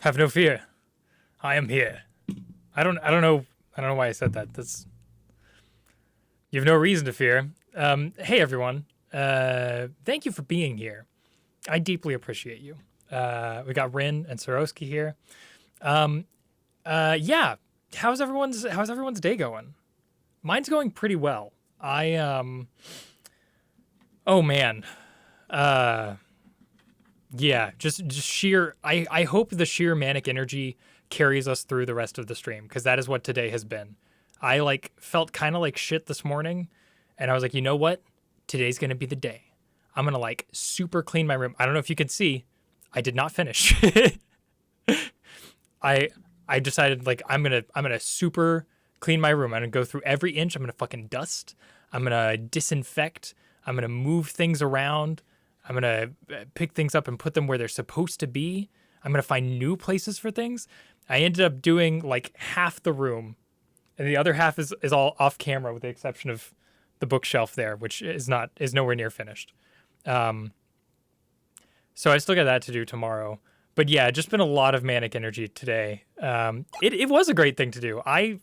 Have no fear. I am here. I don't know why I said that. You have no reason to fear. Hey everyone. Thank you for being here. I deeply appreciate you. We got Rin and Swarovski here. Yeah. How's everyone's day going? Mine's going pretty well. Oh man. Yeah, just sheer I hope the sheer manic energy carries us through the rest of the stream, because that is what today has been. I felt kind of like shit this morning, and I was like, you know what? Today's gonna be the day. I'm gonna super clean my room. I don't know if you can see, I did not finish. I decided I'm gonna super clean my room. I'm gonna go through every inch. I'm gonna fucking dust. I'm gonna disinfect. I'm gonna move things around. I'm gonna pick things up and put them where they're supposed to be. I'm gonna find new places for things. I ended up doing half the room, and the other half is all off camera, with the exception of the bookshelf there, which is nowhere near finished. So I still got that to do tomorrow. But yeah, just been a lot of manic energy today. It was a great thing to do. I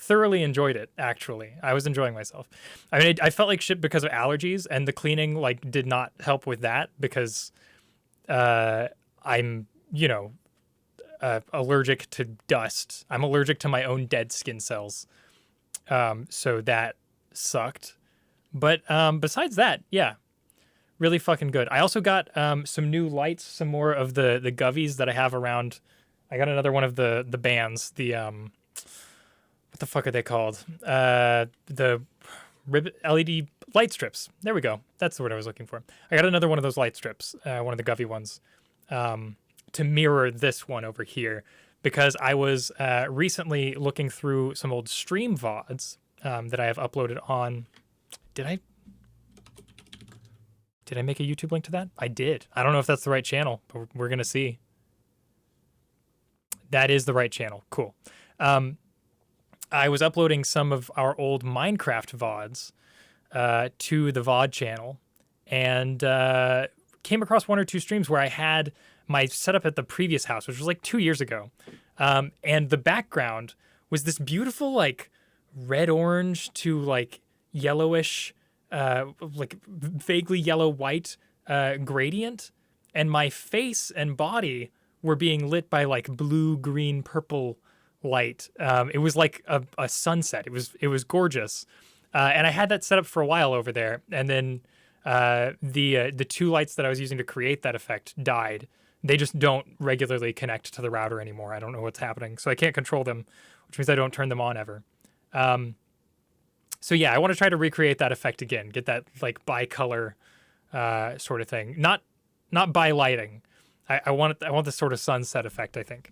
thoroughly enjoyed it, actually. I was enjoying myself. I mean, I felt like shit because of allergies, and the cleaning did not help with that, because I'm allergic to dust. I'm allergic to my own dead skin cells. So that sucked. But besides that, yeah, really fucking good. I also got some new lights, some more of the govies that I have around. I got another one of the bands, the what the fuck are they called? The LED light strips. There we go. That's the word I was looking for. I got another one of those light strips, one of the govy ones, to mirror this one over here, because I was recently looking through some old stream VODs that I have uploaded on. Did I make a YouTube link to that? I did. I don't know if that's the right channel, but we're gonna see. That is the right channel. Cool. I was uploading some of our old Minecraft VODs to the VOD channel, and came across one or two streams where I had my setup at the previous house, which was 2 years ago. And the background was this beautiful, red-orange to, yellowish, vaguely yellow-white gradient. And my face and body were being lit by, blue, green, purple light. It was like a sunset. It was gorgeous. And I had that set up for a while over there. And then the two lights that I was using to create that effect died. They just don't regularly connect to the router anymore. I don't know what's happening. So I can't control them, which means I don't turn them on ever. So yeah, I want to try to recreate that effect again. Get that bicolor sort of thing. Not bilighting. I want this sort of sunset effect, I think.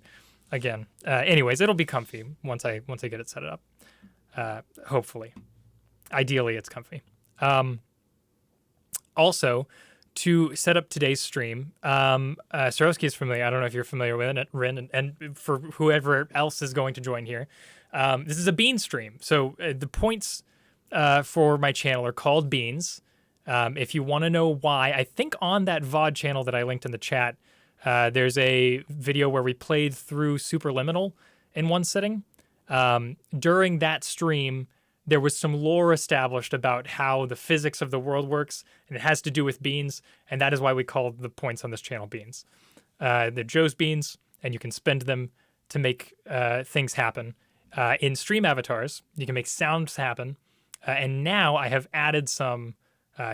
Again. Anyways, it'll be comfy once I get it set up. Hopefully. Ideally, it's comfy. Also, to set up today's stream, Swarovski is familiar. I don't know if you're familiar with it, Rin, and for whoever else is going to join here, this is a bean stream. So the points for my channel are called beans. If you want to know why, I think on that VOD channel that I linked in the chat, there's a video where we played through Superliminal in one sitting. During that stream, there was some lore established about how the physics of the world works, and it has to do with beans, and that is why we call the points on this channel beans. They're Joe's beans, and you can spend them to make things happen. In stream avatars, you can make sounds happen, and now I have added some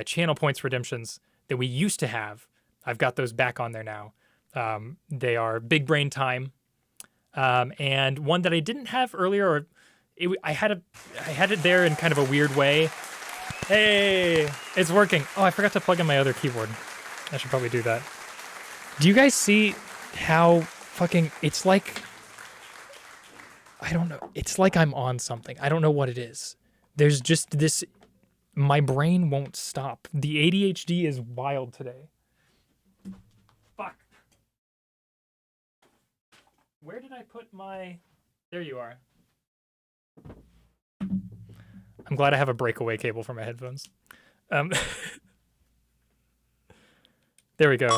channel points redemptions that we used to have. I've got those back on there now. They are Big Brain Time, and one that I didn't have earlier, or I had it there in kind of a weird way. Hey, it's working. Oh, I forgot to plug in my other keyboard. I should probably do that. Do you guys see how fucking, it's I don't know. It's like I'm on something. I don't know what it is. There's just this, my brain won't stop. The ADHD is wild today. Fuck. Where did I put my, there you are. I'm glad I have a breakaway cable for my headphones. There we go.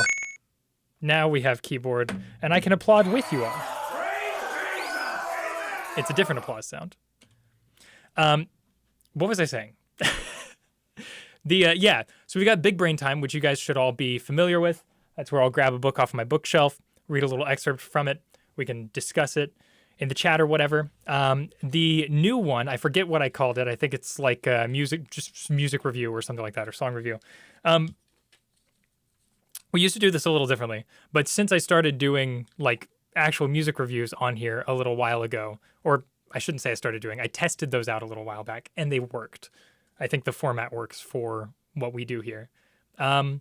Now we have keyboard, and I can applaud with you all. It's a different applause sound. What was I saying? Yeah, so we got Big Brain Time, which you guys should all be familiar with. That's where I'll grab a book off my bookshelf, read a little excerpt from it. We can discuss it in the chat or whatever. The new one, I forget what I called it. I think it's like just music review or something like that, or song review. We used to do this a little differently, but since I started doing like actual music reviews on here a little while ago, or I shouldn't say I started doing, I tested those out a little while back and they worked. I think the format works for what we do here. Yeah,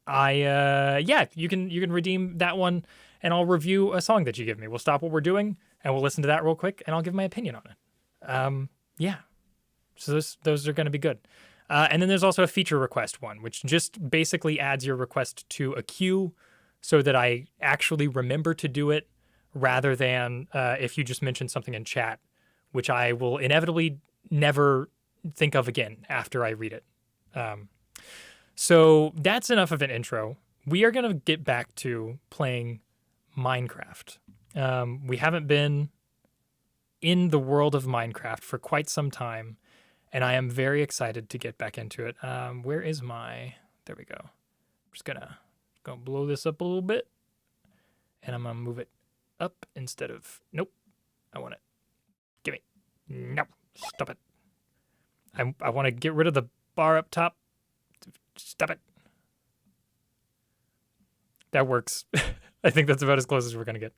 you can redeem that one and I'll review a song that you give me. We'll stop what we're doing and we'll listen to that real quick and I'll give my opinion on it. Yeah, so those are going to be good. And then there's also a feature request one, which just basically adds your request to a queue so that I actually remember to do it rather than if you just mention something in chat, which I will inevitably never think of again after I read it. So that's enough of an intro. We are going to get back to playing Minecraft. We haven't been in the world of Minecraft for quite some time, and I am very excited to get back into it. Where is my... There we go. I'm just going to blow this up a little bit, and I'm going to move it up instead of... Nope. I want it. Give me. No. Stop it. I want to get rid of the bar up top. Stop it. That works. I think that's about as close as we're going to get.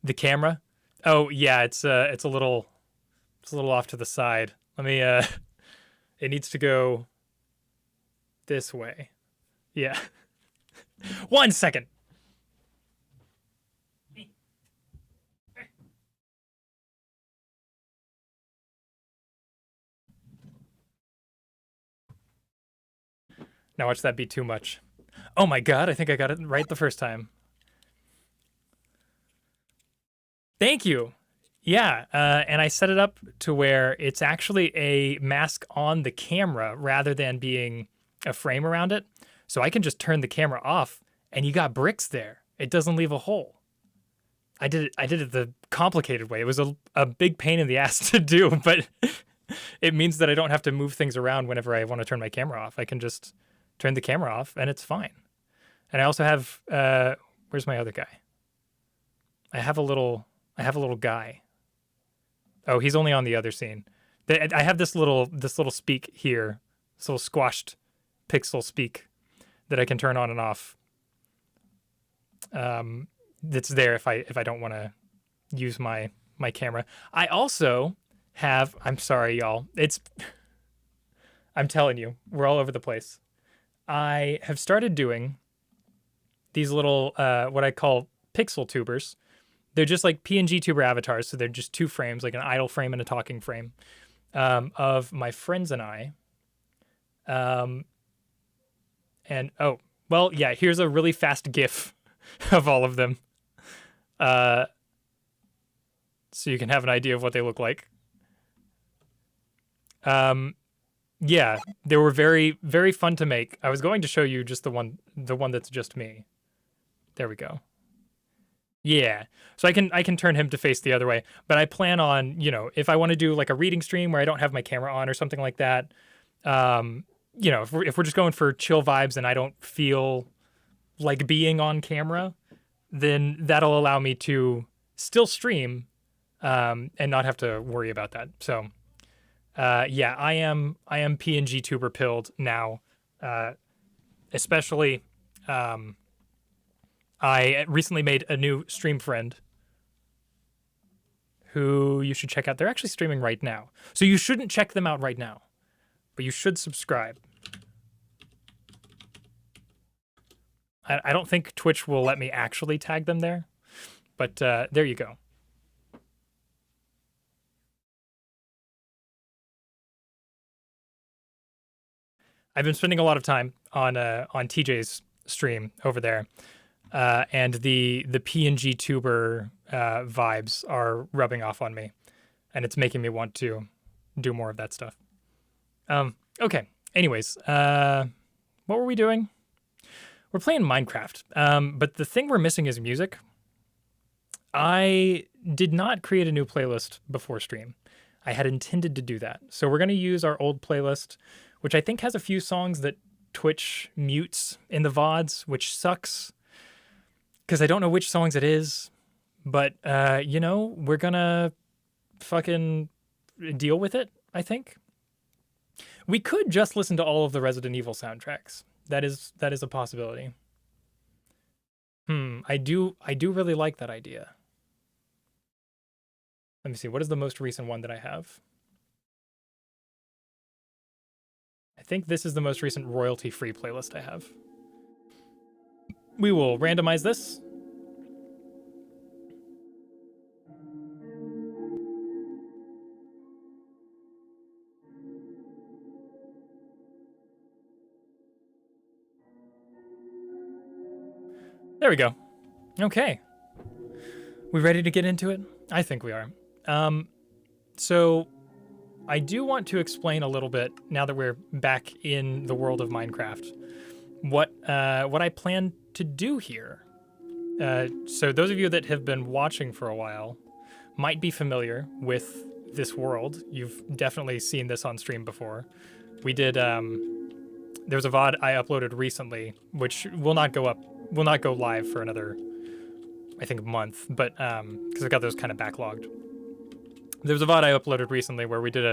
The camera. Oh, yeah, it's a little off to the side. Let me it needs to go this way. Yeah. 1 second. Now watch that be too much. Oh my god, I think I got it right the first time. Thank you. Yeah, and I set it up to where it's actually a mask on the camera rather than being a frame around it. So I can just turn the camera off and you got bricks there. It doesn't leave a hole. I did it the complicated way. It was a big pain in the ass to do, but it means that I don't have to move things around whenever I want to turn my camera off. I can just turn the camera off and it's fine. And I also have where's my other guy? I have a little guy. Oh, he's only on the other scene. I have this little speak here, this little squashed pixel speak that I can turn on and off. That's there if I don't want to use my camera. I also have, I'm sorry, y'all. I'm telling you, we're all over the place. I have started doing these little, what I call pixel tubers. They're just like pngtuber avatars, so they're just 2 frames, like an idle frame and a talking frame, of my friends and I. And, oh, well, yeah, here's a really fast GIF of all of them. So you can have an idea of what they look like. Yeah, they were very, very fun to make. I was going to show you just the one that's just me. There we go. Yeah, so I can turn him to face the other way, but I plan on, if I want to do like a reading stream where I don't have my camera on or something like that, if we're just going for chill vibes and I don't feel like being on camera, then that'll allow me to still stream and not have to worry about that. So, yeah, I am pngtuber pilled now, especially. I recently made a new stream friend who you should check out. They're actually streaming right now. So you shouldn't check them out right now, but you should subscribe. I don't think Twitch will let me actually tag them there, but there you go. I've been spending a lot of time on TJ's stream over there. And the pngtuber vibes are rubbing off on me, and it's making me want to do more of that stuff. Okay. Anyways, what were we doing? We're playing Minecraft, but the thing we're missing is music. I did not create a new playlist before stream. I had intended to do that. So we're going to use our old playlist, which I think has a few songs that Twitch mutes in the VODs, which sucks because I don't know which songs it is. But, you know, we're going to fucking deal with it, I think. We could just listen to all of the Resident Evil soundtracks. That is a possibility. I do really like that idea. Let me see. What is the most recent one that I have? I think this is the most recent royalty-free playlist I have. We will randomize this. There we go. Okay. We ready to get into it? I think we are. So I do want to explain a little bit, now that we're back in the world of Minecraft, what I plan to do here. So those of you that have been watching for a while might be familiar with this world. You've definitely seen this on stream before. We did, there was a VOD I uploaded recently, which will not go live for another, I think, month, but because I got those kind of backlogged. There was a VOD I uploaded recently where we did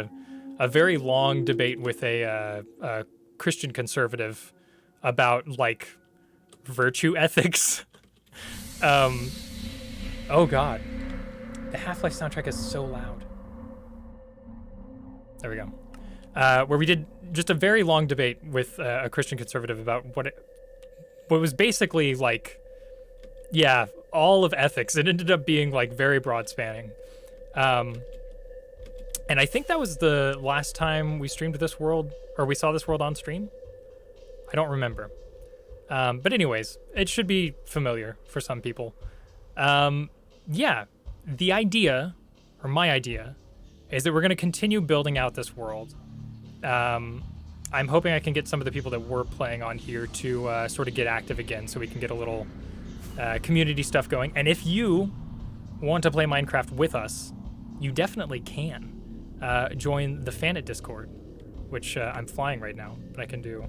a very long debate with a Christian conservative about, like, virtue ethics. Oh god. The Half-Life soundtrack is so loud. There we go. Where we did just a very long debate with a Christian conservative about what was basically, like, yeah, all of ethics. It ended up being, like, very broad spanning. And I think that was the last time we streamed this world, or we saw this world on stream. I don't remember. But anyways, it should be familiar for some people. Yeah, the idea, or my idea, is that we're going to continue building out this world. I'm hoping I can get some of the people that were playing on here to sort of get active again, so we can get a little community stuff going. And if you want to play Minecraft with us, you definitely can. Join the Fanit Discord, which I'm flying right now, but I can do.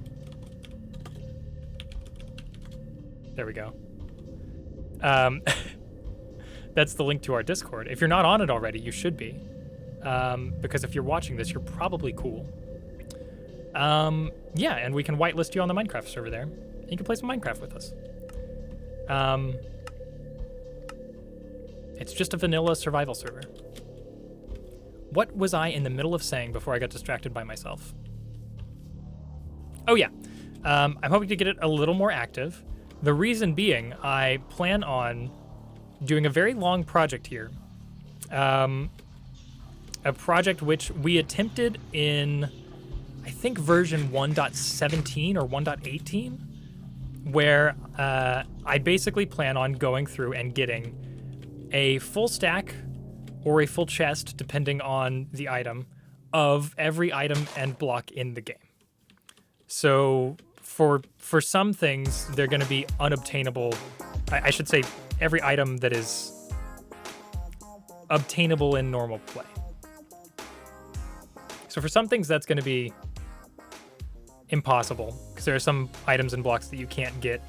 There we go. That's the link to our Discord. If you're not on it already, you should be. Because if you're watching this, you're probably cool. Yeah, and we can whitelist you on the Minecraft server there. You can play some Minecraft with us. It's just a vanilla survival server. What was I in the middle of saying before I got distracted by myself? Oh yeah, I'm hoping to get it a little more active. The reason being, I plan on doing a very long project here. A project which we attempted in, I think, version 1.17 or 1.18, where I basically plan on going through and getting a full stack or a full chest, depending on the item, of every item and block in the game. So for some things, they're going to be unobtainable. I should say every item that is obtainable in normal play. So for some things, that's going to be impossible, because there are some items and blocks that you can't get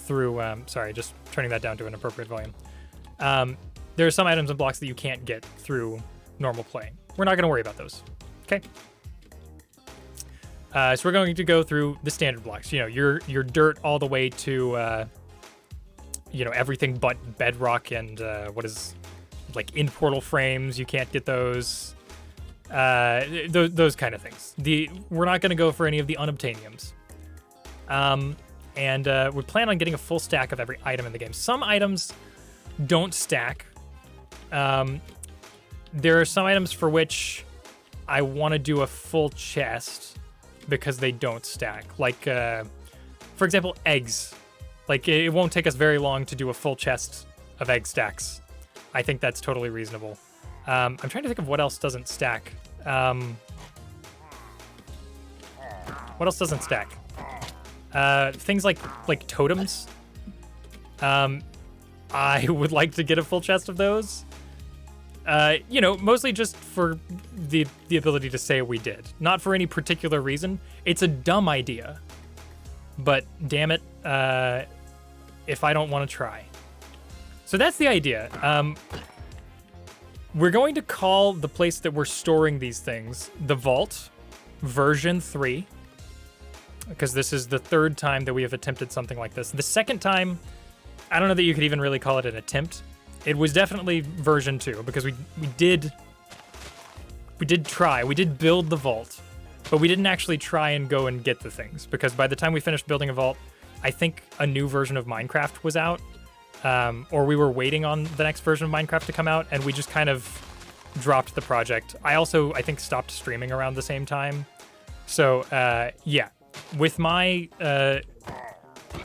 through, sorry, just turning that down to an appropriate volume. There are some items and blocks that you can't get through normal play. We're not going to worry about those, okay? So we're going to go through the standard blocks. You know, your dirt all the way to, you know, everything but bedrock and what is, like, in portal frames. You can't get those. Those kind of things. We're not going to go for any of the unobtainiums. And we plan on getting a full stack of every item in the game. Some items don't stack. There are some items for which I want to do a full chest because they don't stack. Like, for example, eggs. Like, it won't take us very long to do a full chest of egg stacks. I think that's totally reasonable. I'm trying to think of what else doesn't stack. What else doesn't stack? Things like totems. I would like to get a full chest of those. You know, mostly just for the ability to say we did, not for any particular reason. It's a dumb idea, but damn it, if I don't want to try. So that's the idea. We're going to call the place that we're storing these things the Vault version 3, because this is the third time that we have attempted something like this. The second time, I don't know that you could even really call it an attempt. It was definitely version 2, because we did try. We did build the vault, but we didn't actually try and go and get the things, because by the time we finished building a vault, I think a new version of Minecraft was out, or we were waiting on the next version of Minecraft to come out, and we just kind of dropped the project. I also, I think, stopped streaming around the same time. So, yeah, with my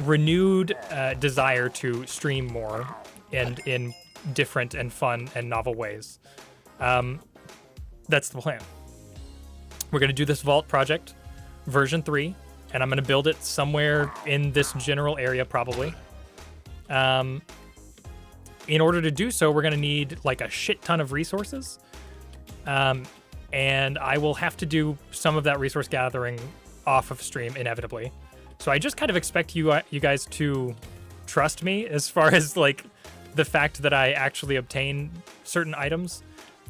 renewed desire to stream more and in different and fun and novel ways, that's the plan. We're going to do this vault project, version 3, and I'm going to build it somewhere in this general area, probably. In order to do so, we're going to need like a shit ton of resources, and I will have to do some of that resource gathering off of stream inevitably. So I just kind of expect you guys to trust me as far as like the fact that I actually obtain certain items.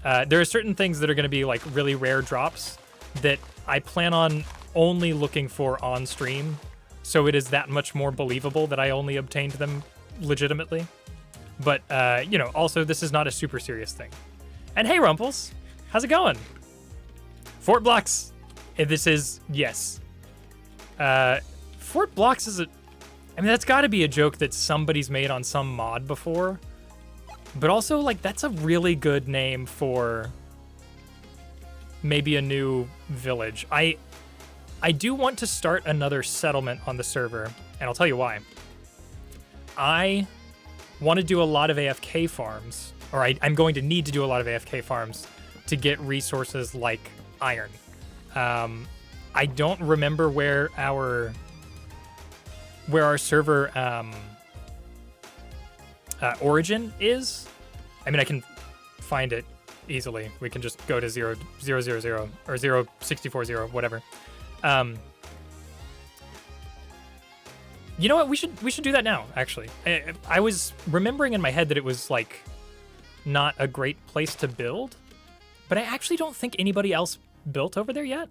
There are certain things that are going to be like really rare drops that I plan on only looking for on stream, so it is that much more believable that I only obtained them legitimately. But, you know, also this is not a super serious thing. And hey, Rumples, how's it going? Fort Blocks, this is, yes. Fort Blocks is I mean, that's gotta be a joke that somebody's made on some mod before. But also, like, that's a really good name for maybe a new village. I do want to start another settlement on the server, and I'll tell you why. I want to do a lot of AFK farms, or I'm going to need to do a lot of AFK farms to get resources like iron. I don't remember where our server origin is. I mean, I can find it easily. We can just go to 0, 0, 0, 0 or 0, 64, 0, whatever. You know what? We should do that now, actually. I was remembering in my head that it was like not a great place to build, but I actually don't think anybody else built over there yet.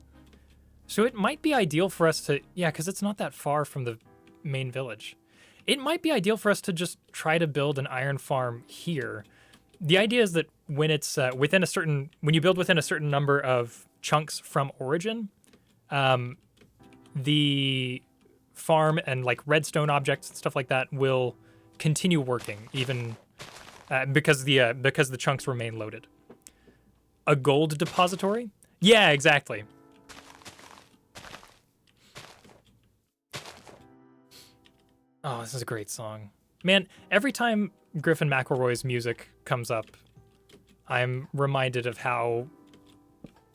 So it might be ideal for us to, yeah, because it's not that far from the main village. It might be ideal for us to just try to build an iron farm here. The idea is that when it's when you build within a certain number of chunks from origin, the farm and like redstone objects and stuff like that will continue working even because the chunks remain loaded. A gold depository? Yeah, exactly. Oh, this is a great song. Man, every time Griffin McElroy's music comes up, I'm reminded of how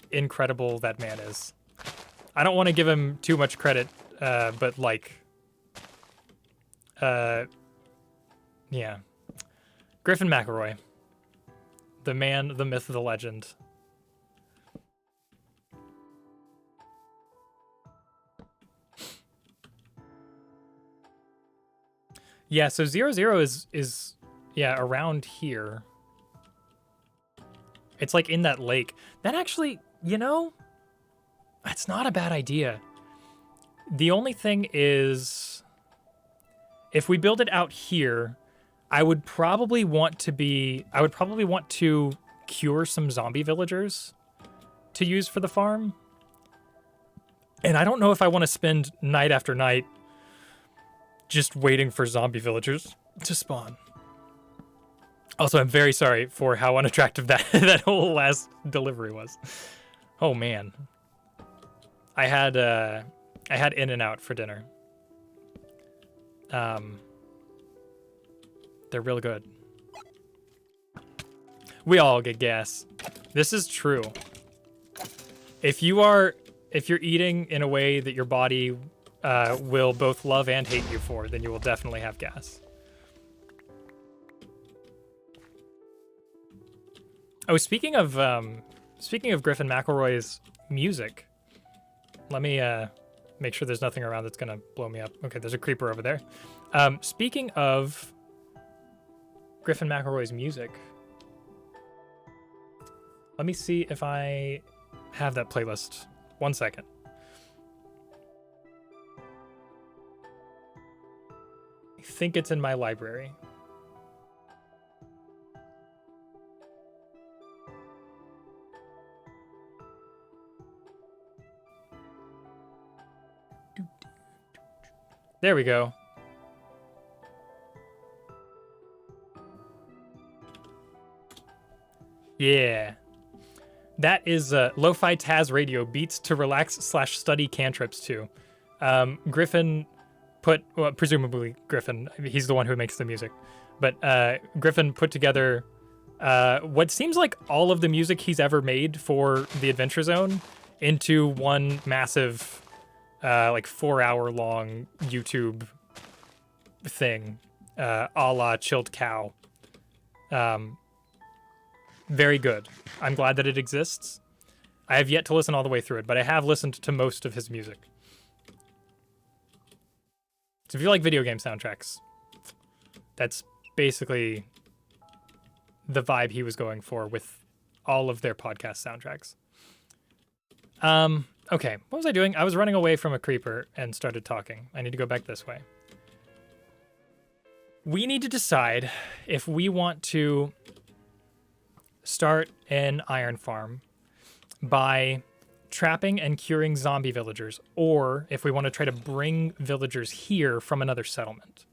incredible that man is. I don't want to give him too much credit, but like, yeah. Griffin McElroy. The man, the myth, the legend. Yeah, so 00 is yeah, around here. It's like in that lake. That actually, you know, that's not a bad idea. The only thing is, if we build it out here, I would probably want to cure some zombie villagers to use for the farm. And I don't know if I want to spend night after night just waiting for zombie villagers to spawn. Also, I'm very sorry for how unattractive that whole last delivery was. Oh man. I had In-N-Out for dinner. They're real good. We all get gas. This is true. If you're eating in a way that your body will both love and hate you for, then you will definitely have gas. Oh, speaking of Griffin McElroy's music, let me make sure there's nothing around that's gonna blow me up. Okay, there's a creeper over there. Speaking of Griffin McElroy's music, let me see if I have that playlist. 1 second. I think it's in my library. There we go. Yeah. That is Lo-Fi Taz Radio, beats to relax / study cantrips too. Griffin put, well, presumably Griffin, he's the one who makes the music, but Griffin put together what seems like all of the music he's ever made for the Adventure Zone into one massive, like 4-hour long YouTube thing, a la Chilled Cow. Very good. I'm glad that it exists. I have yet to listen all the way through it, but I have listened to most of his music. So if you like video game soundtracks, that's basically the vibe he was going for with all of their podcast soundtracks. Okay, what was I doing? I was running away from a creeper and started talking. I need to go back this way. We need to decide if we want to start an iron farm by trapping and curing zombie villagers, or if we want to try to bring villagers here from another settlement.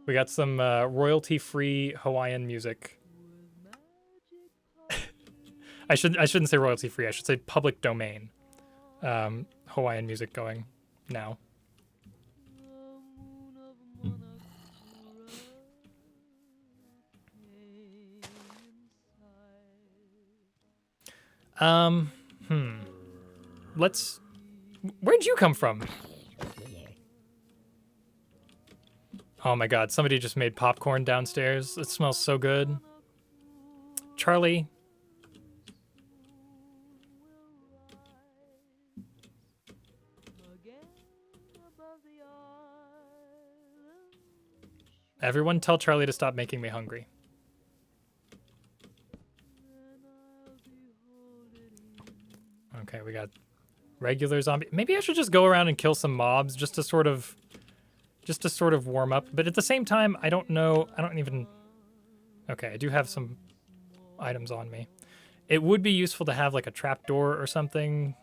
We got some royalty-free Hawaiian music. I shouldn't say royalty-free. I should say public domain Hawaiian music going now. Where'd you come from? Oh my god, somebody just made popcorn downstairs. It smells so good. Charlie. Everyone tell Charlie to stop making me hungry. Okay, we got regular zombie. Maybe I should just go around and kill some mobs just to sort of warm up. But at the same time, I don't know. I don't even... Okay, I do have some items on me. It would be useful to have like a trapdoor or something.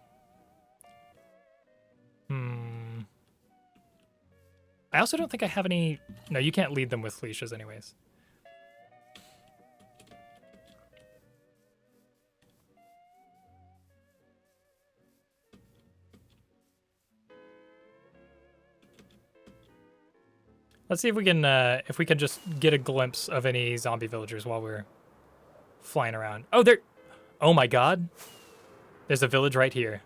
I also don't think I have any... No, you can't lead them with leashes anyways. Let's see if we can just get a glimpse of any zombie villagers while we're flying around. Oh, there... Oh my god. There's a village right here.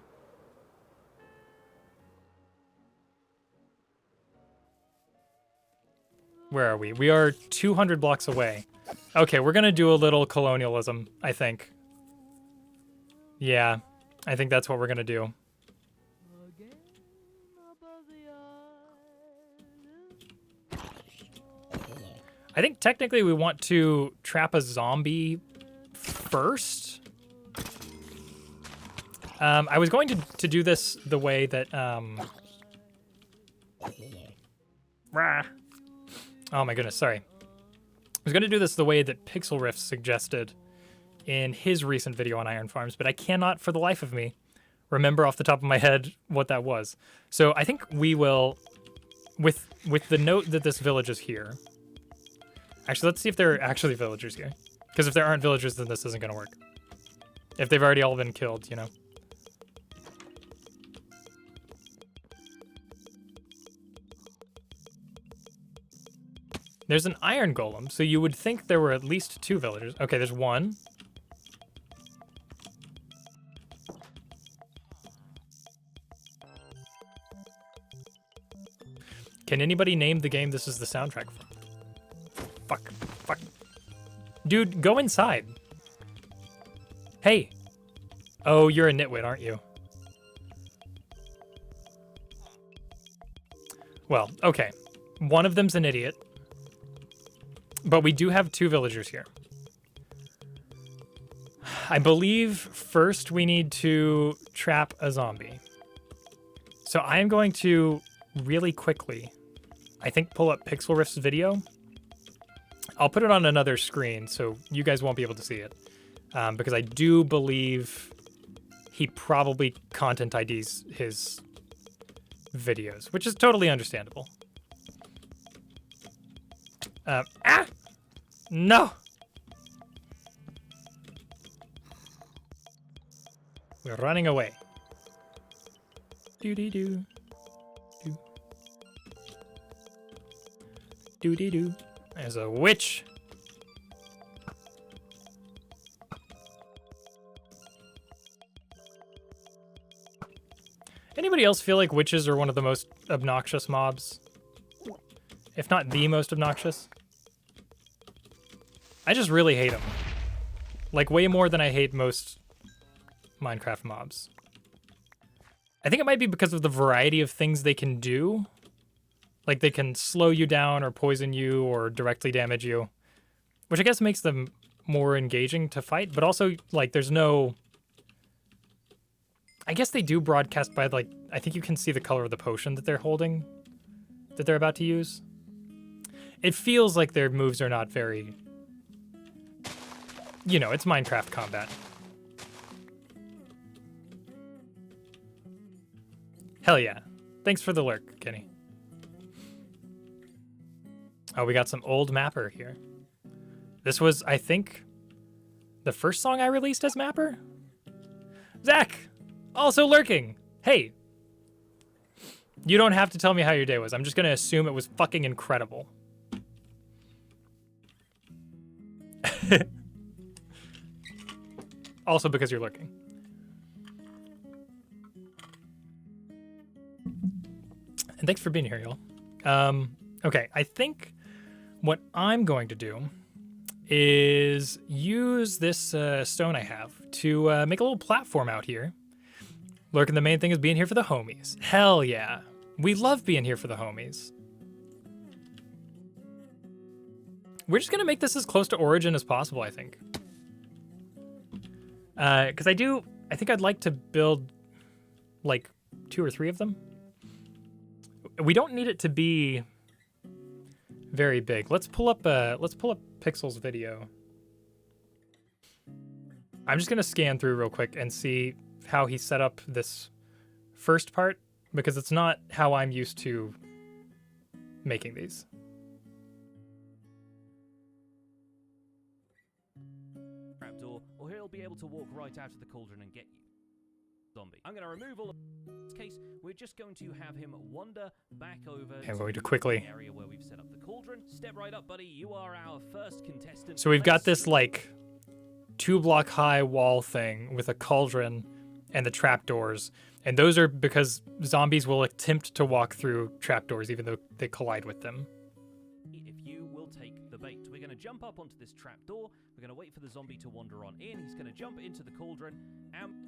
Where are we? We are 200 blocks away. Okay, we're gonna do a little colonialism, I think. Yeah, I think that's what we're gonna do. I think technically we want to trap a zombie first. I was going to do this the way that... Oh my goodness, sorry. I was going to do this the way that Pixel Riff suggested in his recent video on iron farms, but I cannot for the life of me remember off the top of my head what that was. So I think we will, with the note that this village is here. Actually, let's see if there are actually villagers here. Because if there aren't villagers, then this isn't going to work. If they've already all been killed, you know. There's an iron golem, so you would think there were at least 2 villagers. Okay, there's 1. Can anybody name the game this is the soundtrack for? Fuck. Fuck. Dude, go inside. Hey. Oh, you're a nitwit, aren't you? Well, okay. One of them's an idiot. But we do have 2 villagers here. I believe first we need to trap a zombie. So I am going to really quickly, I think, pull up Pixel Rift's video. I'll put it on another screen so you guys won't be able to see it. Because I do believe he probably content IDs his videos, which is totally understandable. No! We're running away. Doo-dee-doo. Doo. Doo-dee-doo. There's a witch. Anybody else feel like witches are one of the most obnoxious mobs? If not the most obnoxious? I just really hate them. Like, way more than I hate most Minecraft mobs. I think it might be because of the variety of things they can do. Like, they can slow you down or poison you or directly damage you. Which I guess makes them more engaging to fight. But also, like, there's no... I guess they do broadcast by, like... I think you can see the color of the potion that they're holding. That they're about to use. It feels like their moves are not very... You know, it's Minecraft combat. Hell yeah. Thanks for the lurk, Kenny. Oh, we got some old mapper here. This was, I think, the first song I released as mapper? Zach! Also lurking! Hey! You don't have to tell me how your day was. I'm just gonna assume it was fucking incredible. Also because you're lurking. And thanks for being here, y'all. Okay, I think what I'm going to do is use this stone I have to make a little platform out here. Lurking, the main thing is being here for the homies. Hell yeah. We love being here for the homies. We're just gonna make this as close to Origin as possible, I think. Because I think I'd like to build like 2 or 3 of them. We don't need it to be very big. Let's pull up Pixel's video. I'm just gonna scan through real quick and see how he set up this first part, because it's not how I'm used to making these. Trapdoor, or he'll be able to walk right out of the cauldron and get you. Zombie. I'm going to remove all of this case. We're just going to have him wander back over I'm going to quickly the area where we've set up the cauldron. Step right up, buddy. You are our first contestant. So we've got this like 2-block high wall thing with a cauldron and the trapdoors. And those are because zombies will attempt to walk through trapdoors even though they collide with them. If you will take the bait, we're going to jump up onto this trapdoor. We're going to wait for the zombie to wander on in. He's going to jump into the cauldron.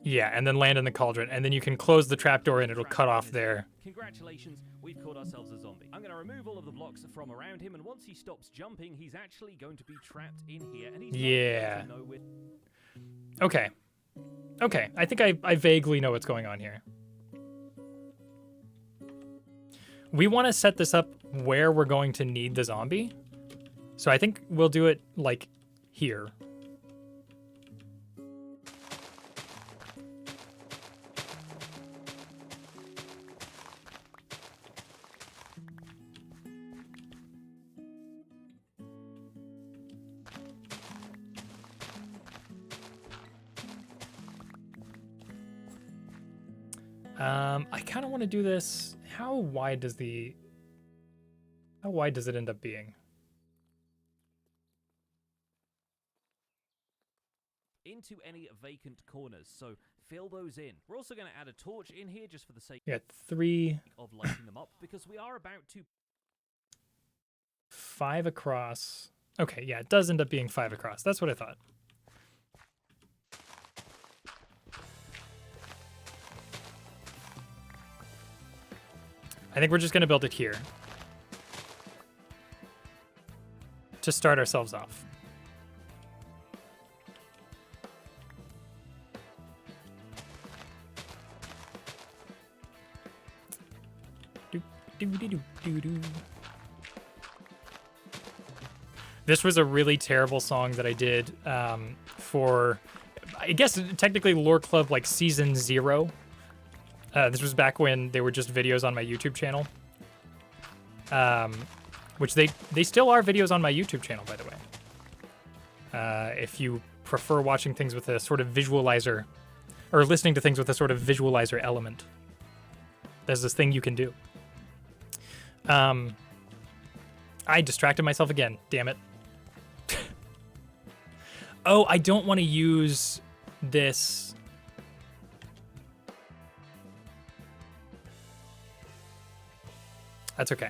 Yeah, and then land in the cauldron. And then you can close the trapdoor and it'll cut off there. Congratulations, we've caught ourselves a zombie. I'm going to remove all of the blocks from around him, and once he stops jumping, he's actually going to be trapped in here. And he's not going to know Okay. Okay, I think I vaguely know what's going on here. We want to set this up where we're going to need the zombie. So I think we'll do it, like, here. I kind of want to do this. How wide does it end up being? into any vacant corners. So fill those in. We're also going to add a torch in here just for the sake Yeah, 3, of lighting them up, because we are about to 5 across. Okay, yeah, it does end up being 5 across. That's what I thought. I think we're just going to build it here to start ourselves off. This was a really terrible song that I did for, I guess, technically Lore Club, like season 0. This was back when they were just videos on my YouTube channel. Which they still are videos on my YouTube channel, by the way. If you prefer watching things with a sort of visualizer, or listening to things with a sort of visualizer element, there's this thing you can do. I distracted myself again, damn it. Oh, I don't want to use this. That's okay.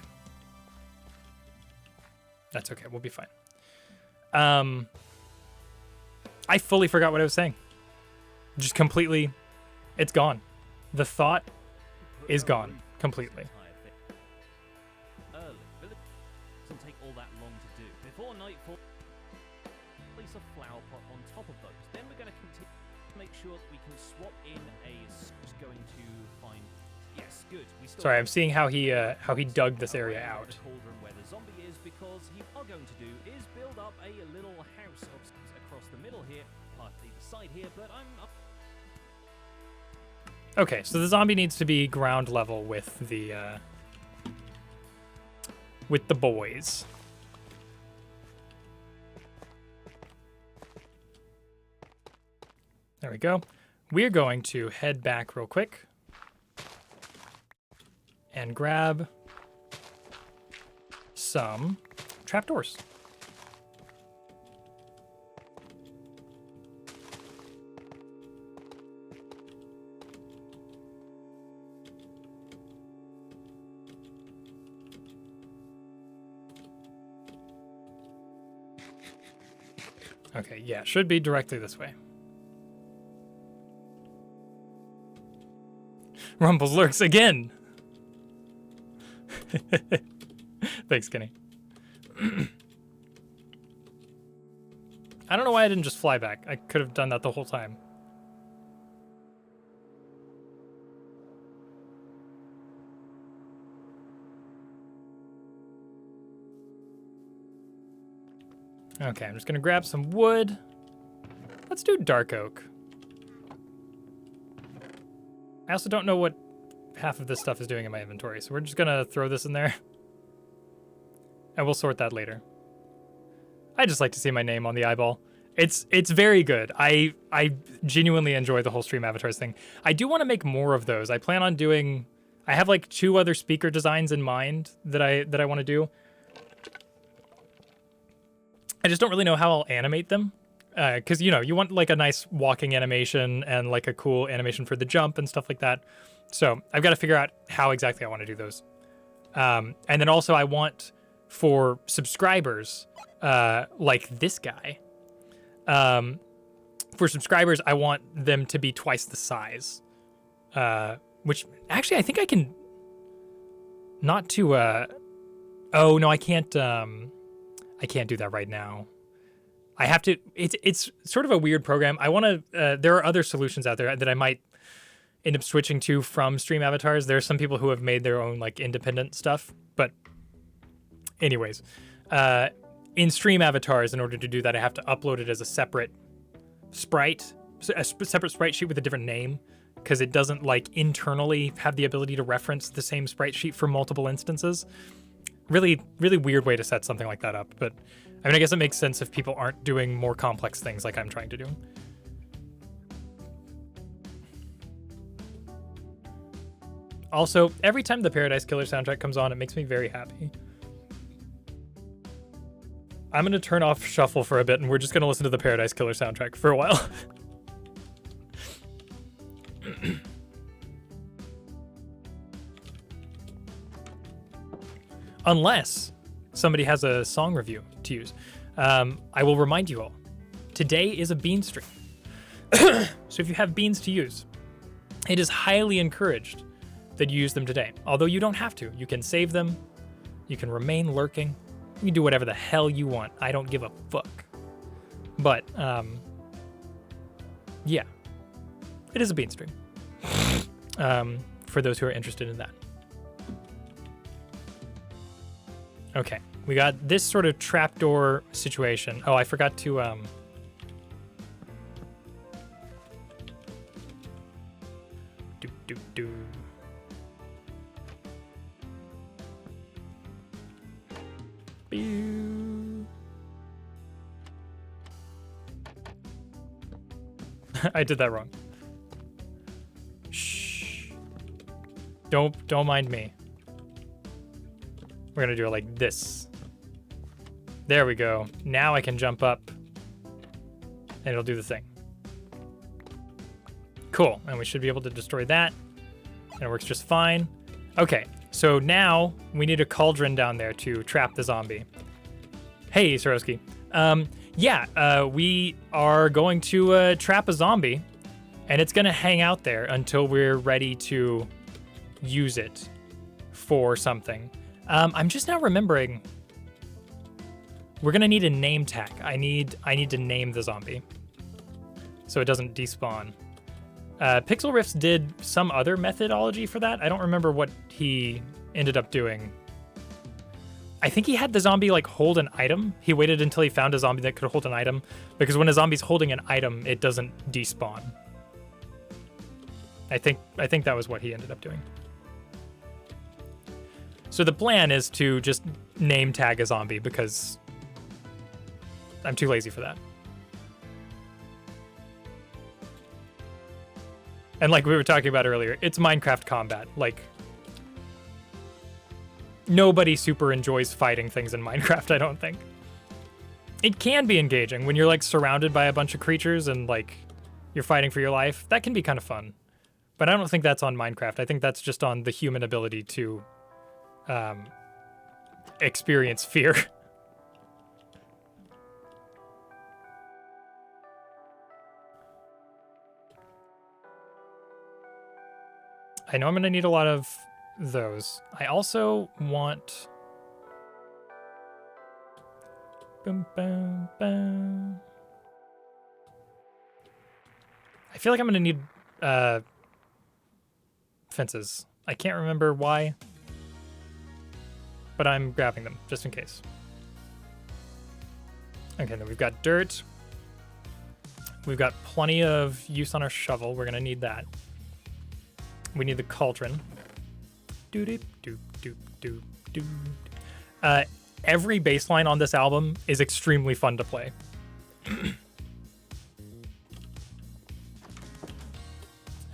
That's okay, we'll be fine. I fully forgot what I was saying. Just completely, it's gone. The thought is gone completely. Doesn't take all that long to do. Before nightfall, place a flower pot on top of those. Then we're going to continue to make sure that we can swap in a. Just going to find. Yes, good. Sorry, I'm seeing how he dug this area out. Cauldron where the zombie is, because he are going to do is build up a little house across the middle here, part either side here. But I'm up. Okay, so the zombie needs to be ground level with the boys. There we go. We're going to head back real quick and grab some trapdoors. Okay, yeah, should be directly this way. Rumbles lurks again. Thanks, Kenny. I don't know why I didn't just fly back. I could have done that the whole time. Okay, I'm just gonna grab some wood. Let's do dark oak. I also don't know what half of this stuff is doing in my inventory, so we're just gonna throw this in there. And we'll sort that later. I just like to see my name on the eyeball. It's very good. I genuinely enjoy the whole stream avatars thing. I do want to make more of those. I plan on doing. I have like 2 other speaker designs in mind that I want to do. I just don't really know how I'll animate them. Because, you know, you want like a nice walking animation and like a cool animation for the jump and stuff like that. So I've got to figure out how exactly I want to do those. And then also I want for subscribers, like this guy, for subscribers, I want them to be twice the size. Which actually I think I can not to, oh no, I can't do that right now. I have to, it's sort of a weird program. I want to, there are other solutions out there that I might end up switching to from stream avatars. There are some people who have made their own like independent stuff, but anyways, in stream avatars, in order to do that, I have to upload it as a separate sprite, a separate sprite sheet with a different name, because it doesn't like internally have the ability to reference the same sprite sheet for multiple instances. Really, really weird way to set something like that up, but I mean, I guess it makes sense if people aren't doing more complex things like I'm trying to do. Also, every time the Paradise Killer soundtrack comes on, it makes me very happy. I'm going to turn off Shuffle for a bit, and we're just going to listen to the Paradise Killer soundtrack for a while. Unless somebody has a song review to use. I will remind you all, today is a bean stream. So if you have beans to use, it is highly encouraged that you use them today. Although you don't have to. You can save them. You can remain lurking. You can do whatever the hell you want. I don't give a fuck. But, yeah. It is a bean stream. For those who are interested in that. Okay, we got this sort of trapdoor situation. Oh, I forgot to, do. I did that wrong. Shh. Don't mind me. We're gonna do it like this. There we go. Now I can jump up and it'll do the thing. Cool, and we should be able to destroy that. And it works just fine. Okay, so now we need a cauldron down there to trap the zombie. Hey, Swarovski. We are going to trap a zombie, and it's gonna hang out there until we're ready to use it for something. I'm just now remembering we're gonna need a name tag. I need to name the zombie so it doesn't despawn. Pixel Riffs did some other methodology for that. I don't remember what he ended up doing. I think he had the zombie like hold an item. He waited until he found a zombie that could hold an item, because when a zombie's holding an item, it doesn't despawn. I think that was what he ended up doing. So the plan is to just name tag a zombie, because I'm too lazy for that. And like we were talking about earlier, it's Minecraft combat. Like, nobody super enjoys fighting things in Minecraft, I don't think. It can be engaging when you're like surrounded by a bunch of creatures and like you're fighting for your life. That can be kind of fun. But I don't think that's on Minecraft. I think that's just on the human ability to experience fear. I know I'm gonna need a lot of those. I also want... Boom, boom, boom. I feel like I'm gonna need fences. I can't remember why, but I'm grabbing them just in case. Okay, then we've got dirt. We've got plenty of use on our shovel. We're gonna need that. We need the cauldron. Every bass line on this album is extremely fun to play.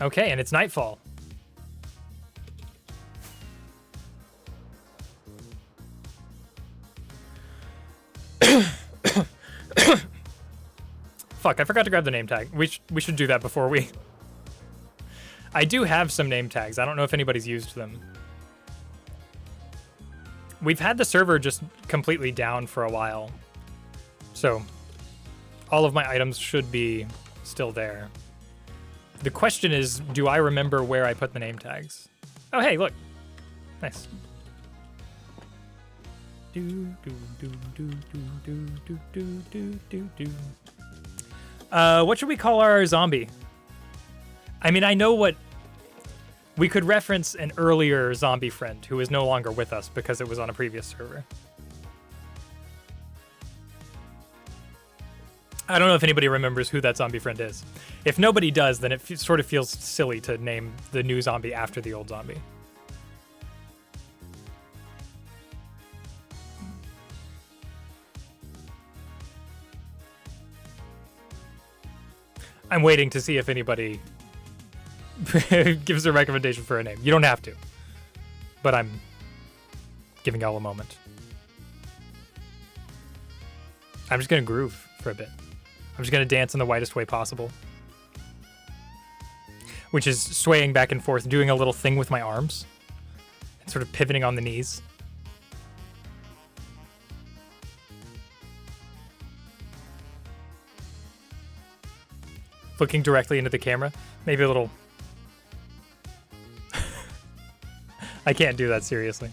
Okay, and it's nightfall. Fuck, I forgot to grab the name tag. We should do that before we... I do have some name tags. I don't know if anybody's used them. We've had the server just completely down for a while. So all of my items should be still there. The question is, do I remember where I put the name tags? Oh, hey, look. Nice. What should we call our zombie? I mean, I know what... We could reference an earlier zombie friend who is no longer with us because it was on a previous server. I don't know if anybody remembers who that zombie friend is. If nobody does, then it sort of feels silly to name the new zombie after the old zombie. I'm waiting to see if anybody gives a recommendation for a name. You don't have to, but I'm giving y'all a moment. I'm just gonna groove for a bit. I'm just gonna dance in the whitest way possible. Which is swaying back and forth, doing a little thing with my arms. And sort of pivoting on the knees. Looking directly into the camera. Maybe a little... I can't do that seriously.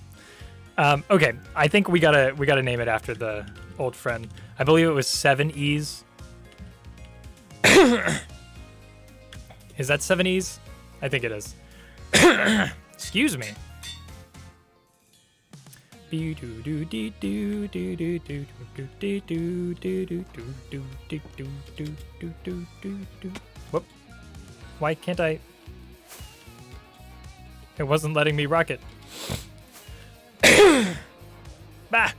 Okay, I think we gotta name it after the old friend. I believe it was 7 E's. Is that 7 E's? I think it is. Excuse me. Whoop. Why can't I? It wasn't letting me rock it. Bah!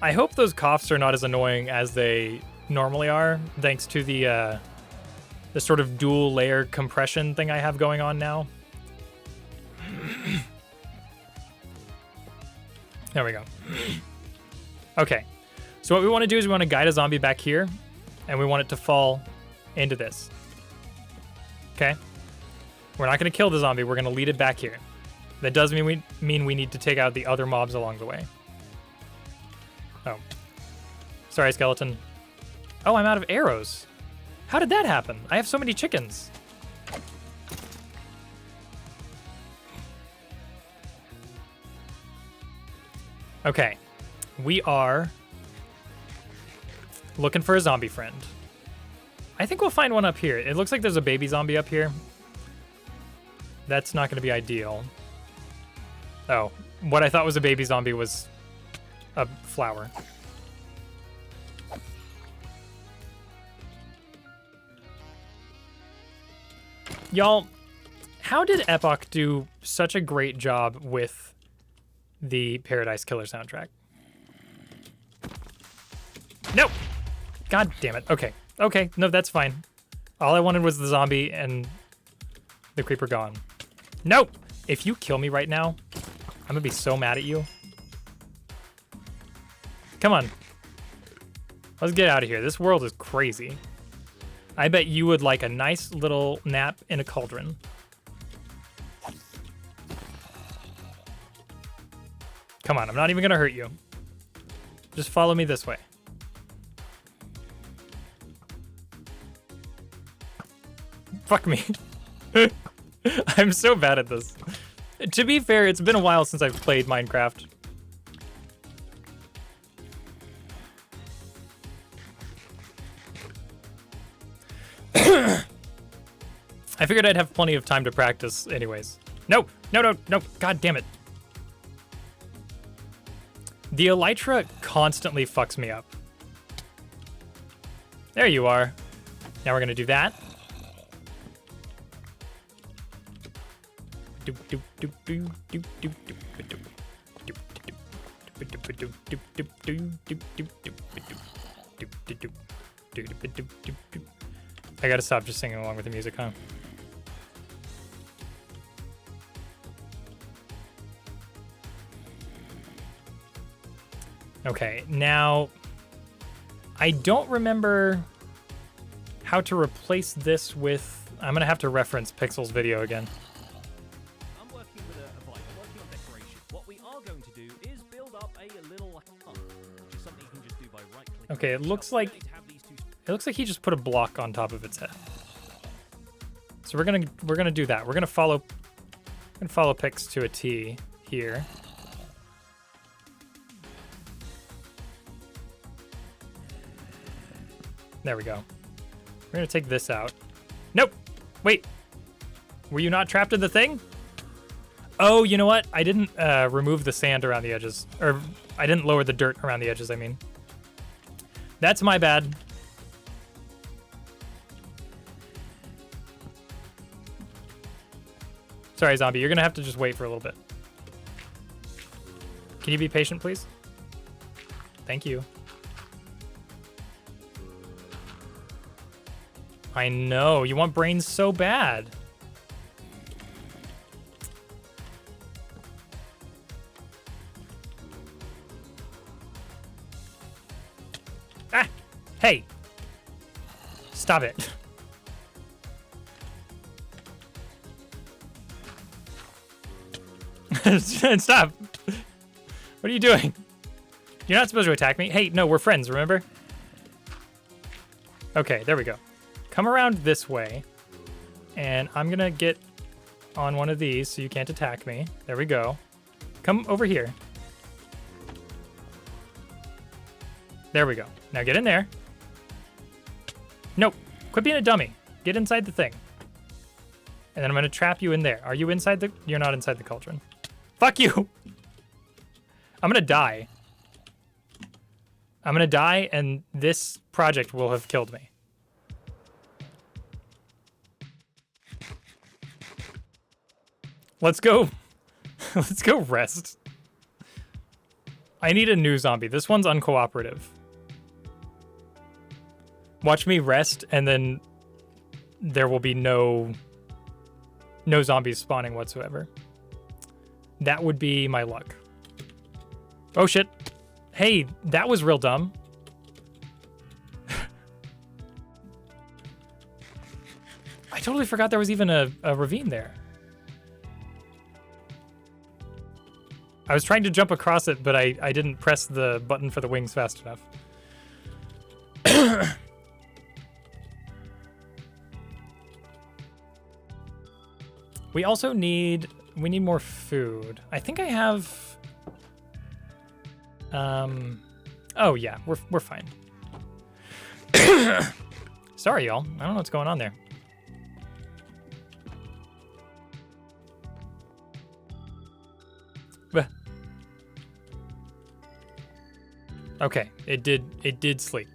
I hope those coughs are not as annoying as they normally are, thanks to the sort of dual layer compression thing I have going on now. There we go. Okay, so what we want to do is we want to guide a zombie back here, and we want it to fall into this. Okay? We're not going to kill the zombie, we're going to lead it back here. That does mean we need to take out the other mobs along the way. Oh. Sorry, skeleton. Oh, I'm out of arrows. How did that happen? I have so many chickens. Okay. We are looking for a zombie friend. I think we'll find one up here. It looks like there's a baby zombie up here. That's not going to be ideal. Oh, what I thought was a baby zombie was a flower. Y'all, how did Epoch do such a great job with the Paradise Killer soundtrack? Nope! God damn it. Okay. Okay, no, that's fine. All I wanted was the zombie and the creeper gone. Nope! If you kill me right now, I'm gonna be so mad at you. Come on. Let's get out of here. This world is crazy. I bet you would like a nice little nap in a cauldron. Come on, I'm not even gonna hurt you. Just follow me this way. Fuck me. I'm so bad at this. To be fair, it's been a while since I've played Minecraft. I figured I'd have plenty of time to practice anyways. No, no, no, no, god damn it. The elytra constantly fucks me up. There you are. Now we're gonna do that. I gotta stop just singing along with the music, huh? Okay, now I don't remember how to replace this with... I'm gonna have to reference Pixel's video again. I'm working with a bike, I'm working on decoration. What we are going to do is build up a little hut, which is something you can just do by right-clicking. Okay, it looks like he just put a block on top of its head. So we're gonna do that. We're gonna follow Pix to a T here. There we go. We're gonna take this out. Nope. Wait. Were you not trapped in the thing? Oh, you know what? I didn't remove the sand around the edges. Or I didn't lower the dirt around the edges, I mean. That's my bad. Sorry, zombie. You're gonna have to just wait for a little bit. Can you be patient, please? Thank you. I know, you want brains so bad. Hey! Stop it. Stop! What are you doing? You're not supposed to attack me. Hey, no, we're friends, remember? Okay, there we go. Come around this way. And I'm gonna get on one of these so you can't attack me. There we go. Come over here. There we go. Now get in there. Nope. Quit being a dummy. Get inside the thing. And then I'm gonna trap you in there. Are you inside the... You're not inside the cauldron. Fuck you! I'm gonna die. I'm gonna die, and this project will have killed me. Let's go. Let's go rest. I need a new zombie. This one's uncooperative. Watch me rest, and then there will be no zombies spawning whatsoever. That would be my luck. Oh shit. Hey, that was real dumb. I totally forgot there was even a ravine there. I was trying to jump across it, but I didn't press the button for the wings fast enough. We also need more food. I think I have oh yeah, we're fine. Sorry y'all. I don't know what's going on there. Okay, it did sleep.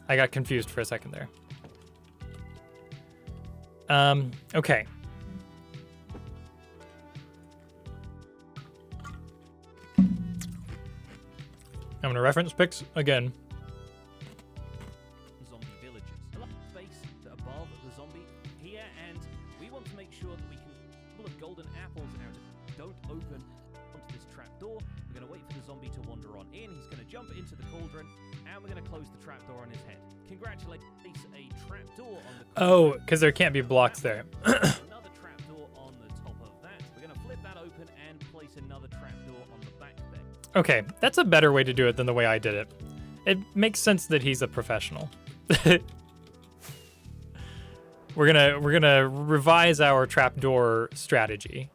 I got confused for a second there. Okay. I'm gonna reference pics again. Zombie villages. A lot of space above the zombie here, and we want to make sure that we can pull of golden apples out of it. Don't open onto this trapdoor. We're gonna wait for the zombie to wander on in. He's gonna jump into the cauldron, and we're gonna close the trapdoor on his head. Congratulations, a trapdoor on the cauldron. Oh, because there can't be blocks there. Another trapdoor on the top of that. We're gonna flip that open and place another trapdoor on the back there. Okay, that's a better way to do it than the way I did it. It makes sense that he's a professional. We're gonna revise our trapdoor strategy.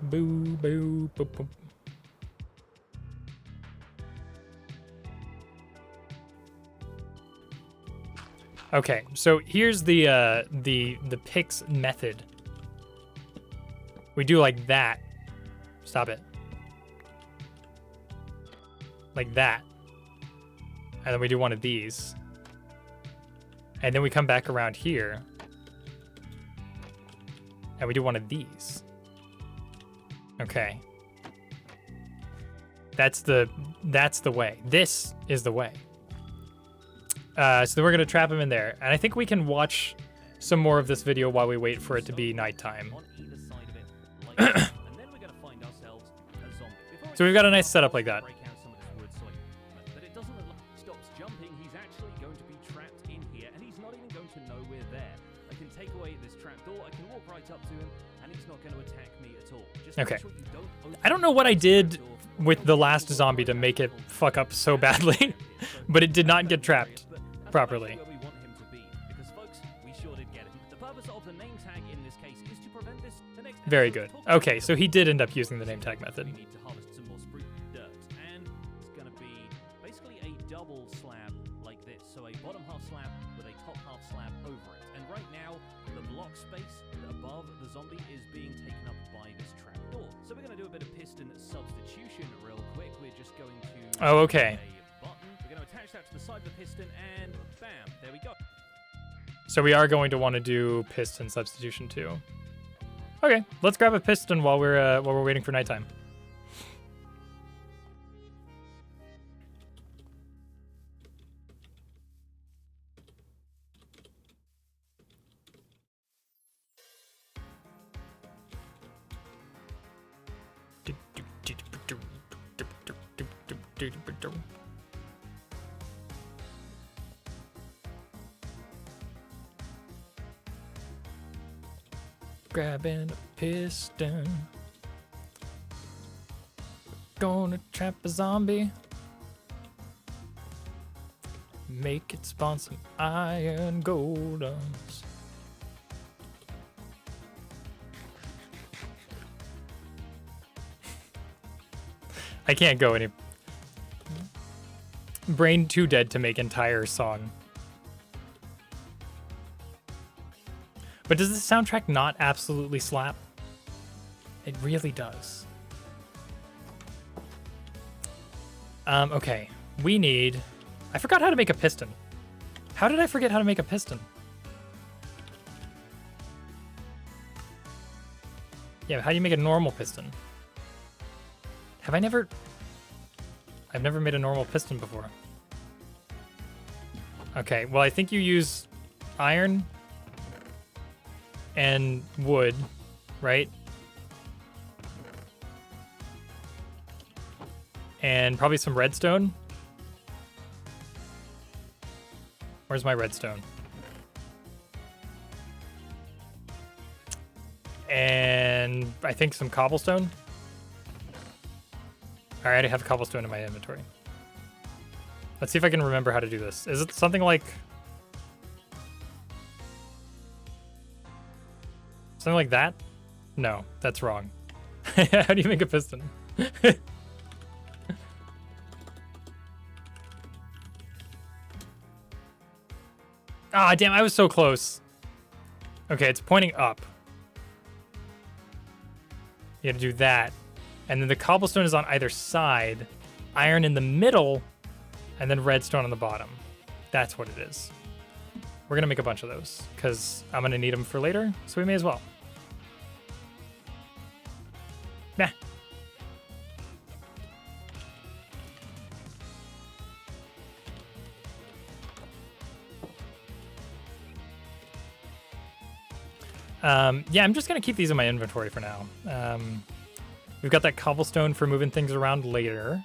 Boo boo boop boop. Okay, so here's the picks method. We do like that. Stop it. Like that. And then we do one of these. And then we come back around here. And we do one of these. Okay. That's the way. This is the way. So then we're gonna trap him in there. And I think we can watch some more of this video while we wait for it to be nighttime. On either side of it, like that. And then we're gonna find ourselves a zombie. So we've got a nice setup like that. Break out some of this wood so but it doesn't look like he stops jumping. He's actually going to be trapped in here, and he's not even going to know we're there. I can take away this trapdoor, I can walk right up to him, and he's not going to attack me at all. Just Okay. make sure you don't open I don't know what I the did trapdoor with the last zombie to make it fuck up so badly, but it did not get trapped properly. Where we want him to be, because folks, we sure did get him. The purpose of the name tag in this case is to prevent this. The next Very episode good. talks about Okay, so he did end up using the name tag method. We need to harvest some more spruce dirt, and it's going to be basically a double slab like this. So a bottom half slab with a top half slab over it. And right now, the block space above the zombie is being taken up by this trapdoor. So we're going to do a bit of piston substitution real quick. We're just going to Oh, okay. a button. We're going to attach that to the side of the piston, and bam, there we go. So we are going to want to do piston substitution too. Okay, let's grab a piston while we're waiting for nighttime. Grabbing a piston. Gonna trap a zombie. Make it spawn some iron golems. I can't go any. Brain too dead to make entire song. But does the soundtrack not absolutely slap? It really does. Okay. We need... I forgot how to make a piston. How did I forget how to make a piston? Yeah, how do you make a normal piston? Have I never... I've never made a normal piston before. Okay, well, I think you use iron and wood, right? And probably some redstone. Where's my redstone? And I think some cobblestone. I already have cobblestone in my inventory. Let's see if I can remember how to do this. Is it something like... something like that? No, that's wrong. How do you make a piston? Ah, damn, I was so close. Okay, it's pointing up. You have to do that. And then the cobblestone is on either side, iron in the middle, and then redstone on the bottom. That's what it is. We're gonna make a bunch of those, because I'm gonna need them for later, so we may as well. Nah. Yeah, I'm just gonna keep these in my inventory for now. We've got that cobblestone for moving things around later.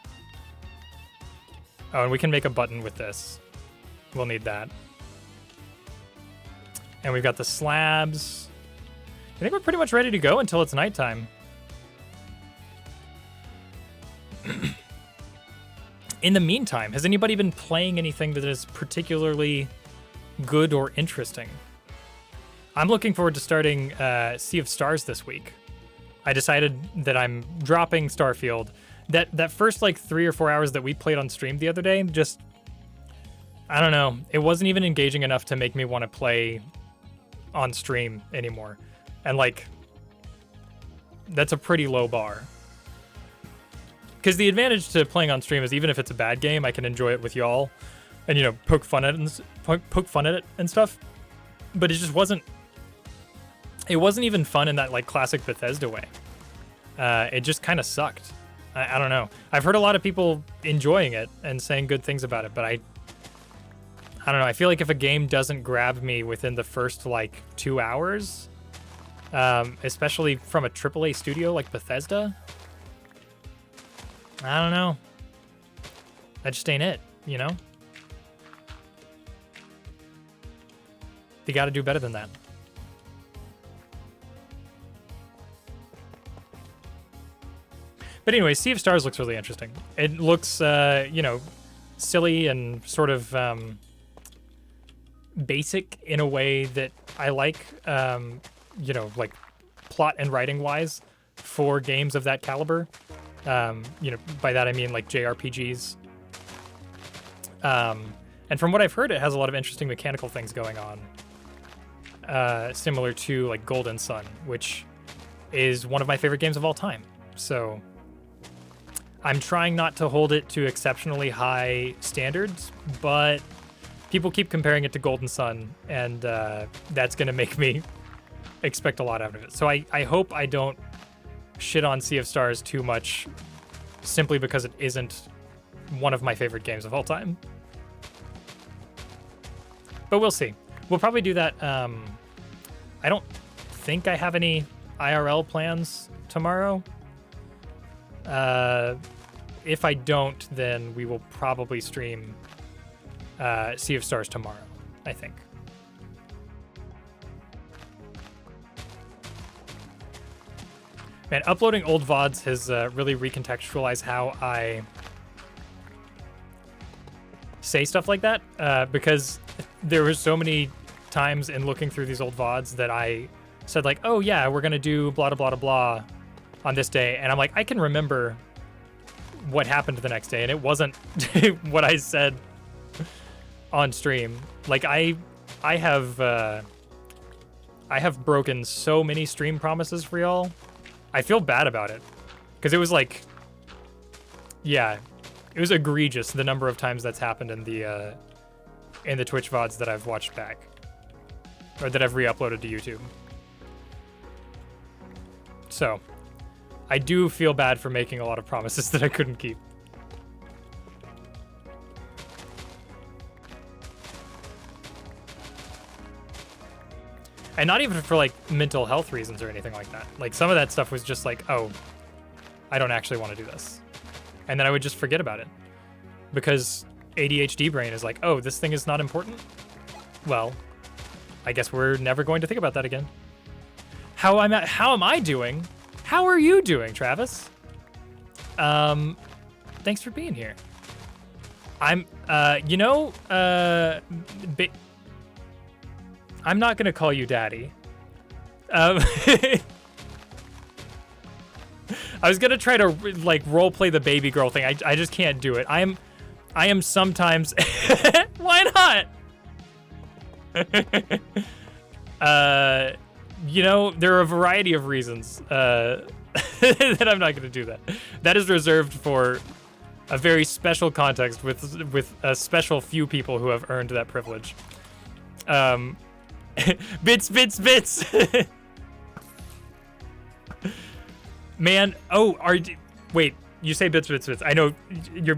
Oh, and we can make a button with this. We'll need that. And we've got the slabs. I think we're pretty much ready to go until it's nighttime. In the meantime, has anybody been playing anything that is particularly good or interesting? I'm looking forward to starting Sea of Stars this week. I decided that I'm dropping Starfield. That first like 3 or 4 hours that we played on stream the other day, just, I don't know. It wasn't even engaging enough to make me want to play on stream anymore. And like, that's a pretty low bar. Because the advantage to playing on stream is even if it's a bad game, I can enjoy it with y'all and, you know, poke fun at it and stuff. But it just wasn't, it wasn't even fun in that like classic Bethesda way. It just kind of sucked. I don't know. I've heard a lot of people enjoying it and saying good things about it, but I don't know. I feel like if a game doesn't grab me within the first like 2 hours, especially from a AAA studio like Bethesda, I don't know. That just ain't it, you know? You got to do better than that. But anyway, Sea of Stars looks really interesting. It looks, you know, silly and sort of basic in a way that I like, you know, like plot and writing wise for games of that caliber. You know, by that I mean like JRPGs. And from what I've heard, it has a lot of interesting mechanical things going on. Similar to like Golden Sun, which is one of my favorite games of all time. So I'm trying not to hold it to exceptionally high standards, but people keep comparing it to Golden Sun, and that's going to make me expect a lot out of it. So I hope I don't shit on Sea of Stars too much simply because it isn't one of my favorite games of all time. But we'll see. We'll probably do that. I don't think I have any IRL plans tomorrow. if I don't, then we will probably stream Sea of Stars tomorrow, I think. Man, uploading old VODs has really recontextualized how I say stuff like that, because there were so many times in looking through these old VODs that I said like, oh yeah, we're gonna do blah, blah, blah, blah on this day. And I'm like, I can remember what happened the next day, and it wasn't what I said on stream. Like I have broken so many stream promises for y'all. I feel bad about it, because it was like, yeah, it was egregious the number of times that's happened in the Twitch VODs that I've watched back, or that I've re-uploaded to YouTube. So, I do feel bad for making a lot of promises that I couldn't keep. And not even for like mental health reasons or anything like that. Like some of that stuff was just like, oh, I don't actually want to do this. And then I would just forget about it. Because ADHD brain is like, oh, this thing is not important? Well, I guess we're never going to think about that again. How am I doing? How are you doing, Travis? Thanks for being here. I'm not gonna call you daddy. I was gonna try to like role play the baby girl thing. I just can't do it. I am sometimes. Why not? There are a variety of reasons that I'm not gonna do that. That is reserved for a very special context with a special few people who have earned that privilege. Bits. Man, wait, you say bits. I know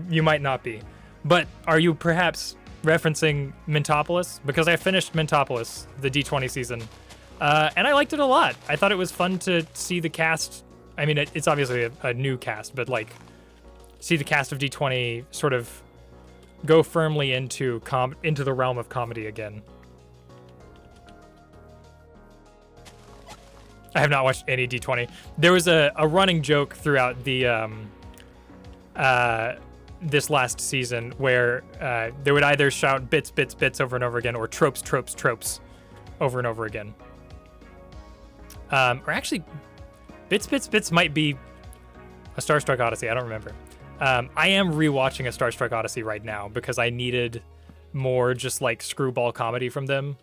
you might not be, but are you perhaps referencing Mintopolis? Because I finished Mintopolis, the D20 season, and I liked it a lot. I thought it was fun to see the cast. I mean, it's obviously a new cast, but like, see the cast of D20 sort of go firmly into the realm of comedy again. I have not watched any D20. There was a running joke throughout the this last season where they would either shout bits over and over again, or tropes over and over again. Or actually, bits might be a Starstruck Odyssey. I don't remember. I am rewatching a Starstruck Odyssey right now because I needed more just like screwball comedy from them,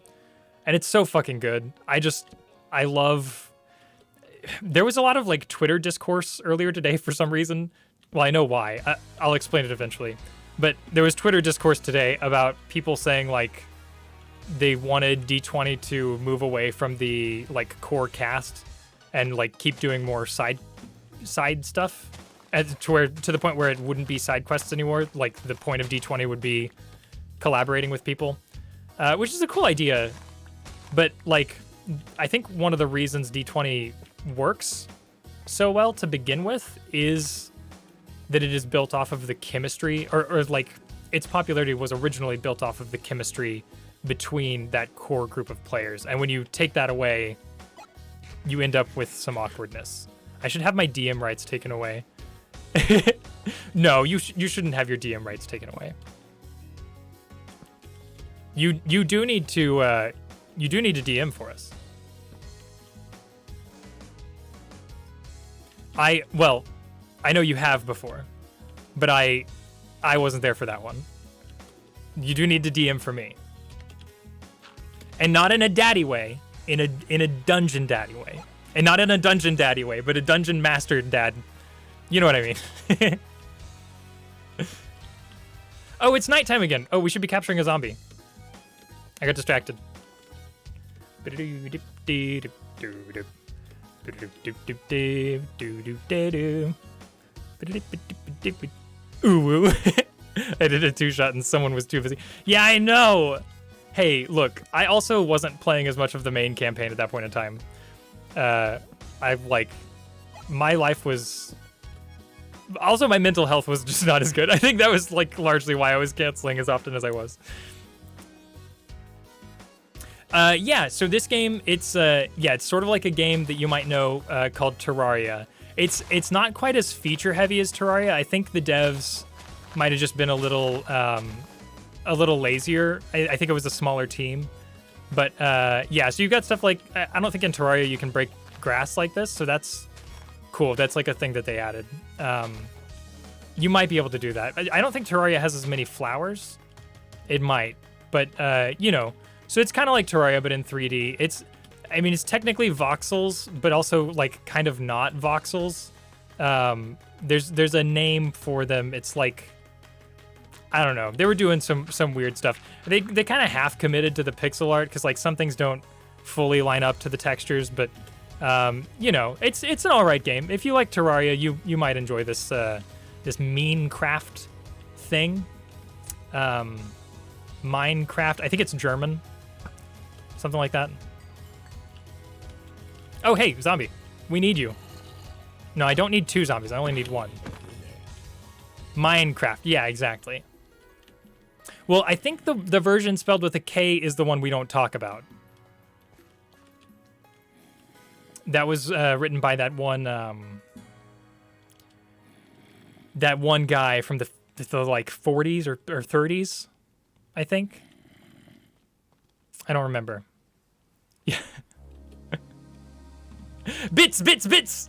and it's so fucking good. I love. There was a lot of like Twitter discourse earlier today for some reason. Well, I know why. I'll explain it eventually. But there was Twitter discourse today about people saying like they wanted D20 to move away from the like core cast and like keep doing more side stuff, to the point where it wouldn't be side quests anymore. Like the point of D20 would be collaborating with people, which is a cool idea. But like, I think one of the reasons D20 works so well to begin with is that it is built off of the chemistry, or like its popularity was originally built off of the chemistry between that core group of players. And when you take that away, you end up with some awkwardness. I should have my DM rights taken away. No, you shouldn't have your DM rights taken away. You do need to DM for us. I know you have before, but I wasn't there for that one. You do need to DM for me. And not in a daddy way, in a dungeon daddy way. And not in a dungeon daddy way, but a dungeon master dad. You know what I mean? Oh, it's nighttime again. Oh, we should be capturing a zombie. I got distracted. Ooh, I did a 2-shot and someone was too busy. Yeah, I know. Hey, look, I also wasn't playing as much of the main campaign at that point in time. My life was Also, my mental health was just not as good. I think that was like largely why I was canceling as often as I was. Yeah, so this game, it's sort of like a game that you might know called Terraria. It's not quite as feature heavy as Terraria. I think the devs might have just been a little lazier. I think it was a smaller team. But yeah, so you've got stuff like, I don't think in Terraria you can break grass like this, so that's cool. That's like a thing that they added. You might be able to do that. I don't think Terraria has as many flowers. It might, but you know, so it's kind of like Terraria, but in 3D. It's technically voxels, but also like kind of not voxels. There's a name for them. It's like, I don't know. They were doing some weird stuff. They kind of half committed to the pixel art because like some things don't fully line up to the textures, but you know, it's an all right game. If you like Terraria, you might enjoy this this Minecraft thing. Minecraft. I think it's German. Something like that. Oh, hey, zombie. We need you. No, I don't need 2 zombies. I only need 1. Minecraft. Yeah, exactly. Well, I think the version spelled with a K is the one we don't talk about. That was written by that one guy from the like 40s or 30s, I think. I don't remember. Yeah. Bits!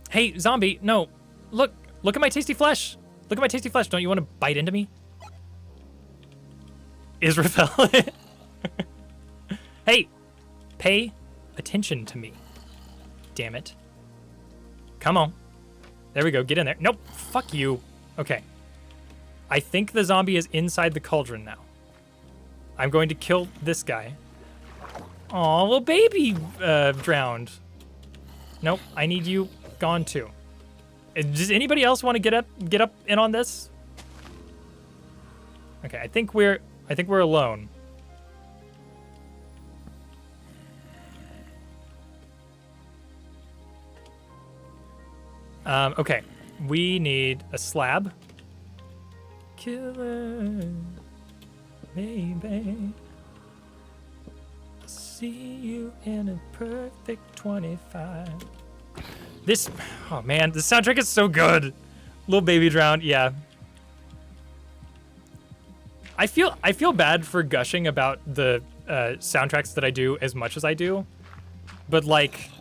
Hey, zombie, no. Look at my tasty flesh. Look at my tasty flesh. Don't you want to bite into me? Israel. Hey, pay attention to me. Damn it. Come on. There we go. Get in there. Nope. Fuck you. Okay. I think the zombie is inside the cauldron now. I'm going to kill this guy. Aw, little baby drowned. Nope. I need you gone too. Does anybody else want to get up in on this? Okay, I think we're alone. Okay, we need a slab. Killer, baby. I'll see you in a perfect 25. This, oh man, the soundtrack is so good. Little baby drowned, yeah. I feel bad for gushing about the soundtracks that I do as much as I do, but like,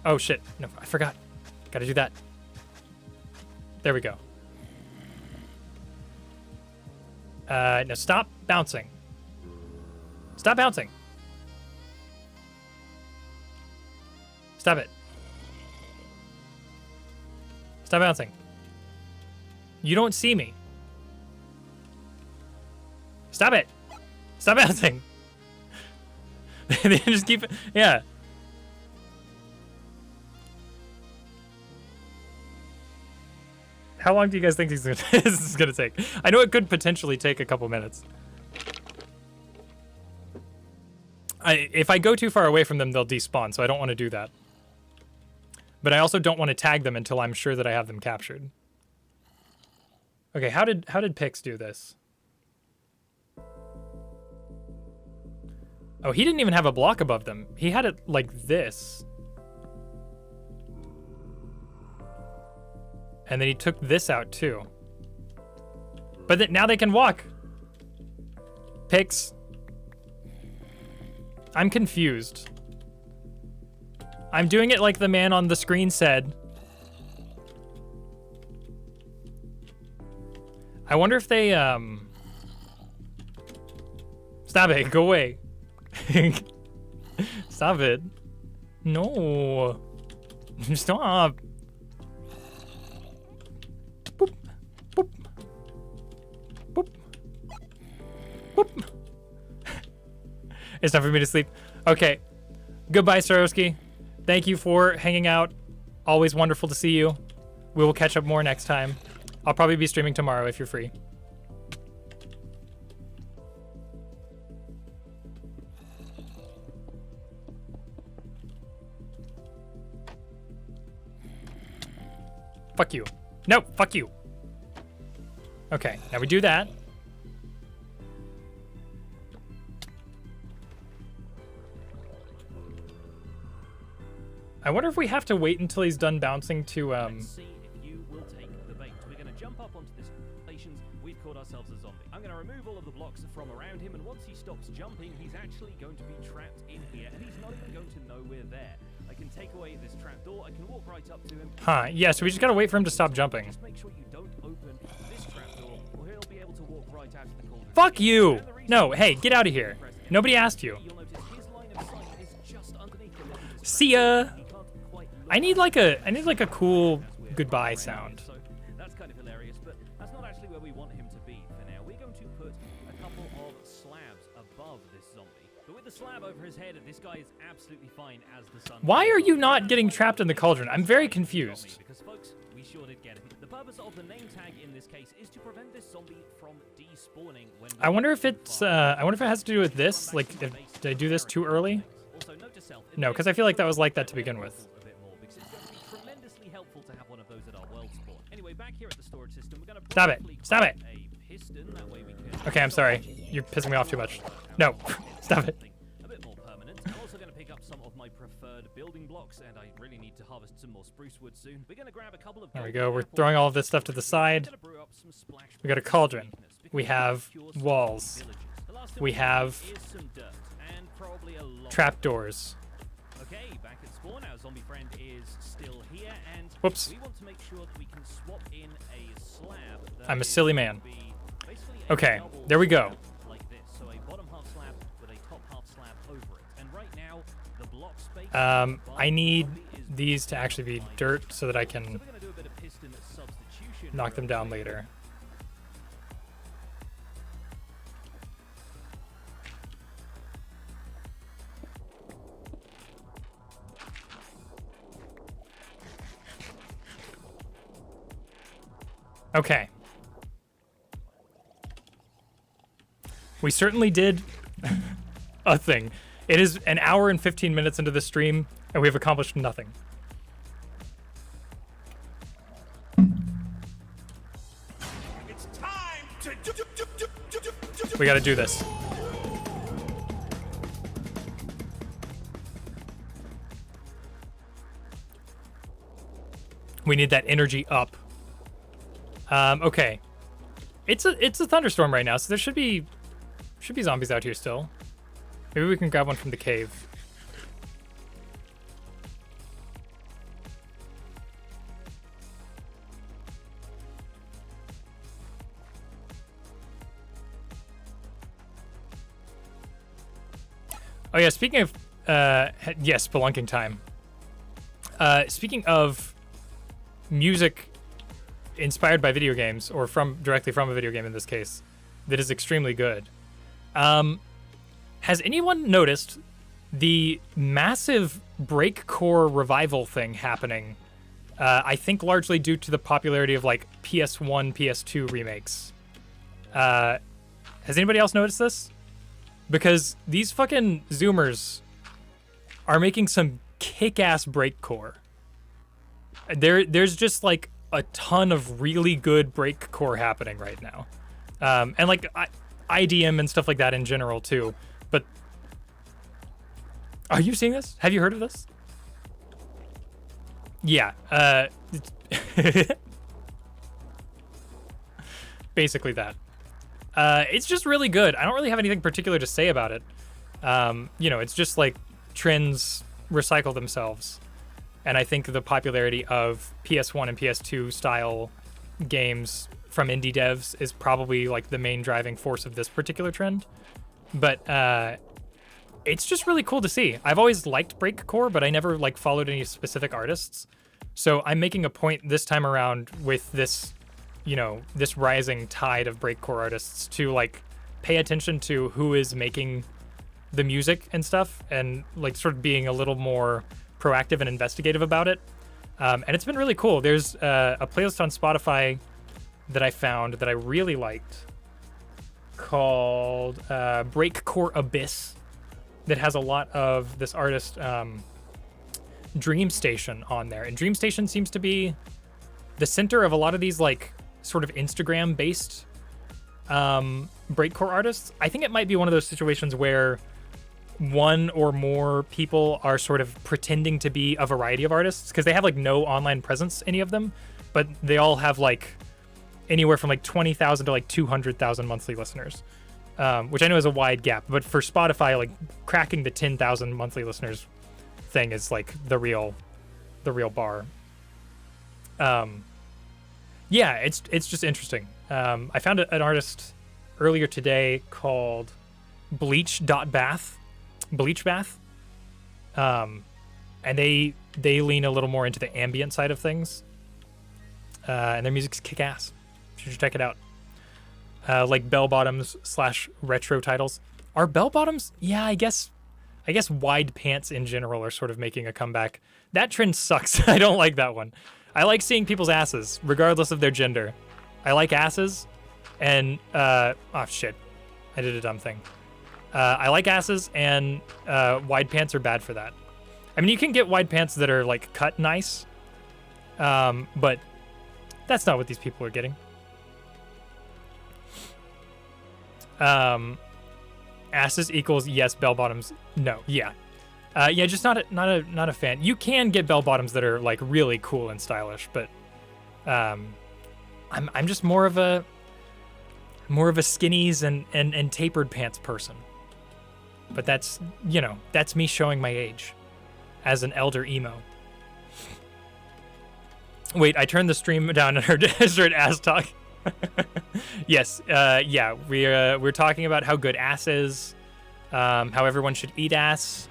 oh shit, no, I forgot. Gotta do that. There we go. No, stop bouncing. Stop bouncing. Stop it. Stop bouncing. You don't see me. Stop it. Stop bouncing. They just keep, yeah. How long do you guys think this is gonna take? I know it could potentially take a couple minutes. If I go too far away from them, they'll despawn, so I don't want to do that. But I also don't want to tag them until I'm sure that I have them captured. Okay, how did Pix do this? Oh, he didn't even have a block above them. He had it like this. And then he took this out too. But now they can walk. Pix. I'm confused. I'm doing it like the man on the screen said. I wonder if they, Stop it, go away. Stop it. No. Stop. Boop. Boop. Boop. Boop. It's time for me to sleep. Okay. Goodbye, Sarowski. Thank you for hanging out. Always wonderful to see you. We will catch up more next time. I'll probably be streaming tomorrow if you're free. fuck you. No, fuck you. Okay, now we do that. I wonder if we have to wait until he's done bouncing to Let's see if you will take the bait. We're going to jump up onto this station. We've caught ourselves a zombie. I'm going to remove all of the blocks from around him, and once he stops jumping, he's actually going to be trapped in here, and he's not even going to know we're there. I can take away this trap door. I can walk right up to him. Huh, yeah, so we just gotta wait for him to stop jumping. Just make sure you don't open this trap door, or he'll be able to walk right out of the cauldron. Fuck you! No, hey, get out of here. Nobody asked you. You'll notice his line of sight is just underneath the level of this See ya! I need like a cool goodbye sound. So that's kind of hilarious, but that's not actually where we want him to be for now. We're going to put a couple of slabs above this zombie. But with the slab over his head, this guy is absolutely fine as the sun. Why are you not getting trapped in the cauldron? I'm very confused. Because folks, we sure did get it. The purpose of the name tag in this case is to prevent this zombie from despawning when I wonder if it's I wonder if it has to do with this, like did I do this too early? Also, note to self, No, because I feel like that was like that to begin with. a bit more because it's going to be tremendously helpful to have one of those at our world spawn. Anyway, back here at the storage system, we're going to Stop it. Stop it. a piston. That way we can Okay, I'm sorry. You're pissing me off too much. No, stop it. a bit more permanent. I'm also going to pick up some of my preferred building blocks, and I really need to harvest some more spruce wood soon. We're going to grab a couple of. There we go. We're throwing all of this stuff to the side. We got a cauldron. We have walls. We have trapdoors. Okay, back at spawn, our zombie friend is still here, and Whoops. we want to make sure that we can swap in a slab. That I'm a is silly going man. to be basically a Okay, double there we go. slab like this. So a bottom half slab with a top half slab over it. And right now, the block space. I need these to actually be dirt so that I So can we're going to do a bit of piston substitution. knock them down later. Okay. We certainly did a thing. It is an hour and 15 minutes into the stream, and we have accomplished nothing. It's time to We gotta do this. We need that energy up. Okay. It's a thunderstorm right now, so there should be zombies out here still. Maybe we can grab one from the cave. Oh yeah, speaking of yes, spelunking time. Speaking of music inspired by video games, or directly from a video game in this case, that is extremely good. Has anyone noticed the massive breakcore revival thing happening? I think largely due to the popularity of like PS1, PS2 remakes. Has anybody else noticed this? Because these fucking Zoomers are making some kick-ass breakcore. There's just like a ton of really good breakcore happening right now, and like IDM and stuff like that in general too. But are you seeing this? Have you heard of this? Yeah, basically that. It's just really good. I don't really have anything particular to say about it. You know, it's just like trends recycle themselves. And I think the popularity of PS1 and PS2 style games from indie devs is probably like the main driving force of this particular trend. But it's just really cool to see. I've always liked breakcore, but I never like followed any specific artists. So I'm making a point this time around with this, you know, this rising tide of breakcore artists to like pay attention to who is making the music and stuff, and like sort of being a little more proactive and investigative about it. And it's been really cool. There's a playlist on Spotify that I found that I really liked called Breakcore Abyss that has a lot of this artist Dream Station on there. And Dream Station seems to be the center of a lot of these like sort of Instagram based breakcore artists. I think it might be one of those situations where one or more people are sort of pretending to be a variety of artists because they have like no online presence, any of them, but they all have like anywhere from like 20,000 to like 200,000 monthly listeners, which I know is a wide gap, but for Spotify, like cracking the 10,000 monthly listeners thing is like the real bar. Yeah, it's just interesting. I found an artist earlier today called Bleach.bath. And they lean a little more into the ambient side of things, and their music's kick-ass. You should check it out. Like bell bottoms / retro titles. Are bell bottoms? Yeah, I guess wide pants in general are sort of making a comeback. That trend sucks. I don't like that one. I like seeing people's asses regardless of their gender. I like asses, and oh shit, I did a dumb thing. I like asses, and wide pants are bad for that. I mean, you can get wide pants that are like cut nice, but that's not what these people are getting. Asses equals yes, bell bottoms no. Yeah, yeah, just not a fan. You can get bell bottoms that are like really cool and stylish, but I'm just more of a skinnies and tapered pants person. But that's, you know, that's me showing my age as an elder emo. Wait, I turned the stream down and heard ass talk. Yes, yeah, we're talking about how good ass is, how everyone should eat ass,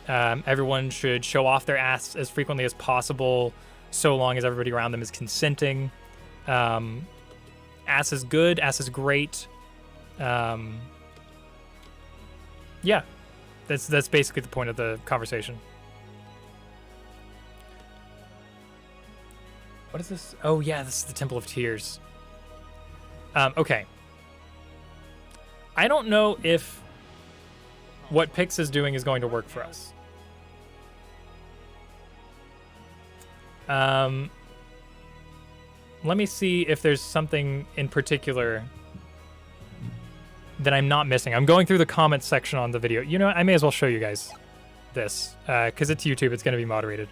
everyone should show off their ass as frequently as possible, so long as everybody around them is consenting. Ass is good, ass is great. Yeah, that's basically the point of the conversation. What is this? Oh yeah, this is the Temple of Tears. Okay. I don't know if what Pix is doing is going to work for us. Let me see if there's something in particular that I'm not missing. I'm going through the comments section on the video. You know what? I may as well show you guys this, because it's YouTube. It's going to be moderated.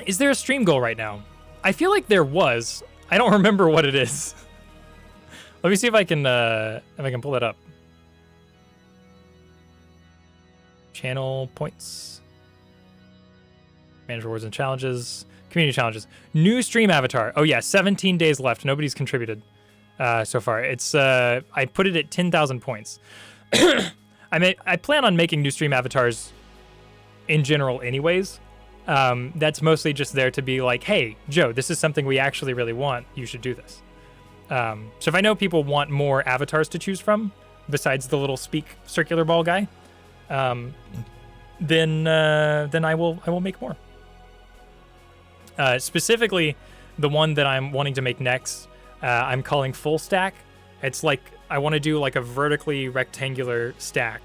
Is there a stream goal right now? I feel like there was. I don't remember what it is. Let me see if I can pull it up. Channel points. Manage rewards and challenges. Community challenges. New stream avatar. Oh yeah, 17 days left. Nobody's contributed so far. It's I put it at 10,000 points. I plan on making new stream avatars in general anyways. That's mostly just there to be like, hey, Joe, this is something we actually really want. You should do this. So if I know people want more avatars to choose from, besides the little speak circular ball guy, then I will make more. Specifically, the one that I'm wanting to make next, I'm calling full stack. It's like I want to do like a vertically rectangular stack.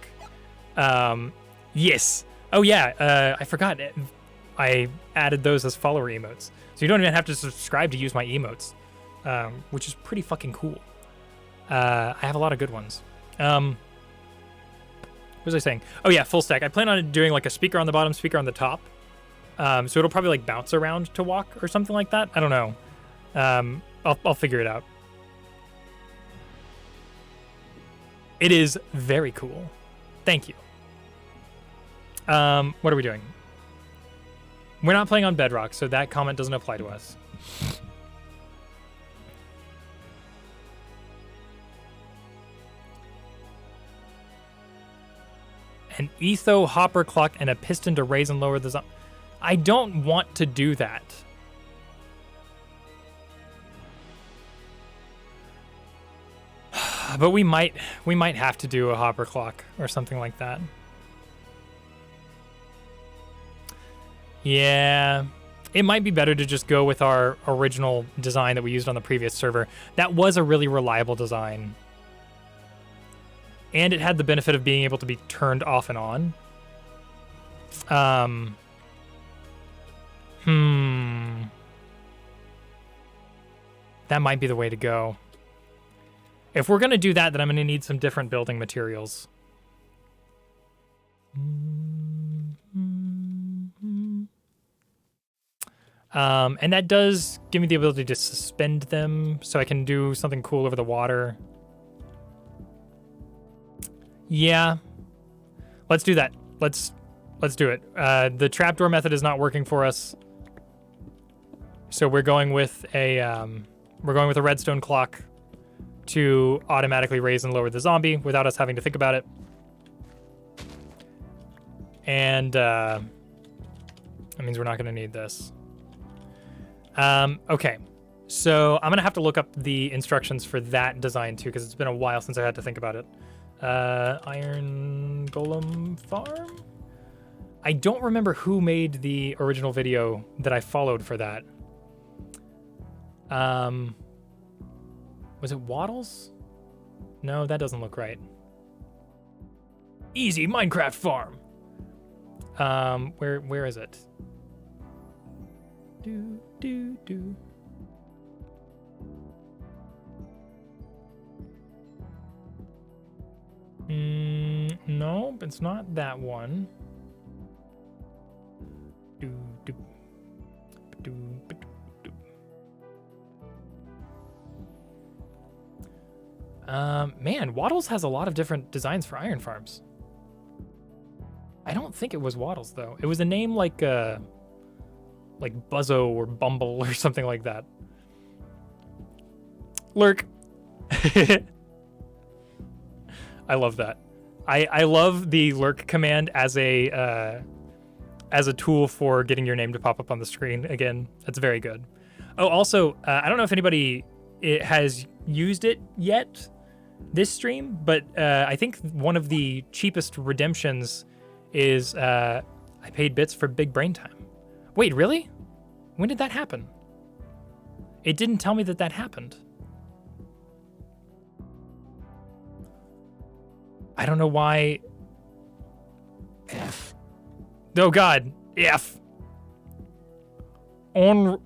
Yes. Oh yeah. I forgot. I added those as follower emotes, so you don't even have to subscribe to use my emotes, which is pretty fucking cool. I have a lot of good ones. What was I saying? Oh yeah, full stack. I plan on doing like a speaker on the bottom, speaker on the top. So it'll probably like bounce around to walk or something like that. I don't know. I'll figure it out. It is very cool. Thank you. What are we doing? We're not playing on Bedrock, so that comment doesn't apply to us. An etho hopper clock and a piston to raise and lower the zone. I don't want to do that. But we might have to do a hopper clock or something like that. Yeah, it might be better to just go with our original design that we used on the previous server. That was a really reliable design. And it had the benefit of being able to be turned off and on. That might be the way to go. If we're going to do that, then I'm going to need some different building materials. And that does give me the ability to suspend them, so I can do something cool over the water. Yeah. Let's do that. Let's do it. The trapdoor method is not working for us. So we're going with a redstone clock to automatically raise and lower the zombie without us having to think about it. And that means we're not going to need this. Okay, so I'm going to have to look up the instructions for that design too, because it's been a while since I had to think about it. Iron Golem Farm? I don't remember who made the original video that I followed for that. Was it Waddles? No, that doesn't look right. Easy Minecraft farm. Where is it? Do. No, it's not that one. Man, Waddles has a lot of different designs for iron farms. I don't think it was Waddles though. It was a name like Buzzo or Bumble or something like that. Lurk. I love that. I love the lurk command as a tool for getting your name to pop up on the screen again. That's very good. Oh, also, I don't know if anybody has used it yet this stream, but I think one of the cheapest redemptions is I paid bits for big brain time. Wait, really? When did that happen? It didn't tell me that happened. I don't know why. F. Oh God, F. Let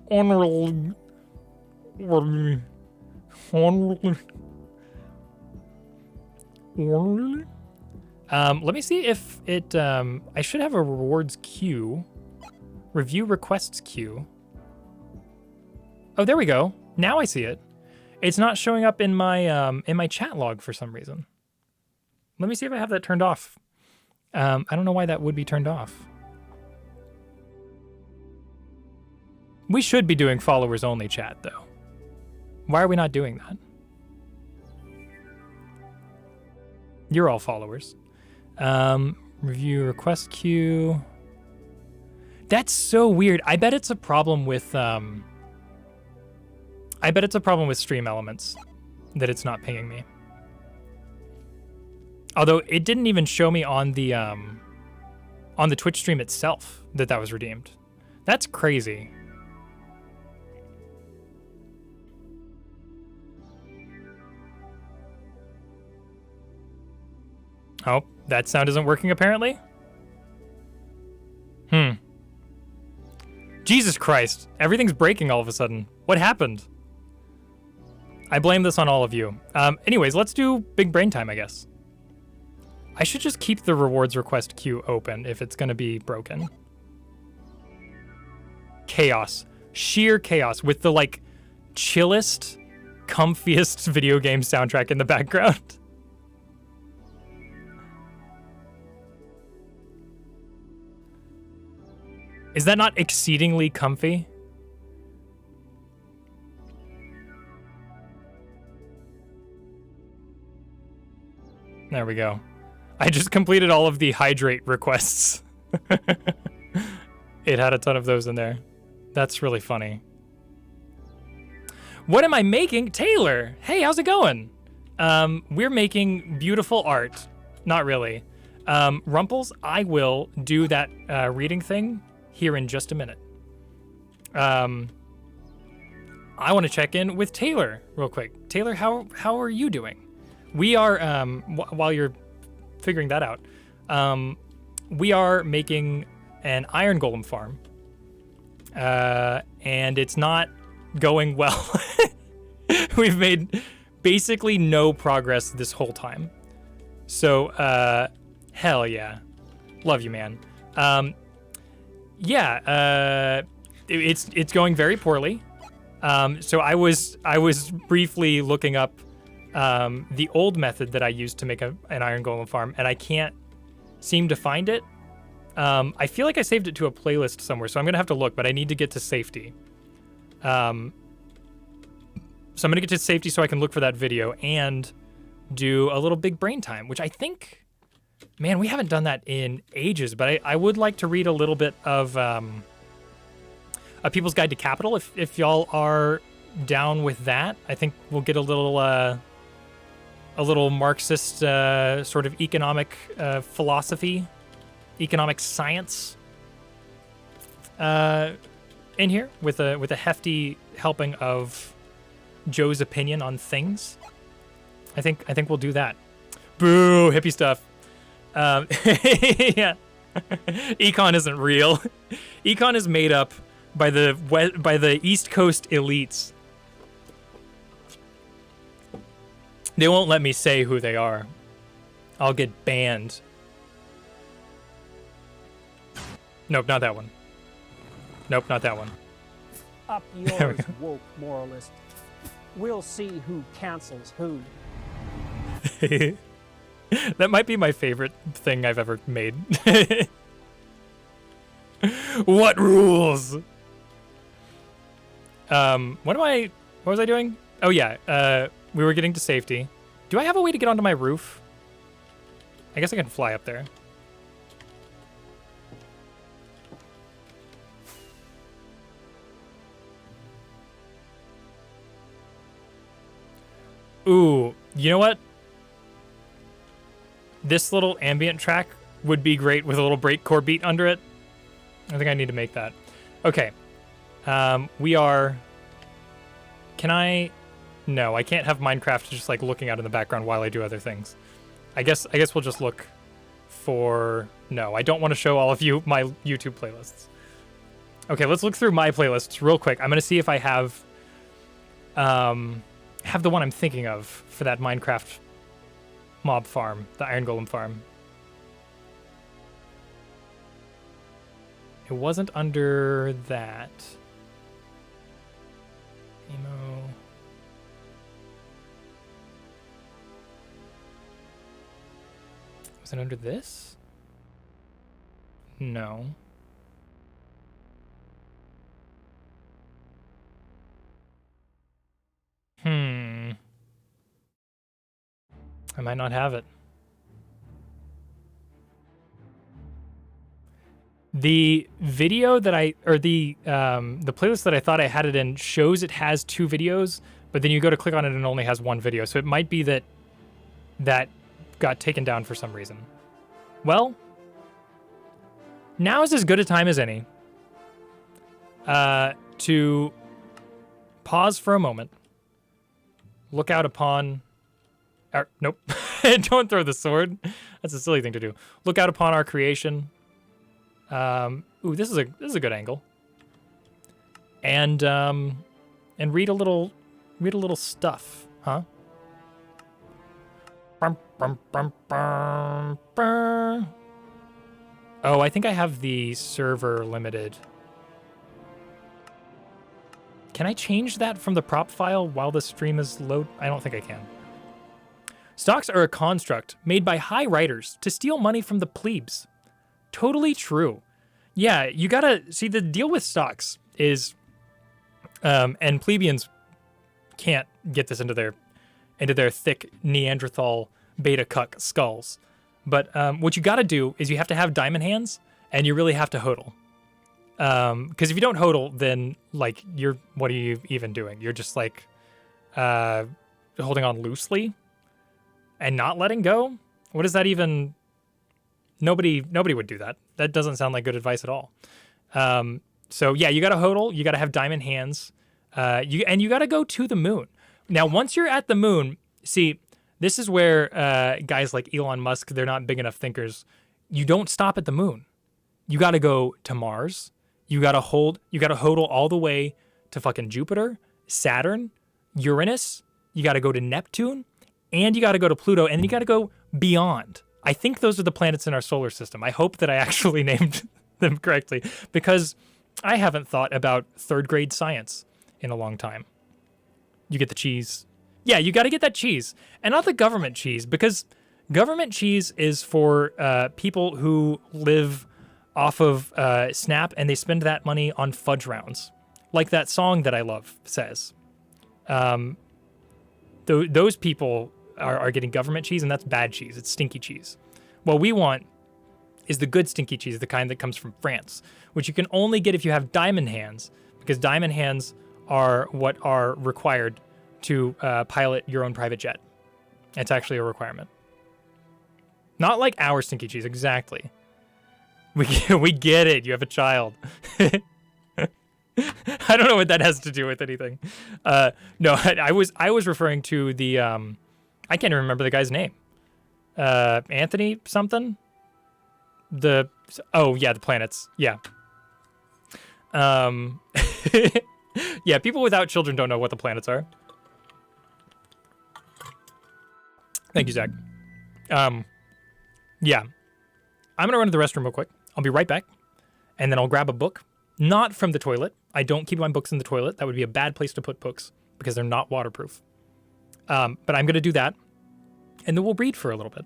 me see if it, I should have a rewards queue. Review requests queue. Oh, there we go. Now I see it. It's not showing up in my chat log for some reason. Let me see if I have that turned off. I don't know why that would be turned off. We should be doing followers only chat though. Why are we not doing that? You're all followers. Review request queue. That's so weird. I bet it's a problem with Stream Elements that it's not pinging me. Although it didn't even show me on the Twitch stream itself that was redeemed. That's crazy. Oh, that sound isn't working apparently? Jesus Christ, everything's breaking all of a sudden. What happened? I blame this on all of you. Anyways, let's do big brain time, I guess. I should just keep the rewards request queue open if it's gonna be broken. Chaos. Sheer chaos with the like chillest, comfiest video game soundtrack in the background. Is that not exceedingly comfy? There we go. I just completed all of the hydrate requests. It had a ton of those in there. That's really funny. What am I making? Taylor, hey, how's it going? We're making beautiful art. Not really. Rumples, I will do that reading thing here in just a minute. I want to check in with Taylor real quick. Taylor, how are you doing? We are, while you're figuring that out, we are making an iron golem farm, and it's not going well. We've made basically no progress this whole time. So, hell yeah. Love you, man. Yeah, it's going very poorly. So I was briefly looking up the old method that I used to make an iron golem farm, and I can't seem to find it. I feel like I saved it to a playlist somewhere, so I'm gonna have to look, but I need to get to safety. So I'm gonna get to safety so I can look for that video and do a little big brain time, which I think, man, we haven't done that in ages, but I would like to read a little bit of A People's Guide to Capital if y'all are down with that. I think we'll get a little Marxist sort of economic philosophy, economic science in here with a hefty helping of Joe's opinion on things. I think we'll do that. Boo, hippie stuff. Yeah. Econ isn't real. Econ is made up by the East Coast elites. They won't let me say who they are. I'll get banned. Nope, not that one. Nope, not that one. Up yours, woke moralist. We'll see who cancels who. That might be my favorite thing I've ever made. What rules? What was I doing? Oh yeah, we were getting to safety. Do I have a way to get onto my roof? I guess I can fly up there. Ooh, you know what? This little ambient track would be great with a little breakcore beat under it. I think I need to make that. Okay. We are... Can I... No, I can't have Minecraft just like looking out in the background while I do other things. I guess we'll just look for... No, I don't want to show all of you my YouTube playlists. Okay, let's look through my playlists real quick. I'm going to see if I have the one I'm thinking of for that Minecraft mob farm, the Iron Golem farm. It wasn't under that. Emo. Was it under this? No. I might not have it. The video that the playlist that I thought I had it in shows it has 2 videos, but then you go to click on it and it only has 1 video. So it might be that got taken down for some reason. Well, now is as good a time as any to pause for a moment, look out upon... nope. Don't throw the sword. That's a silly thing to do. Look out upon our creation. Ooh, this is a good angle. And read a little stuff, huh? Oh, I think I have the server limited. Can I change that from the prop file while the stream is load? I don't think I can. Stocks are a construct made by high writers to steal money from the plebes. Totally true. Yeah, you gotta see the deal with stocks is, and plebeians can't get this into their thick Neanderthal beta cuck skulls. But what you gotta do is you have to have diamond hands, and you really have to hodl. Because if you don't hodl, then like what are you even doing? You're just like holding on loosely and not letting go. What is that even? Nobody would do that. That doesn't sound like good advice at all. So yeah, you gotta hodl. You gotta have diamond hands. You gotta go to the moon. Now, once you're at the moon, see, this is where guys like Elon Musk, they're not big enough thinkers. You don't stop at the moon. You gotta go to Mars. You gotta hodl all the way to fucking Jupiter, Saturn, Uranus, you got to go to Neptune, and you got to go to Pluto, and then you got to go beyond. I think those are the planets in our solar system. I hope that I actually named them correctly, because I haven't thought about third grade science in a long time. You get the cheese. Yeah, you got to get that cheese, and not the government cheese, because government cheese is for people who live off of Snap, and they spend that money on fudge rounds, like that song that I love says. Those people are getting government cheese, and that's bad cheese. It's stinky cheese. What we want is the good stinky cheese, the kind that comes from France, which you can only get if you have diamond hands, because diamond hands are what are required to pilot your own private jet. It's actually a requirement. Not like our stinky cheese, exactly. We get it. You have a child. I don't know what that has to do with anything. No, I was referring to the I can't even remember the guy's name. Anthony something. The planets. Yeah. Yeah, people without children don't know what the planets are. Thank you, Zach. Yeah. I'm gonna run to the restroom real quick. I'll be right back, and then I'll grab a book. Not from the toilet. I don't keep my books in the toilet. That would be a bad place to put books because they're not waterproof. But I'm gonna do that, and then we'll read for a little bit.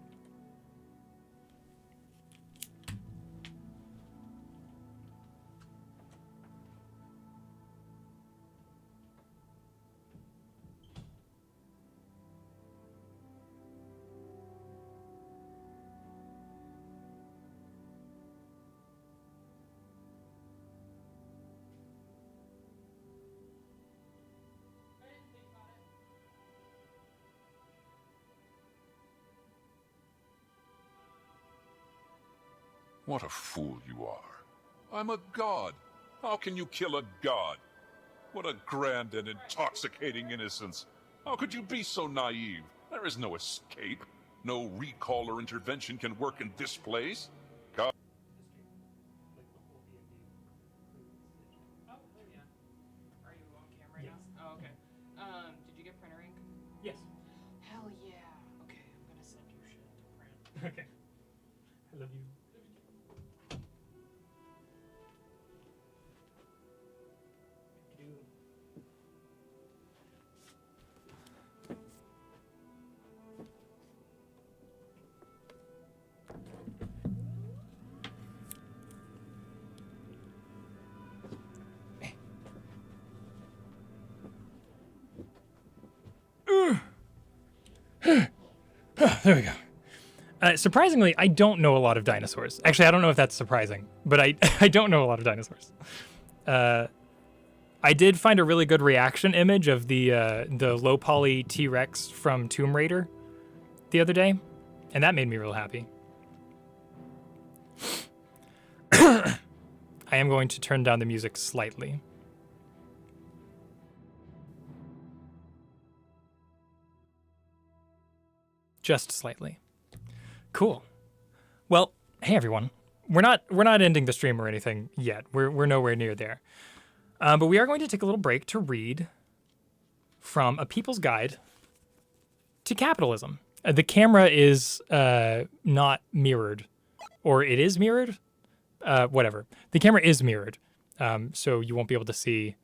What a fool you are. I'm a god. How can you kill a god? What a grand and intoxicating innocence. How could you be so naive? There is no escape. No recall or intervention can work in this place. God. Oh, yeah. Are you on camera Yes. now? Oh, okay. Did you get printer ink? Yes. Hell yeah. Okay, I'm gonna send you shit to print. Okay. I love you. There we go. Surprisingly, I don't know a lot of dinosaurs. Actually, I don't know if that's surprising, but I don't know a lot of dinosaurs. I did find a really good reaction image of the low poly T-Rex from Tomb Raider the other day, and that made me real happy. I am going to turn down the music slightly. Just slightly. Cool. Well, hey everyone. We're not ending the stream or anything yet. We're nowhere near there. But we are going to take a little break to read from A People's Guide to Capitalism. The camera is not mirrored, or it is mirrored. Whatever. The camera is mirrored, so you won't be able to see,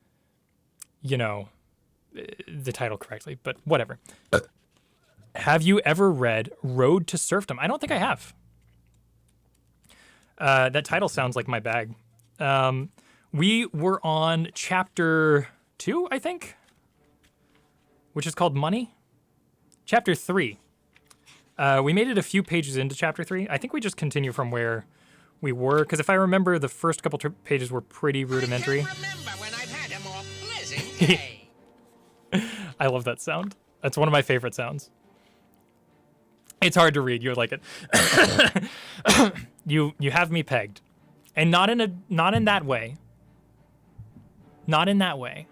the title correctly. But whatever. Have you ever read Road to Serfdom? I don't think I have. That title sounds like my bag. We were on chapter 2, I think, which is called Money. Chapter 3. We made it a few pages into chapter 3. I think we just continue from where we were, because if I remember, the first couple pages were pretty rudimentary. I can't remember when I've had a more pleasant day. I love that sound. That's one of my favorite sounds. It's hard to read. You're like it. You have me pegged, and not in that way. Not in that way.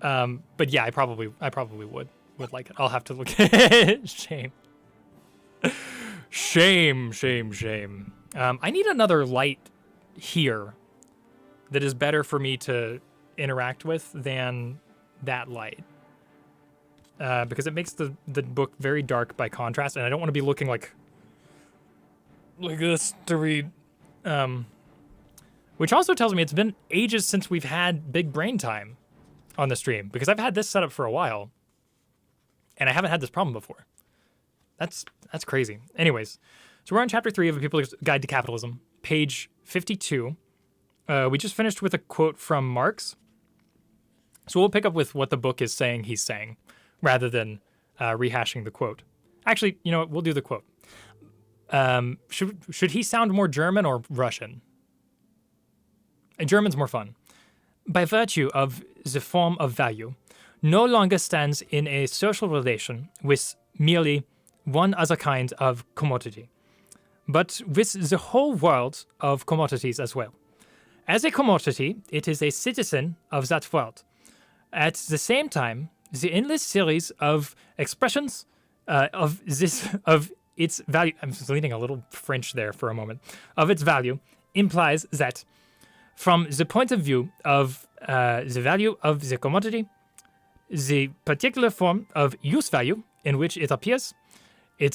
But yeah, I probably would like it. I'll have to look at it. Shame. Shame. I need another light here that is better for me to interact with than that light. Because it makes the book very dark by contrast, and I don't want to be looking like this to read. Which also tells me it's been ages since we've had big brain time on the stream, because I've had this set up for a while, and I haven't had this problem before. That's crazy. Anyways, so we're on chapter 3 of A People's Guide to Capitalism, page 52. We just finished with a quote from Marx. So we'll pick up with what the book is saying he's saying, rather than rehashing the quote. Actually, you know what? We'll do the quote. Should he sound more German or Russian? German's more fun. By virtue of the form of value, no longer stands in a social relation with merely one other kind of commodity, but with the whole world of commodities as well. As a commodity, it is a citizen of that world. At the same time, the endless series of expressions of its value, I'm just leaning a little French there for a moment, of its value implies that from the point of view of the value of the commodity, the particular form of use value in which it appears,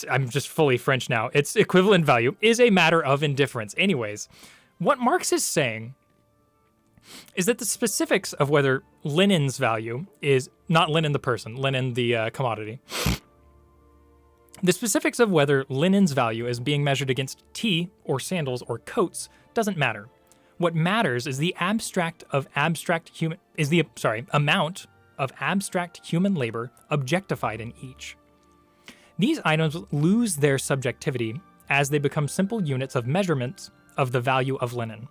I'm just fully French now, its equivalent value is a matter of indifference. Anyways, what Marx is saying is that the specifics of whether linen's value is, not linen the person, linen the commodity, the specifics of whether linen's value is being measured against tea or sandals or coats doesn't matter. What matters is the amount of abstract human labor objectified in each. These items lose their subjectivity as they become simple units of measurements of the value of linen.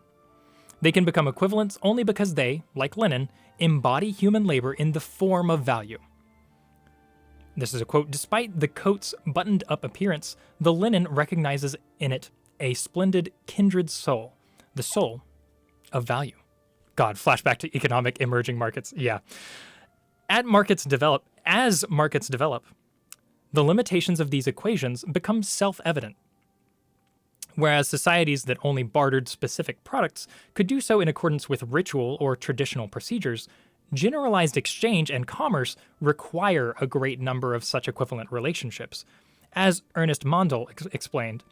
They can become equivalents only because they, like linen, embody human labor in the form of value. This is a quote. Despite the coat's buttoned-up appearance, the linen recognizes in it a splendid kindred soul, the soul of value. God, flashback to economic emerging markets. Yeah. As markets develop, the limitations of these equations become self-evident. Whereas societies that only bartered specific products could do so in accordance with ritual or traditional procedures, generalized exchange and commerce require a great number of such equivalent relationships. As Ernest Mondel explained,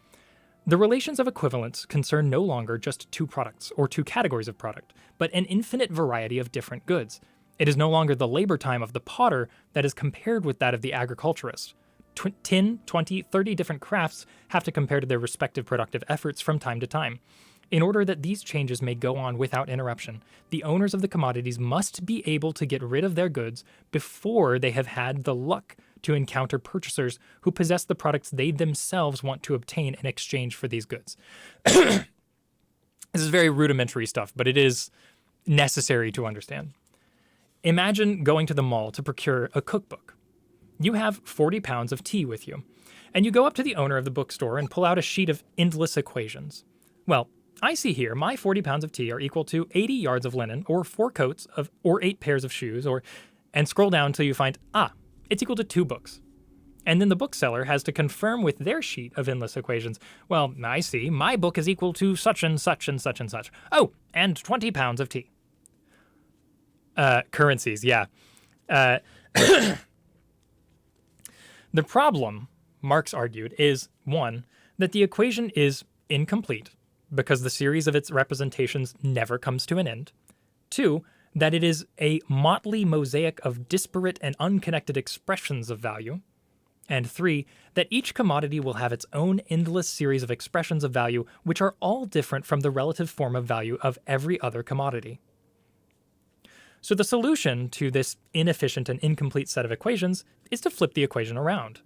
the relations of equivalence concern no longer just two products or two categories of product, but an infinite variety of different goods. It is no longer the labor time of the potter that is compared with that of the agriculturist. 10, 20, 30 different crafts have to compare to their respective productive efforts from time to time. In order that these changes may go on without interruption, the owners of the commodities must be able to get rid of their goods before they have had the luck to encounter purchasers who possess the products they themselves want to obtain in exchange for these goods. This is very rudimentary stuff, but it is necessary to understand. Imagine going to the mall to procure a cookbook. You have 40 pounds of tea with you, and you go up to the owner of the bookstore and pull out a sheet of endless equations. Well, I see here my 40 pounds of tea are equal to 80 yards of linen, or 4 coats of, or 8 pairs of shoes, and scroll down until you find, it's equal to 2 books. And then the bookseller has to confirm with their sheet of endless equations, well, I see, my book is equal to such and such and such and such. Oh, and 20 pounds of tea. Currencies, yeah. The problem, Marx argued, is, 1, that the equation is incomplete because the series of its representations never comes to an end. 2, that it is a motley mosaic of disparate and unconnected expressions of value. And 3, that each commodity will have its own endless series of expressions of value which are all different from the relative form of value of every other commodity. So the solution to this inefficient and incomplete set of equations is to flip the equation around.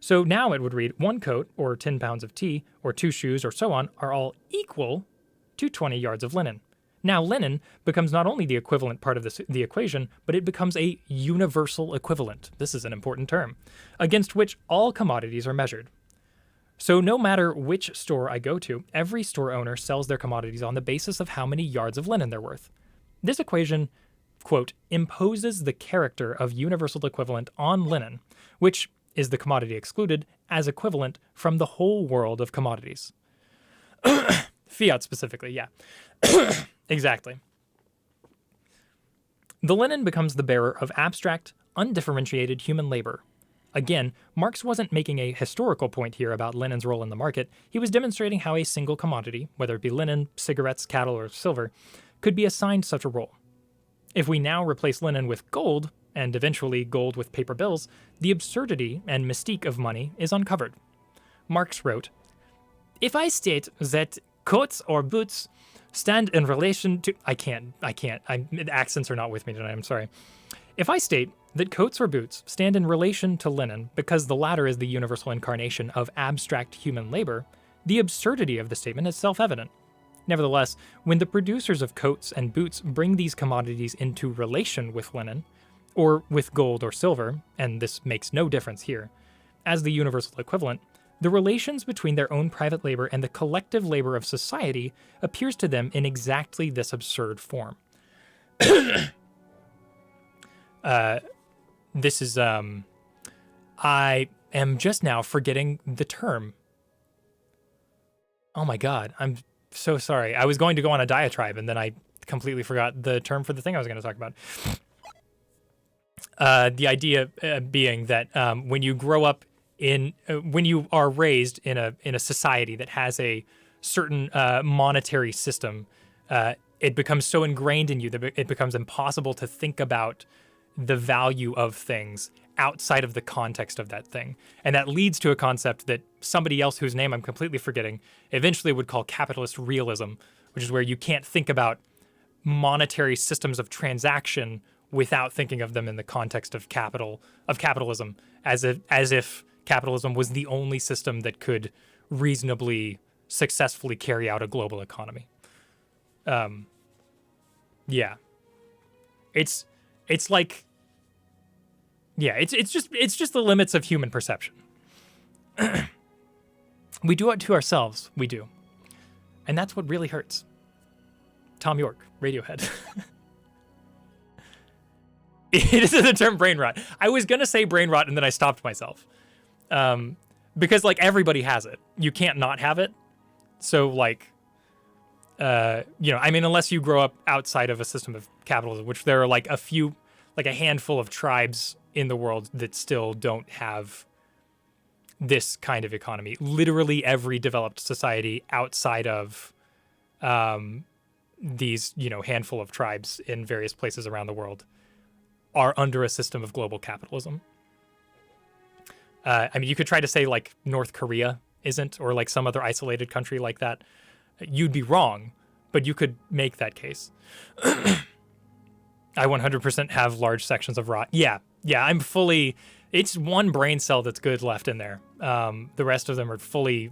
So now it would read 1 coat, or 10 pounds of tea, or 2 shoes, or so on, are all equal to 20 yards of linen. Now linen becomes not only the equivalent part of the equation, but it becomes a universal equivalent. This is an important term, against which all commodities are measured. So no matter which store I go to, every store owner sells their commodities on the basis of how many yards of linen they're worth. This equation, quote, imposes the character of universal equivalent on linen, which is the commodity excluded, as equivalent from the whole world of commodities. Fiat specifically, yeah. Exactly. The linen becomes the bearer of abstract, undifferentiated human labor. Again, Marx wasn't making a historical point here about linen's role in the market. He was demonstrating how a single commodity, whether it be linen, cigarettes, cattle, or silver, could be assigned such a role. If we now replace linen with gold, and eventually gold with paper bills, the absurdity and mystique of money is uncovered. Marx wrote, "If I state that coats or boots stand in relation to..." Accents are not with me tonight, I'm sorry. If I state that coats or boots stand in relation to linen because the latter is the universal incarnation of abstract human labor, the absurdity of the statement is self-evident. Nevertheless, when the producers of coats and boots bring these commodities into relation with linen, or with gold or silver, and this makes no difference here, as the universal equivalent, the relations between their own private labor and the collective labor of society appears to them in exactly this absurd form. This is, I am just now forgetting the term. Oh my god, I'm so sorry. I was going to go on a diatribe and then I completely forgot the term for the thing I was going to talk about. The idea being that when you grow up when you are raised in a society that has a certain monetary system, it becomes so ingrained in you that it becomes impossible to think about the value of things outside of the context of that thing. And that leads to a concept that somebody else whose name I'm completely forgetting eventually would call capitalist realism, which is where you can't think about monetary systems of transaction without thinking of them in the context of capitalism, as if capitalism was the only system that could reasonably successfully carry out a global economy. Yeah. It's like, yeah, it's just the limits of human perception. We do it to ourselves, we do. And that's what really hurts. Tom York, Radiohead. It is the term brain rot. I was going to say brain rot and then I stopped myself. Because like everybody has it. You can't not have it. So like, I mean, unless you grow up outside of a system of capitalism, which there are like a handful of tribes in the world that still don't have this kind of economy. Literally every developed society outside of these, handful of tribes in various places around the world are under a system of global capitalism. I mean, you could try to say like North Korea isn't, or like some other isolated country like that. You'd be wrong, but you could make that case. I 100% have large sections of rot. Yeah, it's one brain cell that's good left in there. The rest of them are fully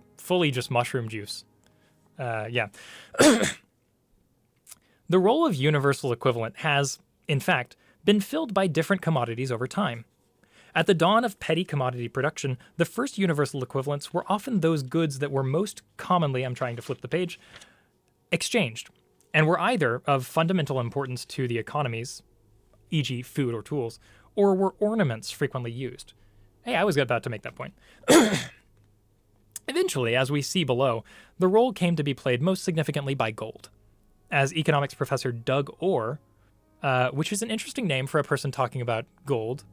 just mushroom juice. Yeah. The role of universal equivalent has, in fact, been filled by different commodities over time. At the dawn of petty commodity production, the first universal equivalents were often those goods that were most commonly, I'm trying to flip the page, exchanged, and were either of fundamental importance to the economies, e.g. food or tools, or were ornaments frequently used. Hey, I was about to make that point. Eventually, as we see below, the role came to be played most significantly by gold. As economics professor Doug Orr, which is an interesting name for a person talking about gold,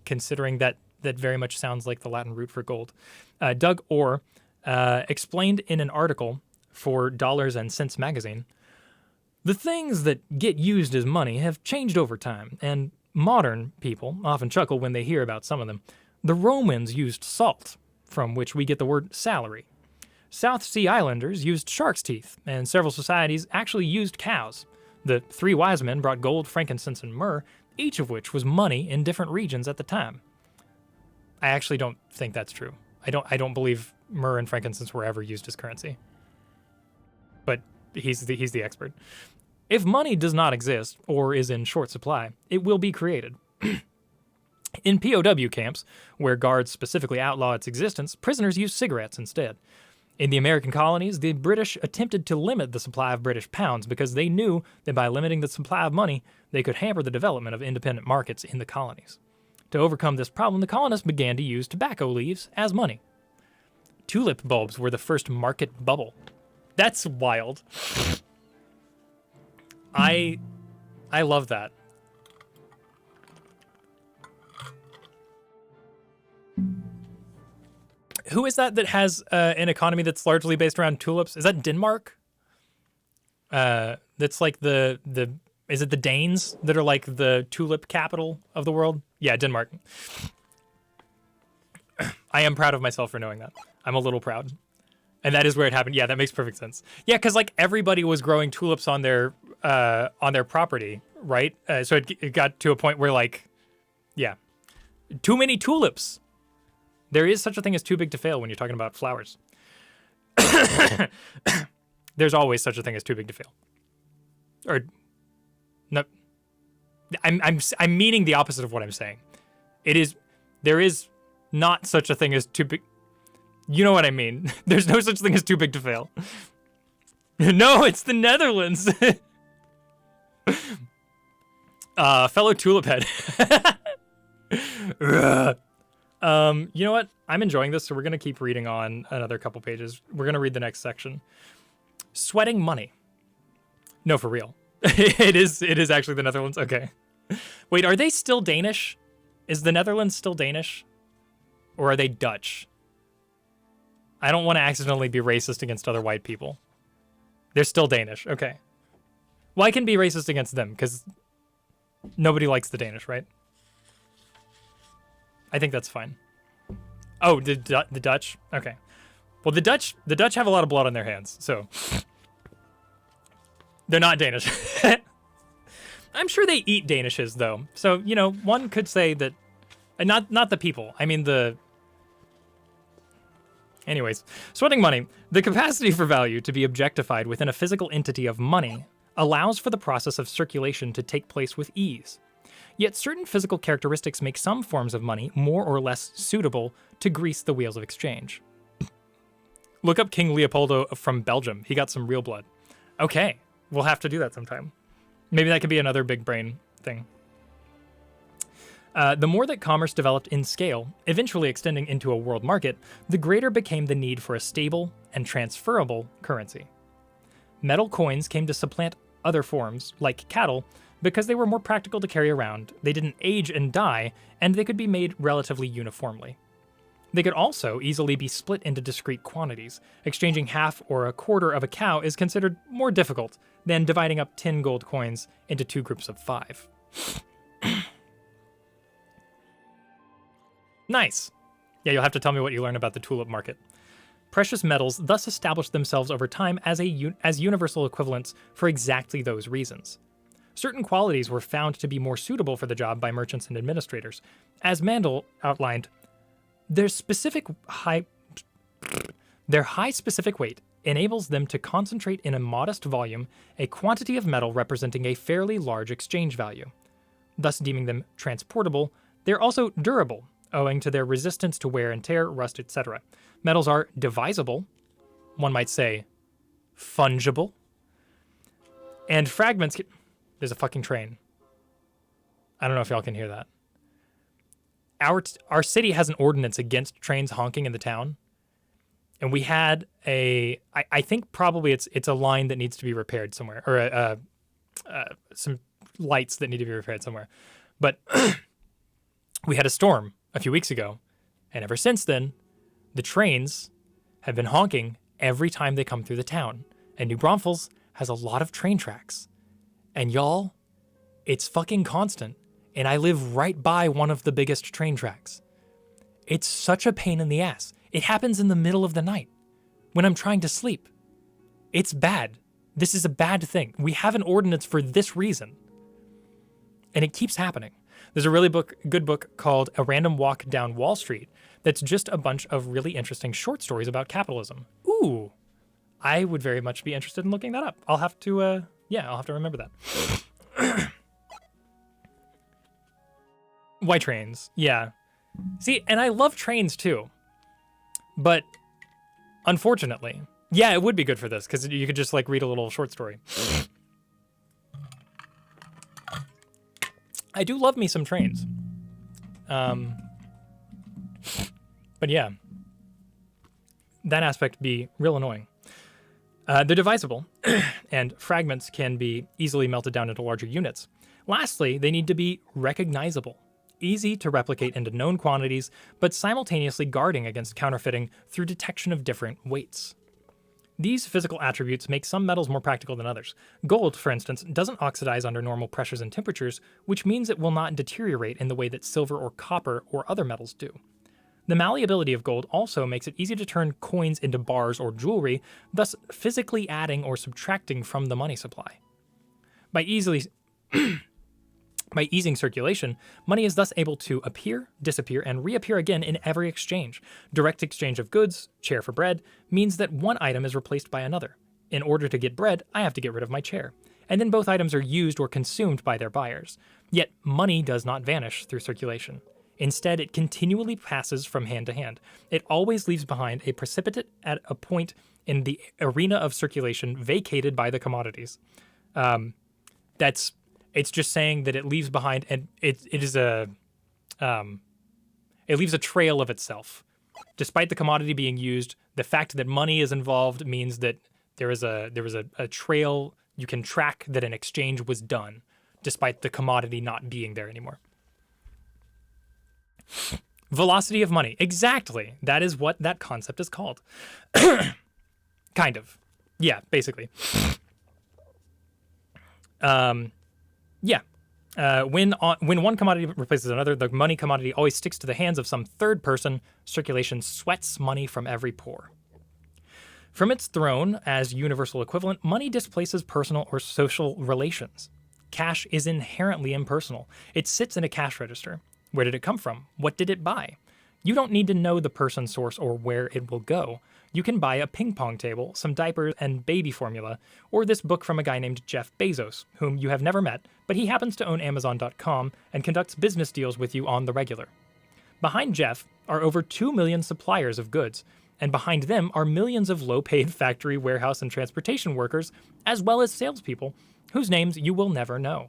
considering that very much sounds like the Latin root for gold. Doug Orr explained in an article for Dollars and Cents magazine, the things that get used as money have changed over time, and modern people often chuckle when they hear about some of them. The Romans used salt, from which we get the word salary. South Sea Islanders used shark's teeth, and several societies actually used cows. The three wise men brought gold, frankincense, and myrrh, each of which was money in different regions at the time. I actually don't think that's true. I don't believe myrrh and frankincense were ever used as currency. But he's the expert. If money does not exist or is in short supply, it will be created. In POW camps, where guards specifically outlaw its existence, prisoners use cigarettes instead. In the American colonies, the British attempted to limit the supply of British pounds because they knew that by limiting the supply of money, they could hamper the development of independent markets in the colonies. To overcome this problem, the colonists began to use tobacco leaves as money. Tulip bulbs were the first market bubble. That's wild. I I love that. Who is that has an economy that's largely based around tulips? Is that Denmark? That's like is it the Danes that are like the tulip capital of the world? Yeah, Denmark. I am proud of myself for knowing that. I'm a little proud. And that is where it happened. Yeah, that makes perfect sense. Yeah, because like everybody was growing tulips on their property, right? So it got to a point where like, yeah, too many tulips. There is such a thing as too big to fail when you're talking about flowers. There's always such a thing as too big to fail. Or no, I'm meaning the opposite of what I'm saying. There is not such a thing as too big. You know what I mean. There's no such thing as too big to fail. No, it's the Netherlands. Fellow tulip head. You know what? I'm enjoying this, so we're going to keep reading on another couple pages. We're going to read the next section. Sweating money. No, for real. It is actually the Netherlands. Okay. Wait, are they still Danish? Is the Netherlands still Danish? Or are they Dutch? I don't want to accidentally be racist against other white people. They're still Danish. Okay. Well, I can be racist against them because nobody likes the Danish, right? I think that's fine. Oh, the Dutch? Okay. Well, the Dutch have a lot of blood on their hands, so they're not Danish. I'm sure they eat Danishes though. So, you know, one could say that not the people. I mean Anyways, sweating money. The capacity for value to be objectified within a physical entity of money allows for the process of circulation to take place with ease. Yet certain physical characteristics make some forms of money more or less suitable to grease the wheels of exchange. Look up King Leopoldo from Belgium. He got some real blood. Okay, we'll have to do that sometime. Maybe that could be another big brain thing. The more that commerce developed in scale, eventually extending into a world market, the greater became the need for a stable and transferable currency. Metal coins came to supplant other forms, like cattle, because they were more practical to carry around, they didn't age and die, and they could be made relatively uniformly. They could also easily be split into discrete quantities. Exchanging half or a quarter of a cow is considered more difficult than dividing up 10 gold coins into 2 groups of 5. Nice. Yeah, you'll have to tell me what you learn about the tulip market. Precious metals thus established themselves over time as universal equivalents for exactly those reasons. Certain qualities were found to be more suitable for the job by merchants and administrators. As Mandel outlined, their high specific weight enables them to concentrate in a modest volume a quantity of metal representing a fairly large exchange value. Thus deeming them transportable, they're also durable, owing to their resistance to wear and tear, rust, etc. Metals are divisible, one might say fungible, and fragments can... There's a fucking train. I don't know if y'all can hear that. Our city has an ordinance against trains honking in the town, and we had I think probably it's a line that needs to be repaired somewhere, or some lights that need to be repaired somewhere. But we had a storm a few weeks ago, and ever since then, the trains have been honking every time they come through the town. And New Braunfels has a lot of train tracks. And y'all, it's fucking constant. And I live right by one of the biggest train tracks. It's such a pain in the ass. It happens in the middle of the night when I'm trying to sleep. It's bad. This is a bad thing. We have an ordinance for this reason. And it keeps happening. There's a really good book called A Random Walk Down Wall Street that's just a bunch of really interesting short stories about capitalism. Ooh, I would very much be interested in looking that up. I'll have to remember that. White trains, yeah. See, and I love trains too. But unfortunately, yeah, it would be good for this because you could just like read a little short story. I do love me some trains. But yeah, that aspect be real annoying. They're divisible, and fragments can be easily melted down into larger units. Lastly, they need to be recognizable, easy to replicate into known quantities, but simultaneously guarding against counterfeiting through detection of different weights. These physical attributes make some metals more practical than others. Gold, for instance, doesn't oxidize under normal pressures and temperatures, which means it will not deteriorate in the way that silver or copper or other metals do. The malleability of gold also makes it easy to turn coins into bars or jewelry, thus physically adding or subtracting from the money supply. By easing circulation, money is thus able to appear, disappear, and reappear again in every exchange. Direct exchange of goods, chair for bread, means that one item is replaced by another. In order to get bread, I have to get rid of my chair. And then both items are used or consumed by their buyers. Yet money does not vanish through circulation. Instead, it continually passes from hand to hand. It always leaves behind a precipitate at a point in the arena of circulation vacated by the commodities. It's just saying that it leaves behind, and it leaves a trail of itself. Despite the commodity being used, the fact that money is involved means that there was a trail you can track that an exchange was done, despite the commodity not being there anymore. Velocity of money. Exactly. That is what that concept is called. Kind of. Yeah, basically. When one commodity replaces another, the money commodity always sticks to the hands of some third person. Circulation sweats money from every pore. From its throne as universal equivalent, money displaces personal or social relations. Cash is inherently impersonal. It sits in a cash register. Where did it come from? What did it buy? You don't need to know the person's source or where it will go. You can buy a ping pong table, some diapers and baby formula, or this book from a guy named Jeff Bezos, whom you have never met, but he happens to own Amazon.com and conducts business deals with you on the regular. Behind Jeff are over 2 million suppliers of goods, and behind them are millions of low-paid factory, warehouse, and transportation workers, as well as salespeople, whose names you will never know.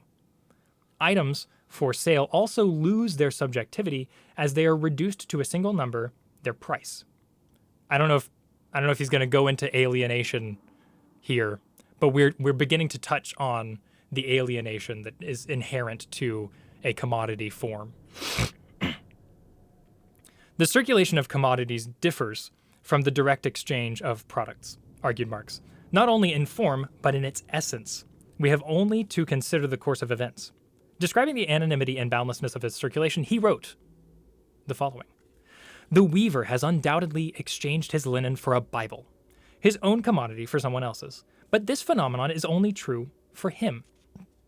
Items for sale also lose their subjectivity as they are reduced to a single number, their price. I don't know if he's going to go into alienation here, but we're beginning to touch on the alienation that is inherent to a commodity form. The circulation of commodities differs from the direct exchange of products, argued Marx, not only in form, but in its essence. We have only to consider the course of events. Describing the anonymity and boundlessness of its circulation, he wrote the following. The weaver has undoubtedly exchanged his linen for a Bible, his own commodity for someone else's. But this phenomenon is only true for him.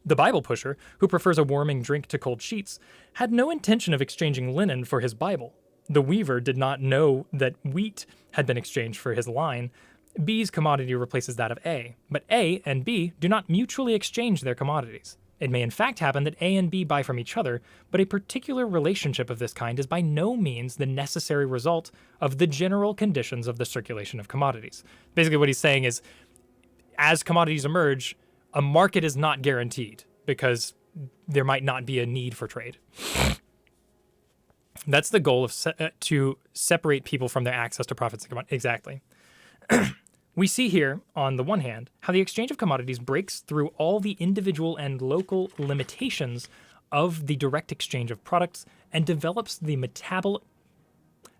The Bible pusher, who prefers a warming drink to cold sheets, had no intention of exchanging linen for his Bible. The weaver did not know that wheat had been exchanged for his line. B's commodity replaces that of A, but A and B do not mutually exchange their commodities. It may in fact happen that A and B buy from each other, but a particular relationship of this kind is by no means the necessary result of the general conditions of the circulation of commodities. Basically what he's saying is, as commodities emerge, a market is not guaranteed because there might not be a need for trade. That's the goal of to separate people from their access to profits. Exactly. We see here, on the one hand, how the exchange of commodities breaks through all the individual and local limitations of the direct exchange of products and develops the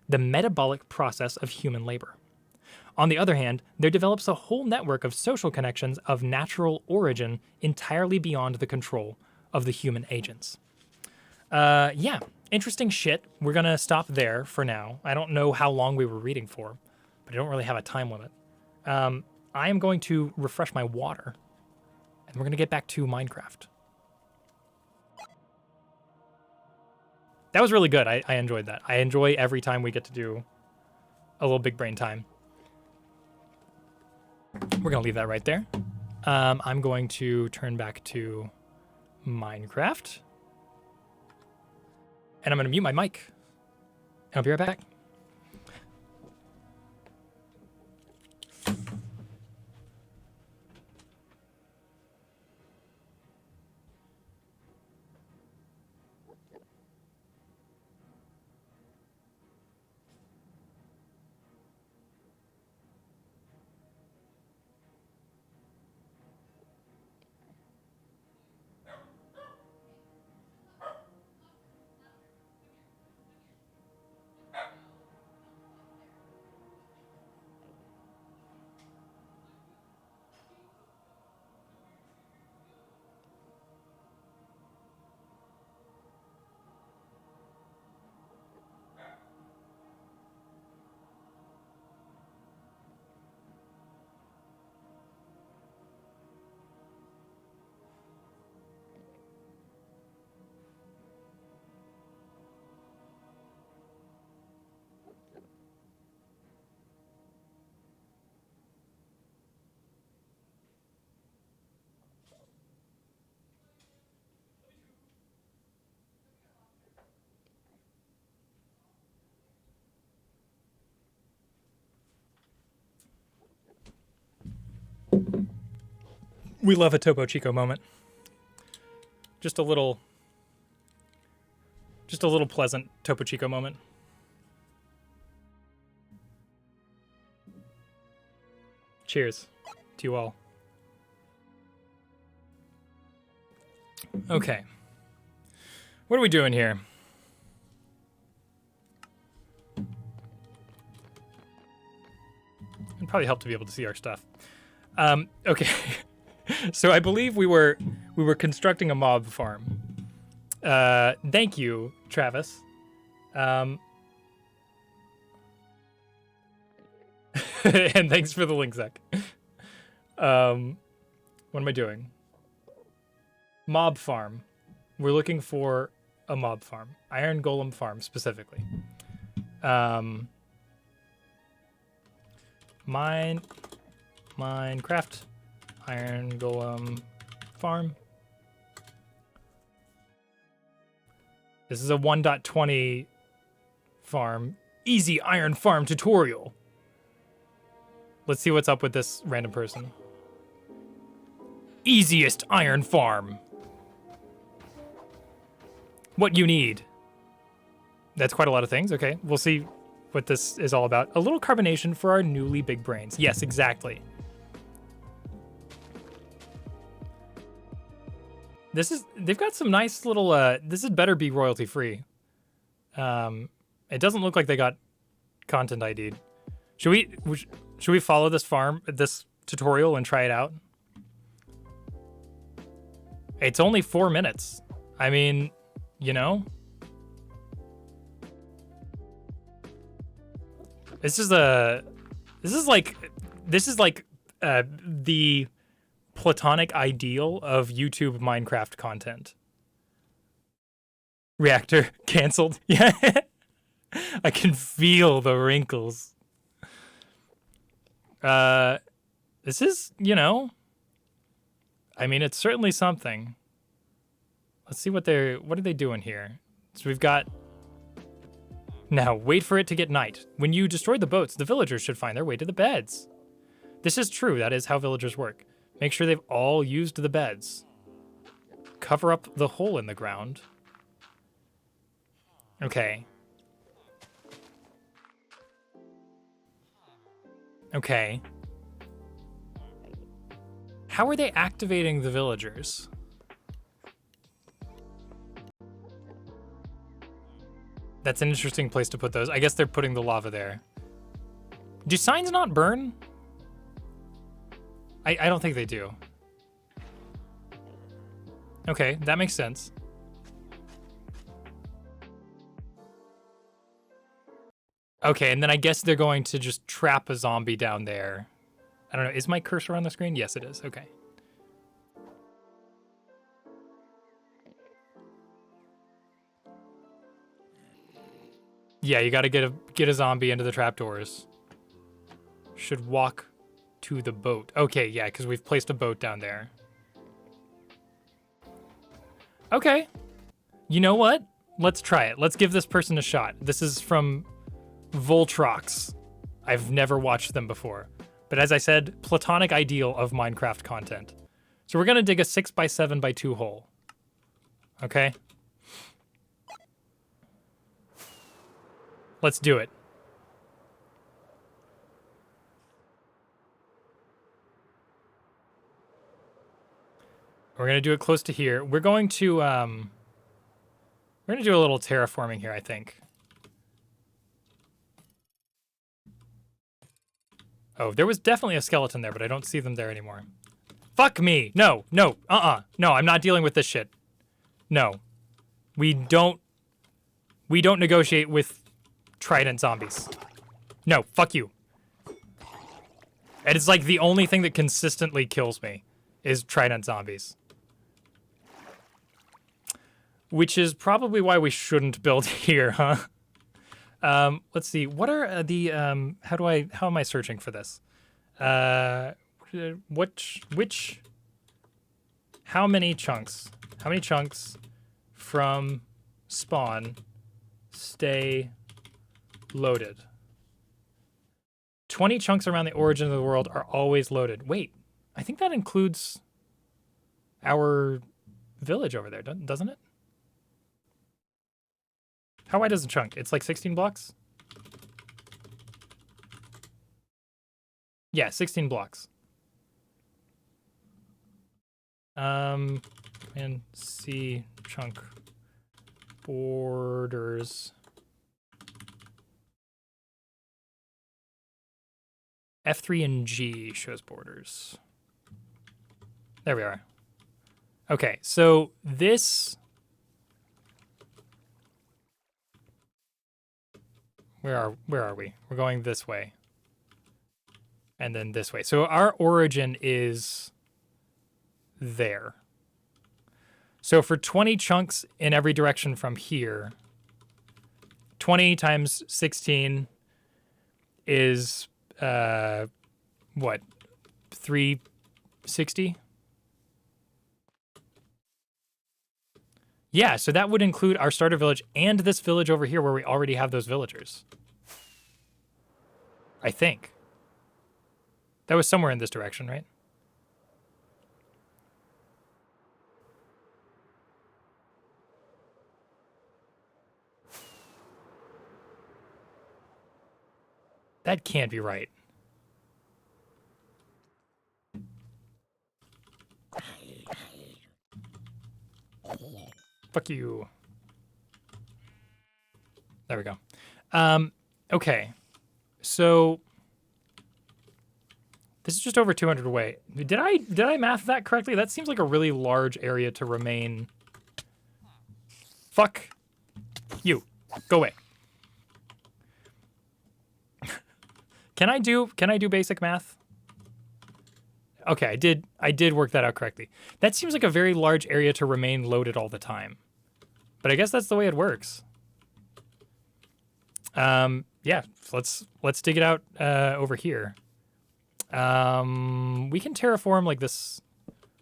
metabolic process of human labor. On the other hand, there develops a whole network of social connections of natural origin entirely beyond the control of the human agents. Yeah, interesting shit. We're going to stop there for now. I don't know how long we were reading for, but I don't really have a time limit. I am going to refresh my water, and we're going to get back to Minecraft. That was really good. I enjoyed that. I enjoy every time we get to do a little big brain time. We're going to leave that right there. I'm going to turn back to Minecraft, and I'm going to mute my mic, and I'll be right back. We love a Topo Chico moment. Just a little pleasant Topo Chico moment. Cheers to you all. Okay. What are we doing here? It'd probably help to be able to see our stuff. Okay. So I believe we were constructing a mob farm. Thank you, Travis. And thanks for the link, Zach. What am I doing? Mob farm. We're looking for a mob farm. Iron Golem farm, specifically. Minecraft. Iron Golem farm. This is a 1.20 farm. Easy iron farm tutorial. Let's see what's up with this random person. Easiest iron farm. What you need. That's quite a lot of things. Okay, we'll see what this is all about. A little carbonation for our newly big brains. Yes, exactly. They've got some nice little, this had better be royalty free. It doesn't look like they got content ID'd. Should we follow this tutorial and try it out? It's only 4 minutes. I mean, you know? This is like the platonic ideal of YouTube Minecraft content. Reactor canceled. Yeah. I can feel the wrinkles. This is, you know, I mean, it's certainly something. Let's see what are they doing here? So we've got, now wait for it to get night. When you destroy the boats, the villagers should find their way to the beds. This is true. That is how villagers work. Make sure they've all used the beds. Cover up the hole in the ground. Okay. Okay. How are they activating the villagers? That's an interesting place to put those. I guess they're putting the lava there. Do signs not burn? I don't think they do. Okay, that makes sense. Okay, and then I guess they're going to just trap a zombie down there. I don't know, is my cursor on the screen? Yes, it is, okay. Yeah, you gotta get a zombie into the trapdoors. Should walk to the boat. Okay, yeah, because we've placed a boat down there. Okay. You know what? Let's try it. Let's give this person a shot. This is from Voltrox. I've never watched them before. But as I said, platonic ideal of Minecraft content. So we're going to dig a 6x7x2 hole. Okay? Let's do it. We're going to do it close to here. We're going to do a little terraforming here, I think. Oh, there was definitely a skeleton there, but I don't see them there anymore. Fuck me. No, no, no, I'm not dealing with this shit. No. We don't negotiate with trident zombies. No, fuck you. And it's like the only thing that consistently kills me is trident zombies. Which is probably why we shouldn't build here, huh? Let's see. What are the how am I searching for this? How many chunks? How many chunks from spawn stay loaded? 20 chunks around the origin of the world are always loaded. Wait, I think that includes our village over there, doesn't it? How wide is the chunk? It's like 16 blocks? Yeah, 16 blocks. And see chunk borders. F3 and G shows borders. There we are. Okay, so this... Where are we? We're going this way. And then this way. So our origin is there. So for 20 chunks in every direction from here, 20 times 16 is, what, 360? Yeah, so that would include our starter village and this village over here where we already have those villagers. I think. That was somewhere in this direction, right? That can't be right. Fuck you. There we go. Okay. So this is just over 200 away. Did I math that correctly? That seems like a really large area to remain. Fuck you. Go away. Can I do basic math? Okay, I did work that out correctly. That seems like a very large area to remain loaded all the time. But I guess that's the way it works. Yeah, let's dig it out over here. We can terraform like this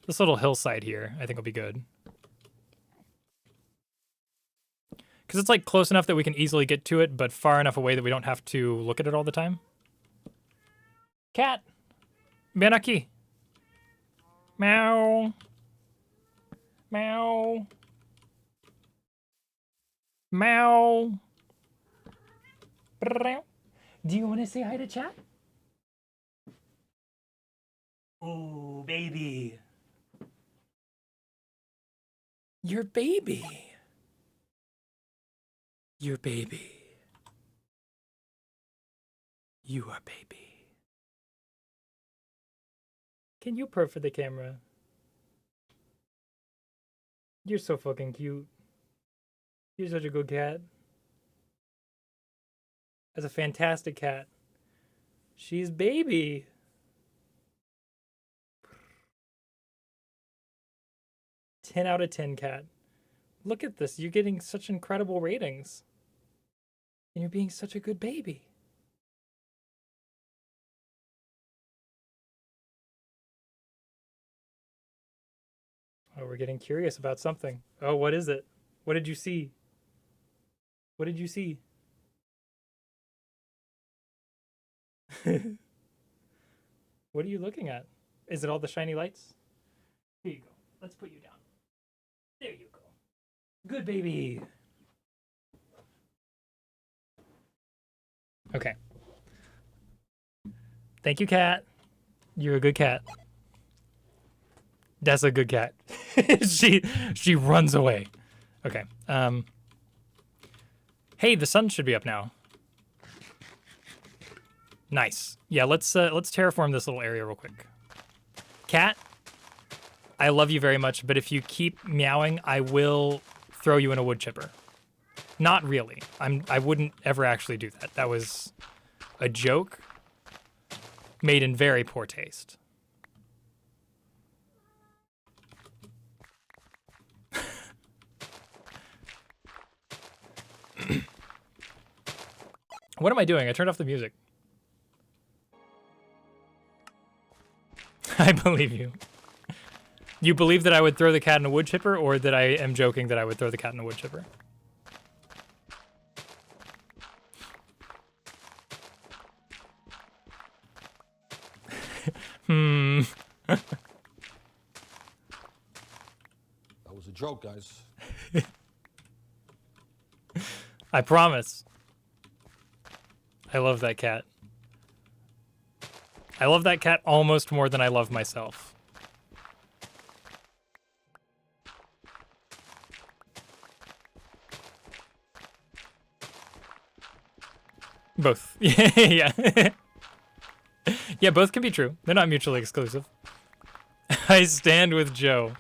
little hillside here. I think will be good. Because it's like close enough that we can easily get to it, but far enough away that we don't have to look at it all the time. Cat, ven aquí. Meow. Meow. Meow. Do you want to say hi to chat? Oh, baby. Your baby. Your baby. You are baby. Can you purr for the camera? You're so fucking cute. You're such a good cat. That's a fantastic cat. She's baby. Ten out of 10 cat. Look at this. You're getting such incredible ratings. And you're being such a good baby. Oh, we're getting curious about something. Oh, what is it? What did you see? What did you see? What are you looking at? Is it all the shiny lights? Here you go. Let's put you down. There you go. Good baby. Okay. Thank you, cat. You're a good cat. That's a good cat. she runs away. Okay. Hey, the sun should be up now. Nice. Yeah, let's terraform this little area real quick. Cat, I love you very much, but if you keep meowing, I will throw you in a wood chipper. Not really. I wouldn't ever actually do that. That was a joke made in very poor taste. What am I doing? I turned off the music. I believe you. You believe that I would throw the cat in a wood chipper, or that I am joking that I would throw the cat in a wood chipper? joke, guys. I promise. I love that cat. I love that cat almost more than I love myself. Both. Yeah. Yeah, both can be true. They're not mutually exclusive. I stand with Joe.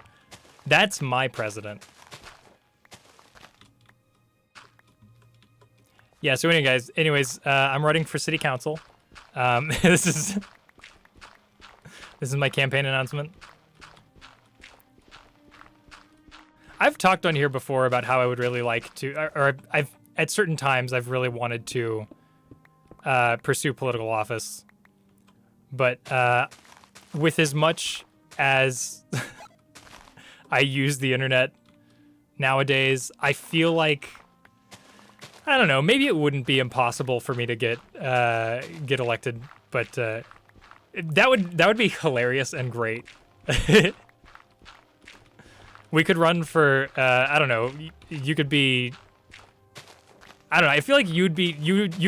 That's my president. Yeah, so anyways, I'm running for city council. This is my campaign announcement. I've talked on here before about how I would really like to, or I've at certain times I've really wanted to pursue political office, but with as much as I use the internet nowadays, I feel like, I don't know, maybe it wouldn't be impossible for me to get elected, but that would be hilarious and great. We could run for I don't know, you could be, I don't know, I feel like you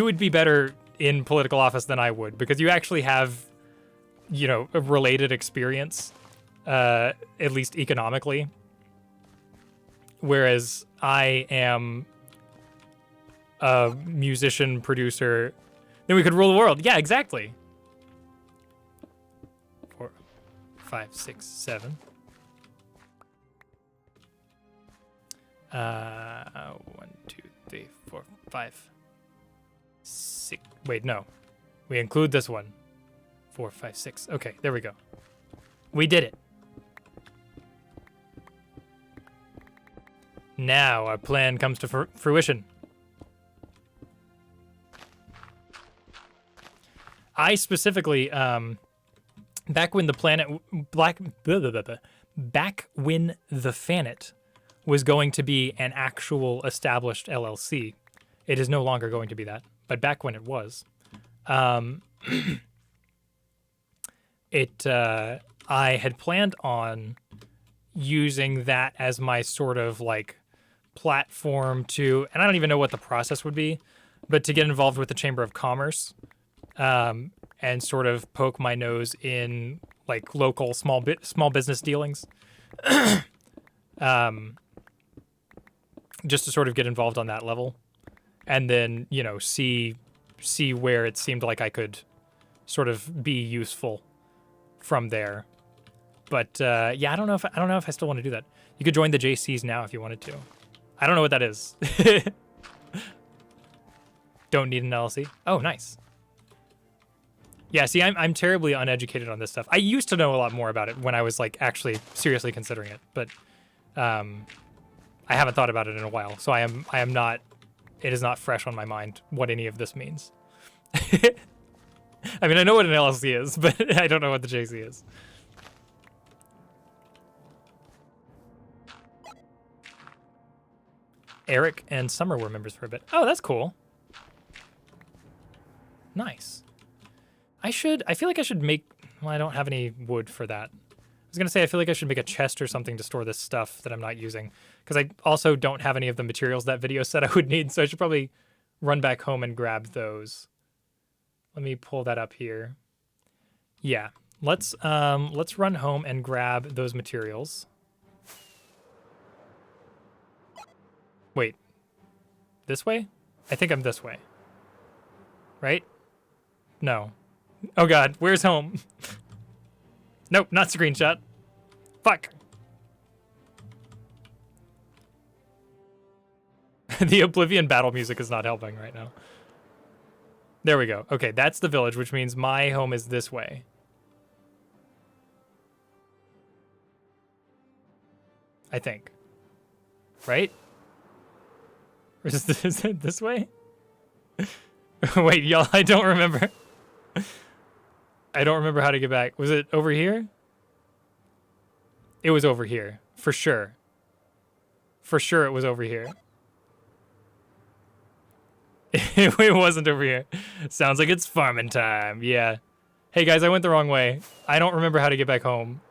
would be better in political office than I would, because you actually have, you know, a related experience, at least economically, whereas I am a musician, producer. Then we could rule the world. Yeah, exactly. 4, 5, 6, 7. 1, 2, 3, 4, 5, 6. Wait, no. We include this one. 4, 5, 6. Okay, there we go. We did it. Now our plan comes to fruition. I specifically, back when the Fanet was going to be an actual established LLC, it is no longer going to be that. But back when it was, I had planned on using that as my sort of like platform to, and I don't even know what the process would be, but to get involved with the Chamber of Commerce. And sort of poke my nose in like local small business dealings, just to sort of get involved on that level, and then, you know, see where it seemed like I could sort of be useful from there. But yeah, I don't know if I still want to do that. You could join the JCs now if you wanted to. I don't know what that is. Don't need an LLC. Oh, nice. Yeah, see, I'm terribly uneducated on this stuff. I used to know a lot more about it when I was like actually seriously considering it, but I haven't thought about it in a while. So I am not. It is not fresh on my mind what any of this means. I mean, I know what an LLC is, but I don't know what the JC is. Eric and Summer were members for a bit. Oh, that's cool. Nice. I feel like I should make, well, I don't have any wood for that. I was gonna say, I feel like I should make a chest or something to store this stuff that I'm not using, because I also don't have any of the materials that video said I would need, so I should probably run back home and grab those. Let me pull that up here. Yeah, let's run home and grab those materials. Wait, this way? I think I'm this way. Right? No. Oh god, where's home? Nope, not screenshot. Fuck. The Oblivion battle music is not helping right now. There we go. Okay, that's the village, which means my home is this way. I think. Right? Or is it this way? Wait, y'all, I don't remember. I don't remember how to get back. Was it over here? It was over here, for sure. For sure it was over here. It wasn't over here. Sounds like it's farming time, yeah. Hey guys, I went the wrong way. I don't remember how to get back home.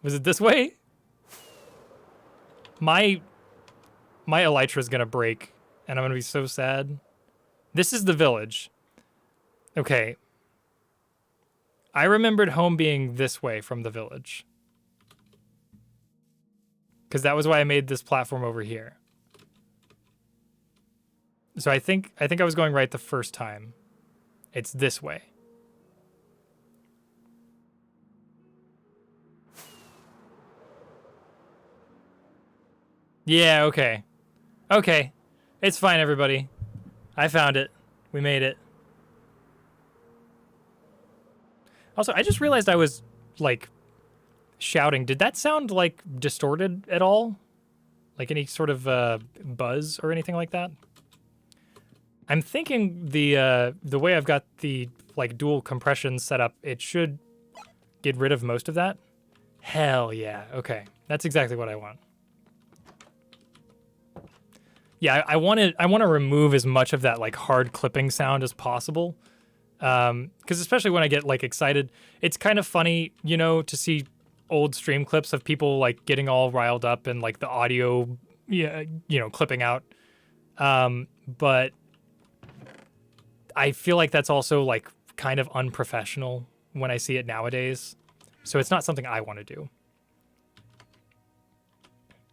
Was it this way? My elytra's gonna break, and I'm gonna be so sad. This is the village. Okay. I remembered home being this way from the village. Because that was why I made this platform over here. So I think I was going right the first time. It's this way. Yeah, okay. Okay. It's fine, everybody. I found it. We made it. Also, I just realized I was, like, shouting. Did that sound, like, distorted at all? Like any sort of buzz or anything like that? I'm thinking the way I've got the, like, dual compression set up, it should get rid of most of that. Hell yeah. Okay. That's exactly what I want. Yeah, I want to remove as much of that, like, hard clipping sound as possible. Because especially when I get, like, excited, it's kind of funny, you know, to see old stream clips of people, like, getting all riled up and, like, the audio, yeah, you know, clipping out. But I feel like that's also, like, kind of unprofessional when I see it nowadays. So it's not something I want to do.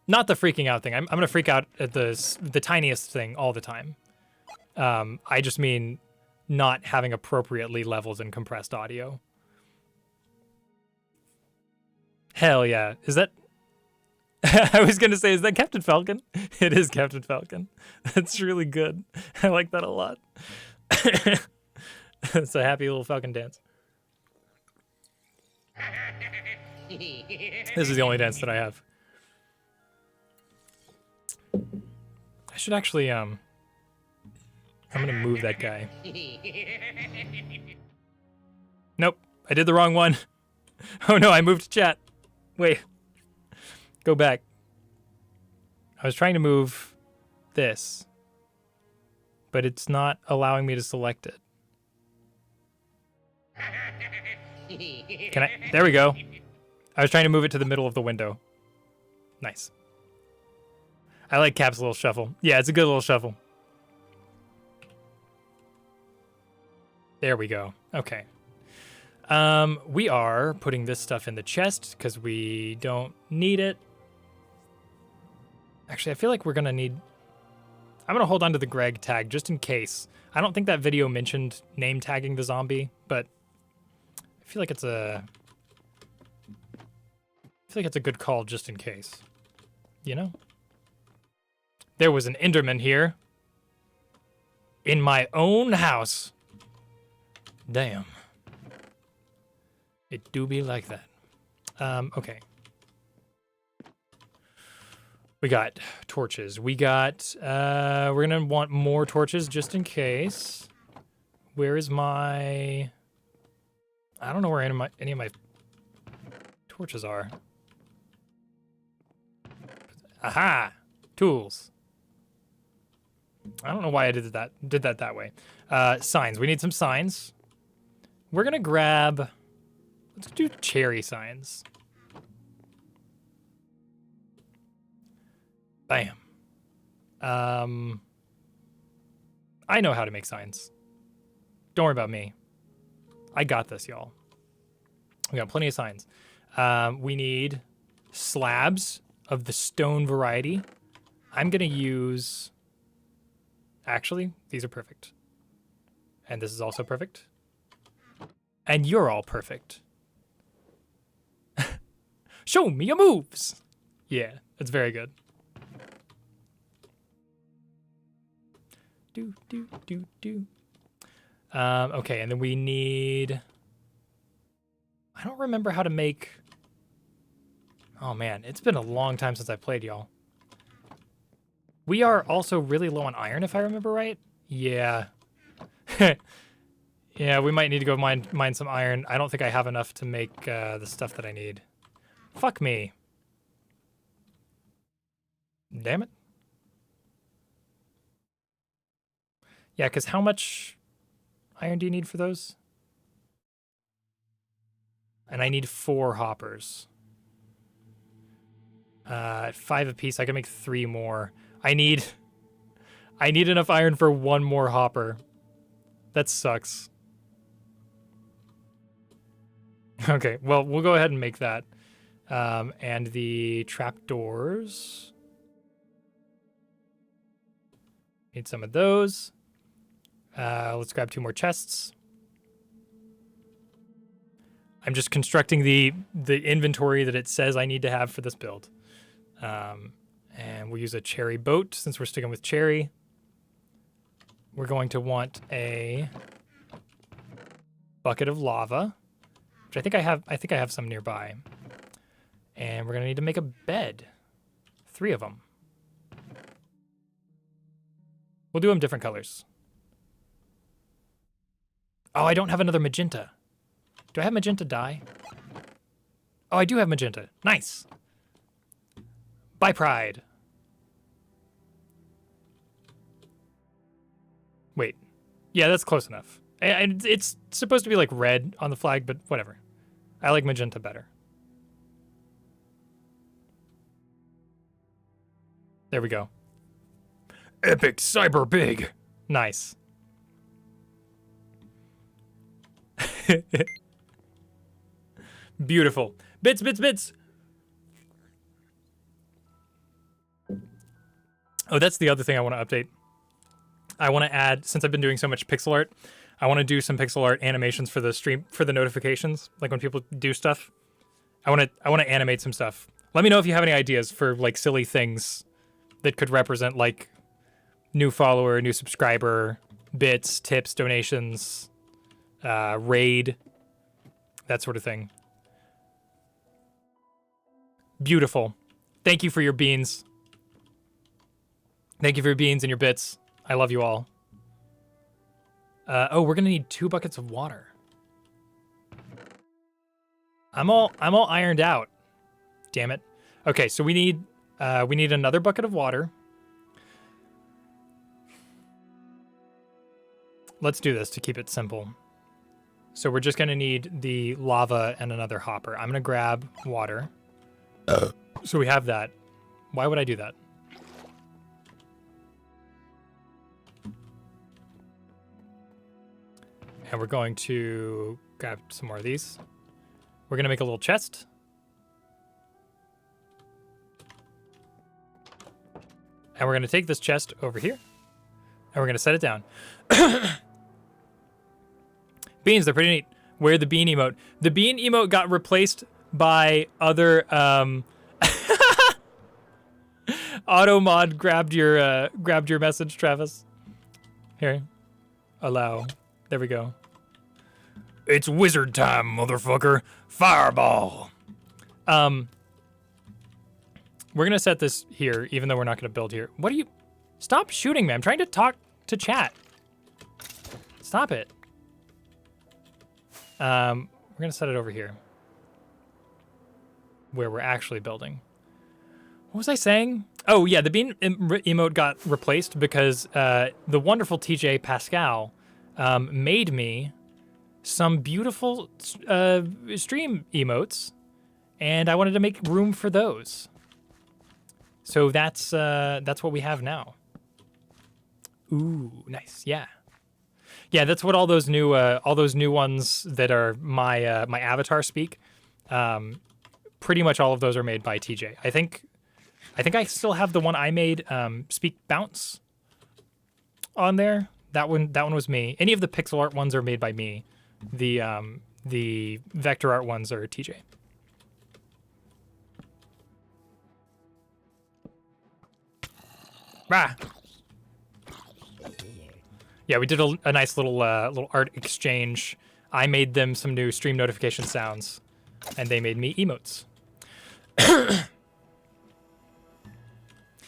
Not the freaking out thing. I'm going to freak out at the tiniest thing all the time. I just mean not having appropriately leveled and compressed audio. Hell yeah. Is that... I was going to say, is that Captain Falcon? It is Captain Falcon. That's really good. I like that a lot. It's a happy little falcon dance. This is the only dance that I have. I should actually, I'm gonna move that guy. Nope, I did the wrong one. Oh no, I moved chat. Wait, go back. I was trying to move this, but it's not allowing me to select it. Can I? There we go. I was trying to move it to the middle of the window. Nice. I like Cap's little shuffle. Yeah, it's a good little shuffle. There we go. Okay. We are putting this stuff in the chest because we don't need it. Actually, I feel like we're going to need... I'm going to hold on to the Greg tag just in case. I don't think that video mentioned name tagging the zombie, but I feel like it's a... good call just in case. You know? There was an Enderman here. In my own house. Damn. It do be like that. Okay. We got torches. We got, we're gonna want more torches just in case. Where is my... I don't know where any of my torches are. Aha! Tools. I don't know why I did that way. Signs. We need some signs. We're gonna grab... Let's do cherry signs. Bam. I know how to make signs. Don't worry about me. I got this, y'all. We got plenty of signs. We need slabs of the stone variety. I'm gonna use... Actually, these are perfect. And this is also perfect. And you're all perfect. Show me your moves! Yeah, it's very good. Okay, and then we need... I don't remember how to make... Oh man, it's been a long time since I played, y'all. We are also really low on iron, if I remember right. Yeah. Yeah, we might need to go mine some iron. I don't think I have enough to make the stuff that I need. Fuck me. Damn it. Yeah, because how much iron do you need for those? And I need 4 hoppers. 5 apiece. I can make 3 more. I need enough iron for 1 more hopper. That sucks. Okay, well, we'll go ahead and make that. And the trapdoors. Need some of those. Let's grab 2 more chests. I'm just constructing the inventory that it says I need to have for this build. And we'll use a cherry boat since we're sticking with cherry. We're going to want a bucket of lava, which I think I have some nearby. And we're gonna need to make a bed. 3 of them. We'll do them different colors. Oh, I don't have another magenta. Do I have magenta dye? Oh, I do have magenta. Nice. By pride. Wait. Yeah, that's close enough. It's supposed to be like red on the flag, but whatever. I like magenta better. There we go. Epic cyber big. Nice. Beautiful. Bits, bits, bits. Oh, that's the other thing I want to update. I want to add, since I've been doing so much pixel art, I want to do some pixel art animations for the stream, for the notifications, like when people do stuff. I want to animate some stuff. Let me know if you have any ideas for like silly things that could represent like new follower, new subscriber, bits, tips, donations, raid, that sort of thing. Beautiful. Thank you for your beans. Thank you for your beans and your bits. I love you all. Oh, we're gonna need 2 buckets of water. I'm all ironed out. Damn it. Okay, so we need another bucket of water. Let's do this to keep it simple. So we're just gonna need the lava and another hopper. I'm gonna grab water. So we have that. Why would I do that? And we're going to grab some more of these. We're gonna make a little chest. And we're gonna take this chest over here. And we're gonna set it down. Beans, they're pretty neat. Where the bean emote? The bean emote got replaced by other Automod grabbed your message, Travis. Here. Allow. There we go. It's wizard time, motherfucker. Fireball. We're gonna set this here, even though we're not gonna build here. What are you? Stop shooting me. I'm trying to talk to chat. Stop it. We're gonna set it over here, where we're actually building. What was I saying? Oh yeah, the bean emote got replaced because the wonderful TJ Pascal made me some beautiful stream emotes, and I wanted to make room for those. So that's what we have now. Ooh, nice. Yeah. Yeah, that's what all those new ones that are my my avatar speak. Pretty much all of those are made by TJ. I think I still have the one I made, speak bounce, on there. That one was me. Any of the pixel art ones are made by me. The vector art ones are TJ. Ah. Yeah, we did a nice little art exchange. I made them some new stream notification sounds, and they made me emotes.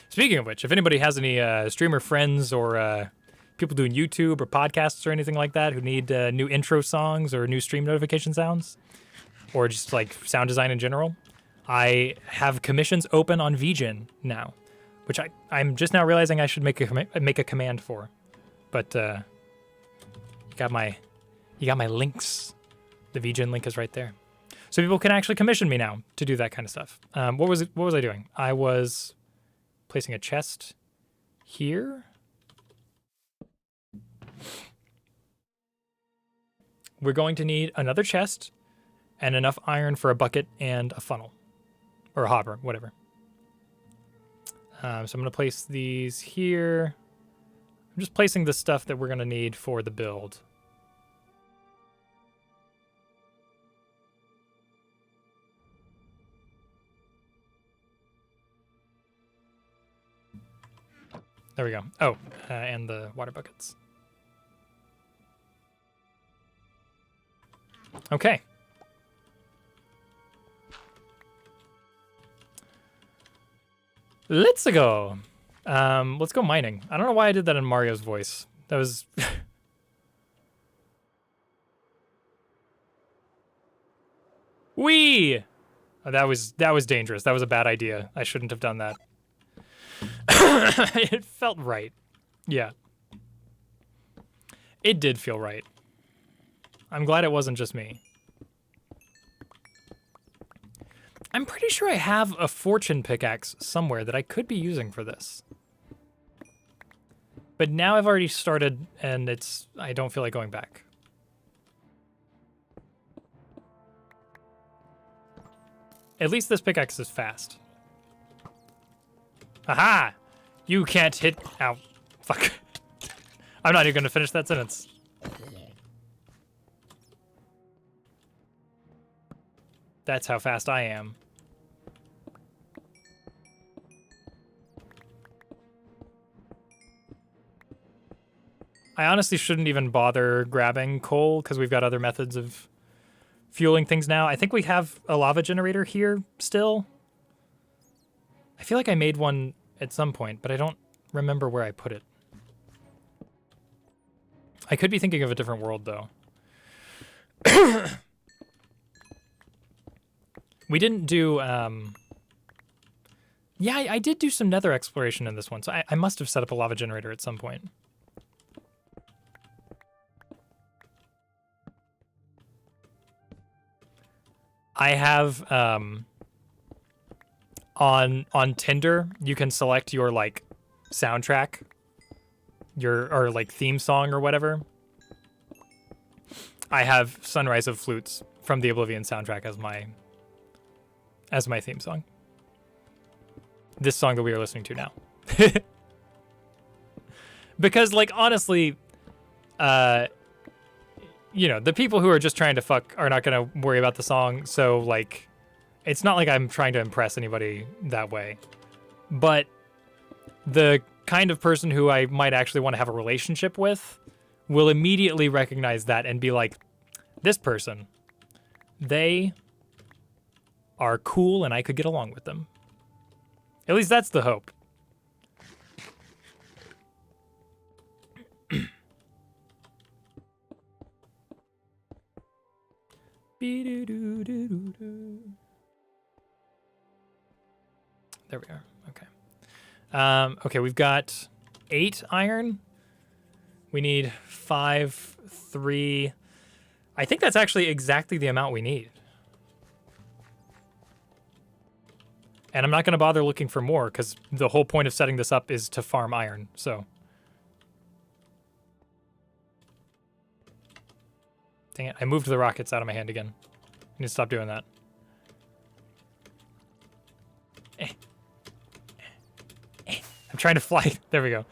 Speaking of which, if anybody has any streamer friends or people doing YouTube or podcasts or anything like that who need new intro songs or new stream notification sounds, or just like sound design in general, I have commissions open on VGen now, which I'm just now realizing I should make a command for. But you got my links. The VGen link is right there. So people can actually commission me now to do that kind of stuff. What was I doing? I was placing a chest here. We're going to need another chest and enough iron for a bucket and a funnel. Or a hopper, whatever. So I'm going to place these here. I'm just placing the stuff that we're going to need for the build. There we go. Oh, and the water buckets. Okay. Let's go. Let's go mining. I don't know why I did that in Mario's voice. That was... Whee! Oh, that was dangerous. That was a bad idea. I shouldn't have done that. It felt right. Yeah. It did feel right. I'm glad it wasn't just me. I'm pretty sure I have a fortune pickaxe somewhere that I could be using for this. But now I've already started and I don't feel like going back. At least this pickaxe is fast. Aha! You can't hit... Ow. Fuck. I'm not even going to finish that sentence. That's how fast I am. I honestly shouldn't even bother grabbing coal because we've got other methods of fueling things now. I think we have a lava generator here still. I feel like I made one at some point, but I don't remember where I put it. I could be thinking of a different world, though. We didn't do... Yeah, I did do some nether exploration in this one, so I must have set up a lava generator at some point. I have... On Tinder, you can select your like soundtrack, or like theme song or whatever. I have Sunrise of Flutes from the Oblivion soundtrack as my theme song. This song that we are listening to now. Because like honestly, you know, the people who are just trying to fuck are not going to worry about the song, so like it's not like I'm trying to impress anybody that way. But the kind of person who I might actually want to have a relationship with will immediately recognize that and be like, this person, they are cool and I could get along with them. At least that's the hope. There we are. Okay. Okay, we've got 8 iron. We need 5, 3. I think that's actually exactly the amount we need. And I'm not going to bother looking for more because the whole point of setting this up is to farm iron, so. Dang it, I moved the rockets out of my hand again. I need to stop doing that. I'm trying to fly. There we go.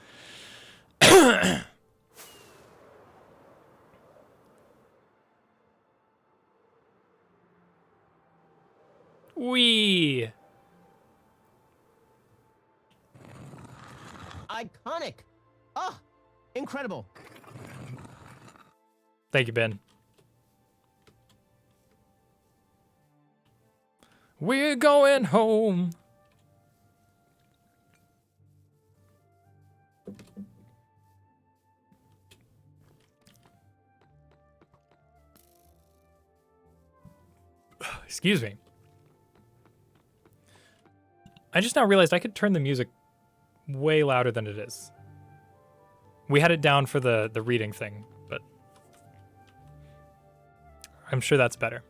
Wee. Iconic. Ah, incredible. Thank you, Ben. We're going home. Excuse me. I just now realized I could turn the music way louder than it is. We had it down for the reading thing, but I'm sure that's better.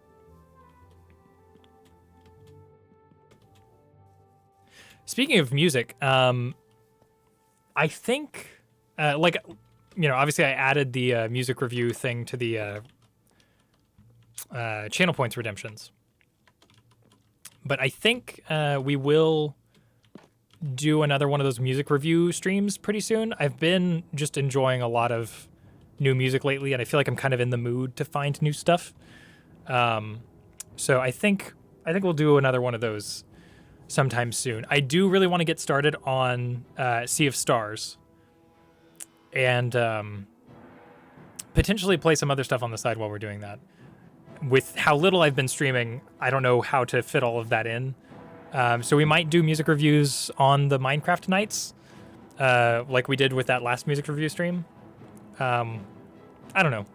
speaking of music, I think, like, you know, obviously I added the music review thing to the channel points redemptions. But I think we will do another one of those music review streams pretty soon. I've been just enjoying a lot of new music lately, and I feel like I'm kind of in the mood to find new stuff. So I think we'll do another one of those sometime soon. I do really want to get started on Sea of Stars, and potentially play some other stuff on the side while we're doing that. With how little I've been streaming, I don't know how to fit all of that in. So we might do music reviews on the Minecraft nights, like we did with that last music review stream. I don't know.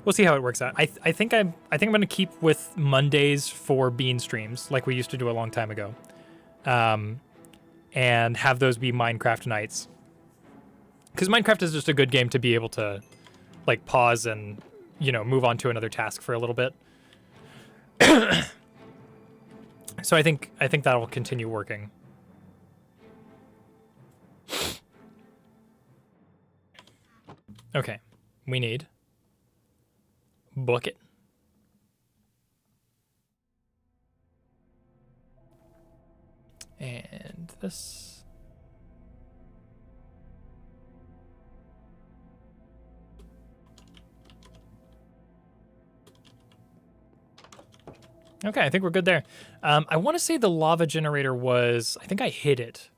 We'll see how it works out. I think I'm gonna keep with Mondays for Bean streams, like we used to do a long time ago, and have those be Minecraft nights. Because Minecraft is just a good game to be able to, like, pause and, you know, move on to another task for a little bit. So I think that'll continue working. Okay, we need bucket. And this. Okay, I think we're good there. I want to say the lava generator was... I think I hid it.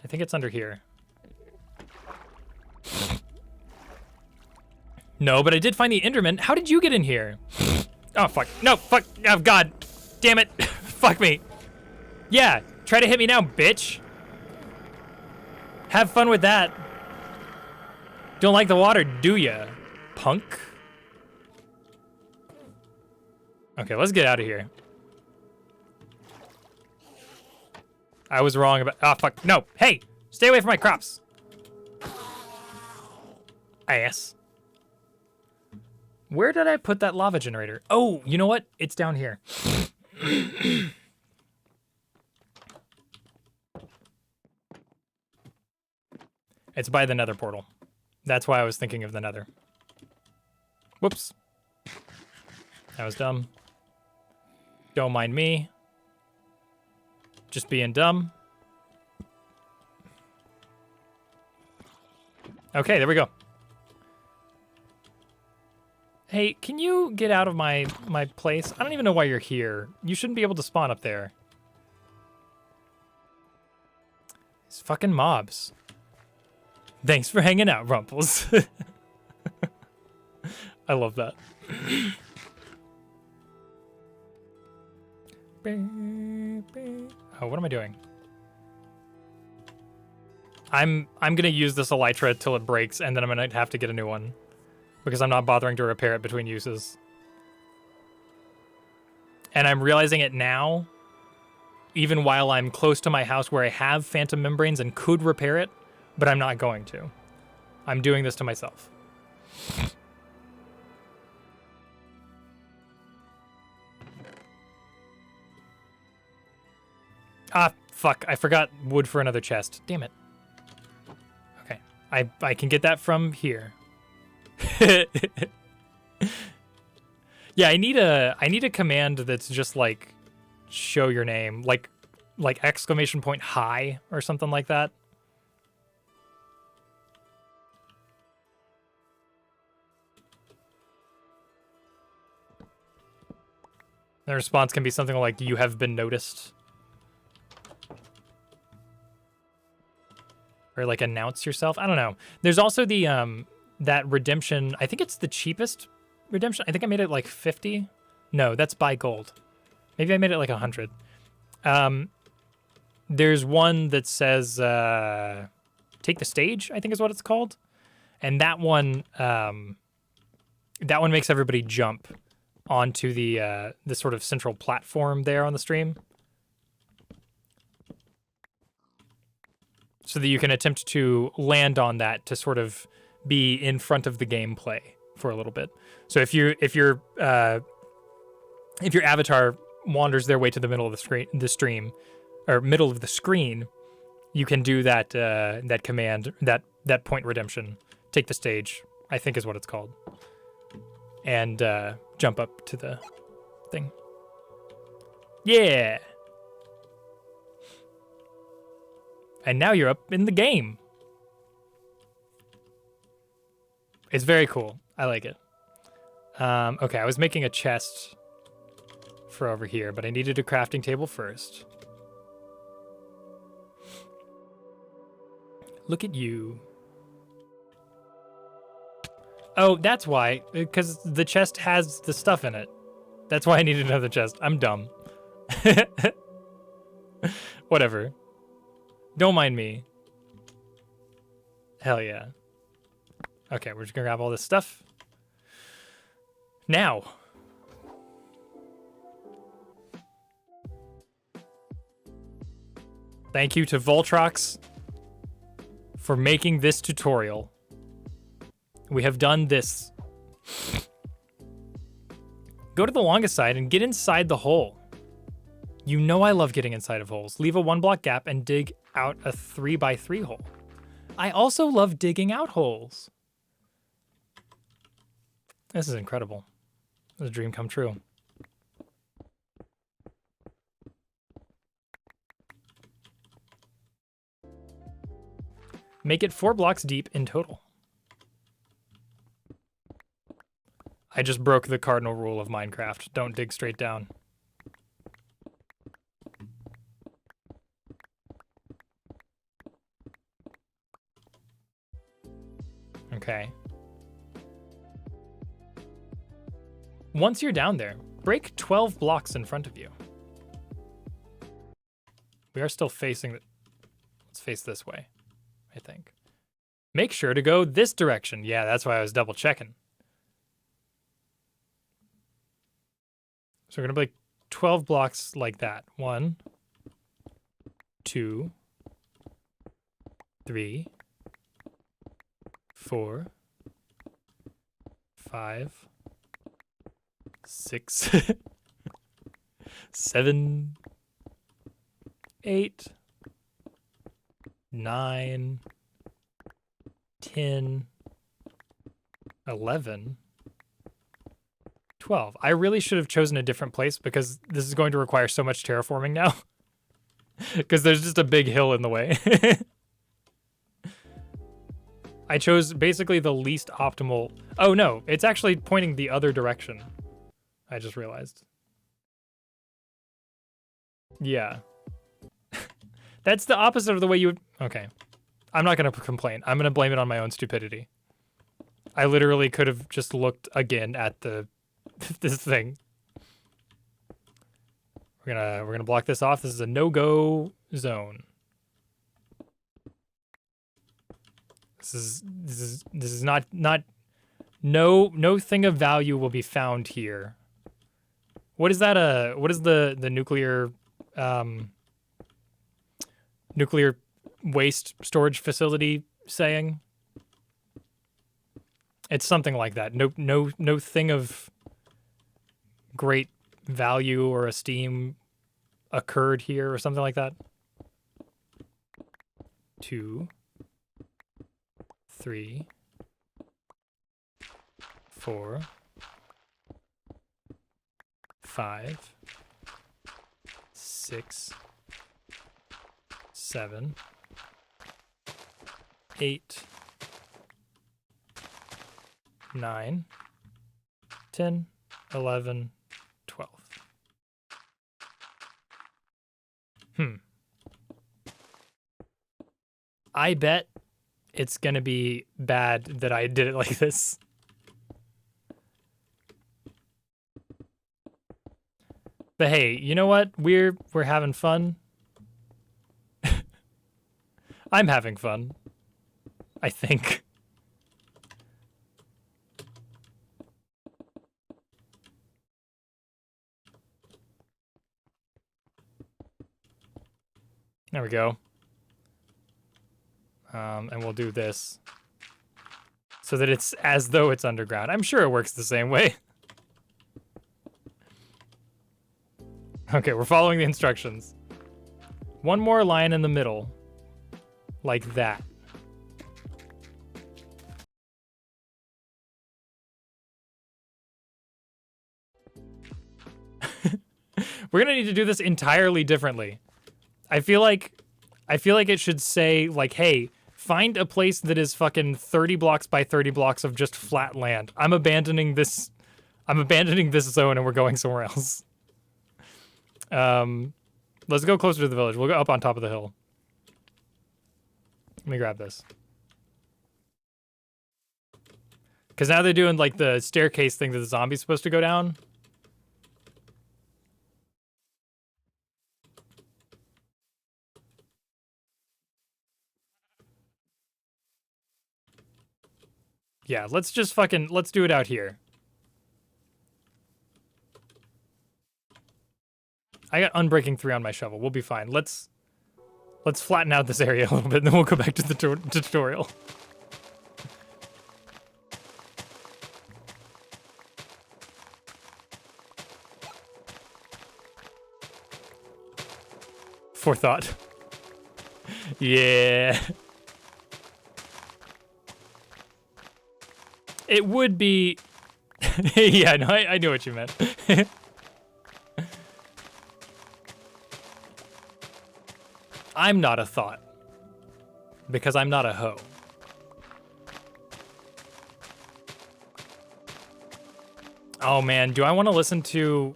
I think it's under here. No, but I did find the Enderman. How did you get in here? Oh, fuck. No, fuck. Oh, God. Damn it. Fuck me. Yeah, try to hit me now, bitch. Have fun with that. Don't like the water, do ya, punk? Okay, let's get out of here. I was wrong about... Oh, fuck. No. Hey, stay away from my crops. Ass. Where did I put that lava generator? Oh, you know what? It's down here. It's by the nether portal. That's why I was thinking of the nether. Whoops. That was dumb. Don't mind me. Just being dumb. Okay, there we go. Hey, can you get out of my place? I don't even know why you're here. You shouldn't be able to spawn up there. These fucking mobs. Thanks for hanging out, Rumples. I love that. Oh, what am I doing? I'm gonna use this elytra till it breaks, and then I'm gonna have to get a new one because I'm not bothering to repair it between uses. And I'm realizing it now, even while I'm close to my house where I have phantom membranes and could repair it, but I'm not going to. I'm doing this to myself. Ah, fuck. I forgot wood for another chest. Damn it. Okay. I can get that from here. Yeah, I need a command that's just like show your name, like exclamation point hi or something like that. The response can be something like you have been noticed. Or like announce yourself. I don't know. There's also the that redemption. I think it's the cheapest redemption. I think I made it like 50. No, that's buy gold. Maybe I made it like 100. There's one that says take the stage, I think is what it's called. And that one makes everybody jump onto the sort of central platform there on the stream. So that you can attempt to land on that to sort of be in front of the gameplay for a little bit. So if your avatar wanders their way to the middle of the stream, or middle of the screen, you can do that that command, that point redemption. Take the stage, I think is what it's called. And jump up to the thing. Yeah. And now you're up in the game. It's very cool. I like it. Okay, I was making a chest for over here, but I needed a crafting table first. Look at you. Oh, that's why. Because the chest has the stuff in it. That's why I needed another chest. I'm dumb. Whatever. Don't mind me. Hell yeah. Okay, we're just gonna grab all this stuff. Now. Thank you to Voltrox for making this tutorial. We have done this. Go to the longest side and get inside the hole. You know I love getting inside of holes. Leave a 1-block gap and dig out a 3x3 hole. I also love digging out holes. This is incredible. This is a dream come true. Make it 4 blocks deep in total. I just broke the cardinal rule of Minecraft. Don't dig straight down. Okay. Once you're down there, break 12 blocks in front of you. We are still facing the... Let's face this way, I think. Make sure to go this direction. Yeah, that's why I was double checking. So we're gonna break 12 blocks like that. 1, 2, 3, 4, 5, 6, 7, 8, 9, 10, 11, 12. I really should have chosen a different place because this is going to require so much terraforming now. Because there's just a big hill in the way. I chose basically the least optimal... Oh no, it's actually pointing the other direction. I just realized. Yeah. That's the opposite of the way you would... Okay. I'm not going to complain. I'm going to blame it on my own stupidity. I literally could have just looked again at the this thing. We're gonna block this off. This is a no-go zone. This is not no thing of value will be found here. What is that? What is the nuclear nuclear waste storage facility saying? It's something like that. No thing of great value or esteem occurred here or something like that. 2, 3, 4, 5, 6, 7, 8, 9, 10, 11, 12. I bet it's gonna be bad that I did it like this. But hey, you know what? We're having fun. I'm having fun. I think. There we go. And we'll do this so that it's as though it's underground. I'm sure it works the same way. Okay, we're following the instructions. One more line in the middle. Like that. We're gonna need to do this entirely differently. I feel like it should say, like, hey, find a place that is fucking 30 blocks by 30 blocks of just flat land. I'm abandoning this zone and we're going somewhere else. Let's go closer to the village. We'll go up on top of the hill. Let me grab this. Because now they're doing, like, the staircase thing that the zombie's supposed to go down. Yeah, let's just let's do it out here. I got Unbreaking 3 on my shovel. We'll be fine. Let's flatten out this area a little bit, and then we'll go back to the tutorial. Forethought. Yeah. It would be... yeah, no, I knew what you meant. I'm not a thought. Because I'm not a hoe. Oh man, do we want to listen to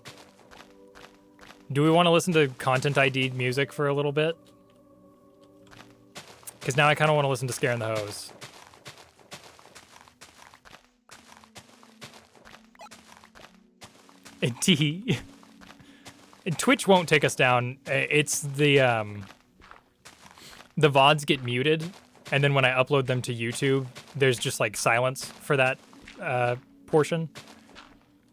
Content ID music for a little bit? Because now I kind of want to listen to Scaring the Hose. And Twitch won't take us down. It's the VODs get muted, and then when I upload them to YouTube, there's just like silence for that portion.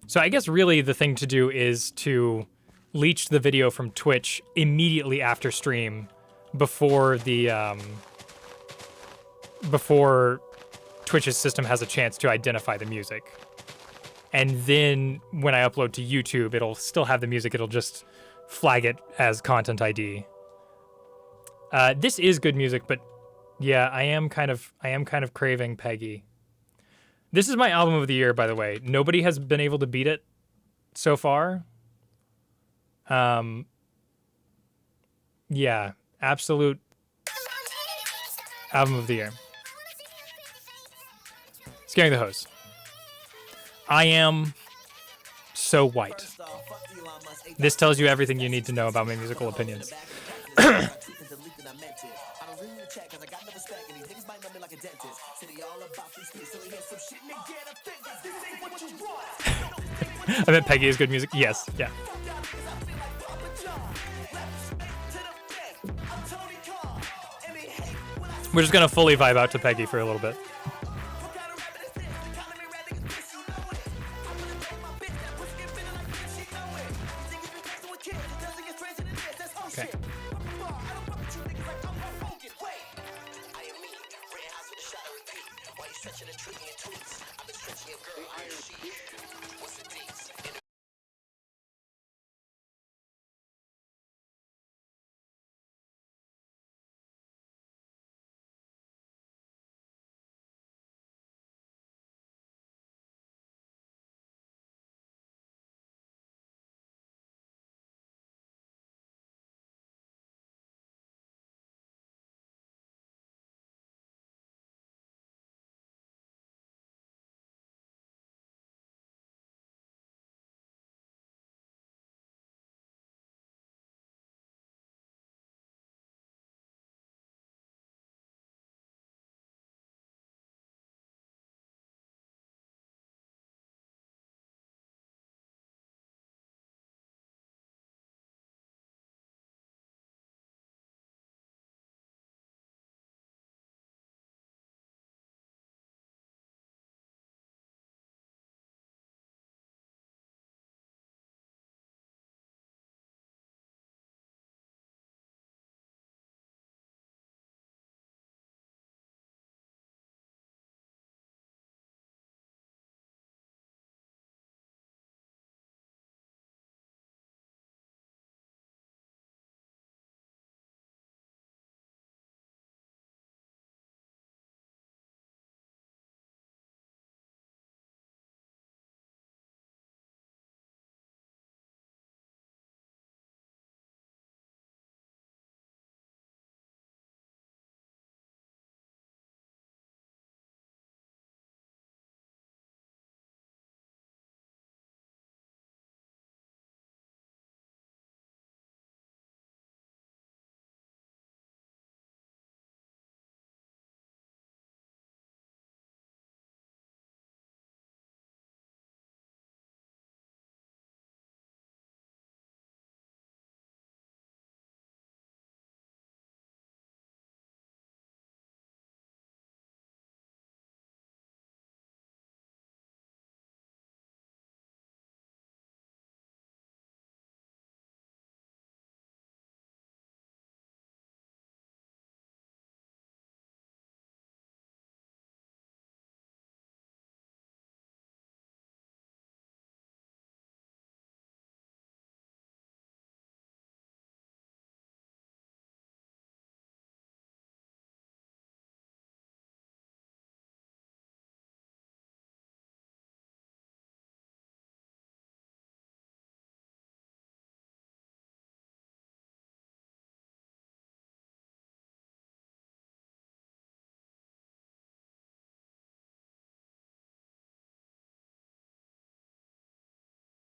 So I guess really the thing to do is to leech the video from Twitch immediately after stream, before the before Twitch's system has a chance to identify the music. And then when I upload to YouTube, it'll still have the music. It'll just flag it as Content ID. This is good music, but yeah, I am kind of craving Peggy. This is my album of the year, by the way. Nobody has been able to beat it so far. Yeah, absolute album of the year. Scaring the Hose. I am so white. This tells you everything you need to know about my musical opinions. I bet Peggy is good music. Yes, yeah. We're just gonna fully vibe out to Peggy for a little bit.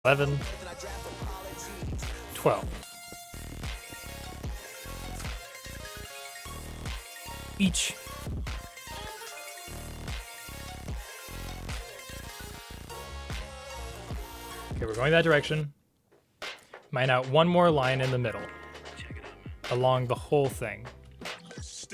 11, 12. Each. Okay, we're going that direction. Mine out one more line in the middle. Along the whole thing. These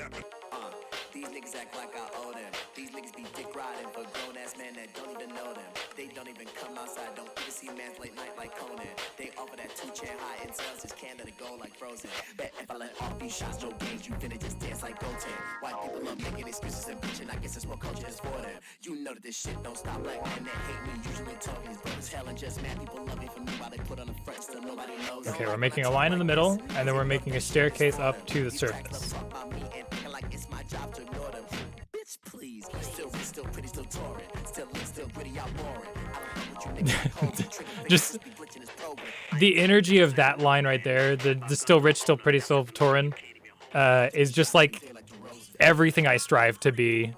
niggas act like I owe them. These niggas be dick riding for grown ass men that don't even know them. They don't even come outside, don't even see man's late night like Conan. They offer that 2-chair high and sells his can to the gold like Frozen. Bet if I let off these shots, no games, you finna just dance like Goten. White people love making excuses and bitching, I guess that's what culture is for them. You know that this shit don't stop. Black men that hate me usually talk these brothers hell and just mad people love me for me while they put on the front still nobody knows. Okay, we're making a line in the middle, and then we're making a staircase up to the surface. Bitch, please. Still pretty, still touring. Still pretty, out boring. Just the energy of that line right there, the still rich, still pretty, still touring, is just like everything I strive to be.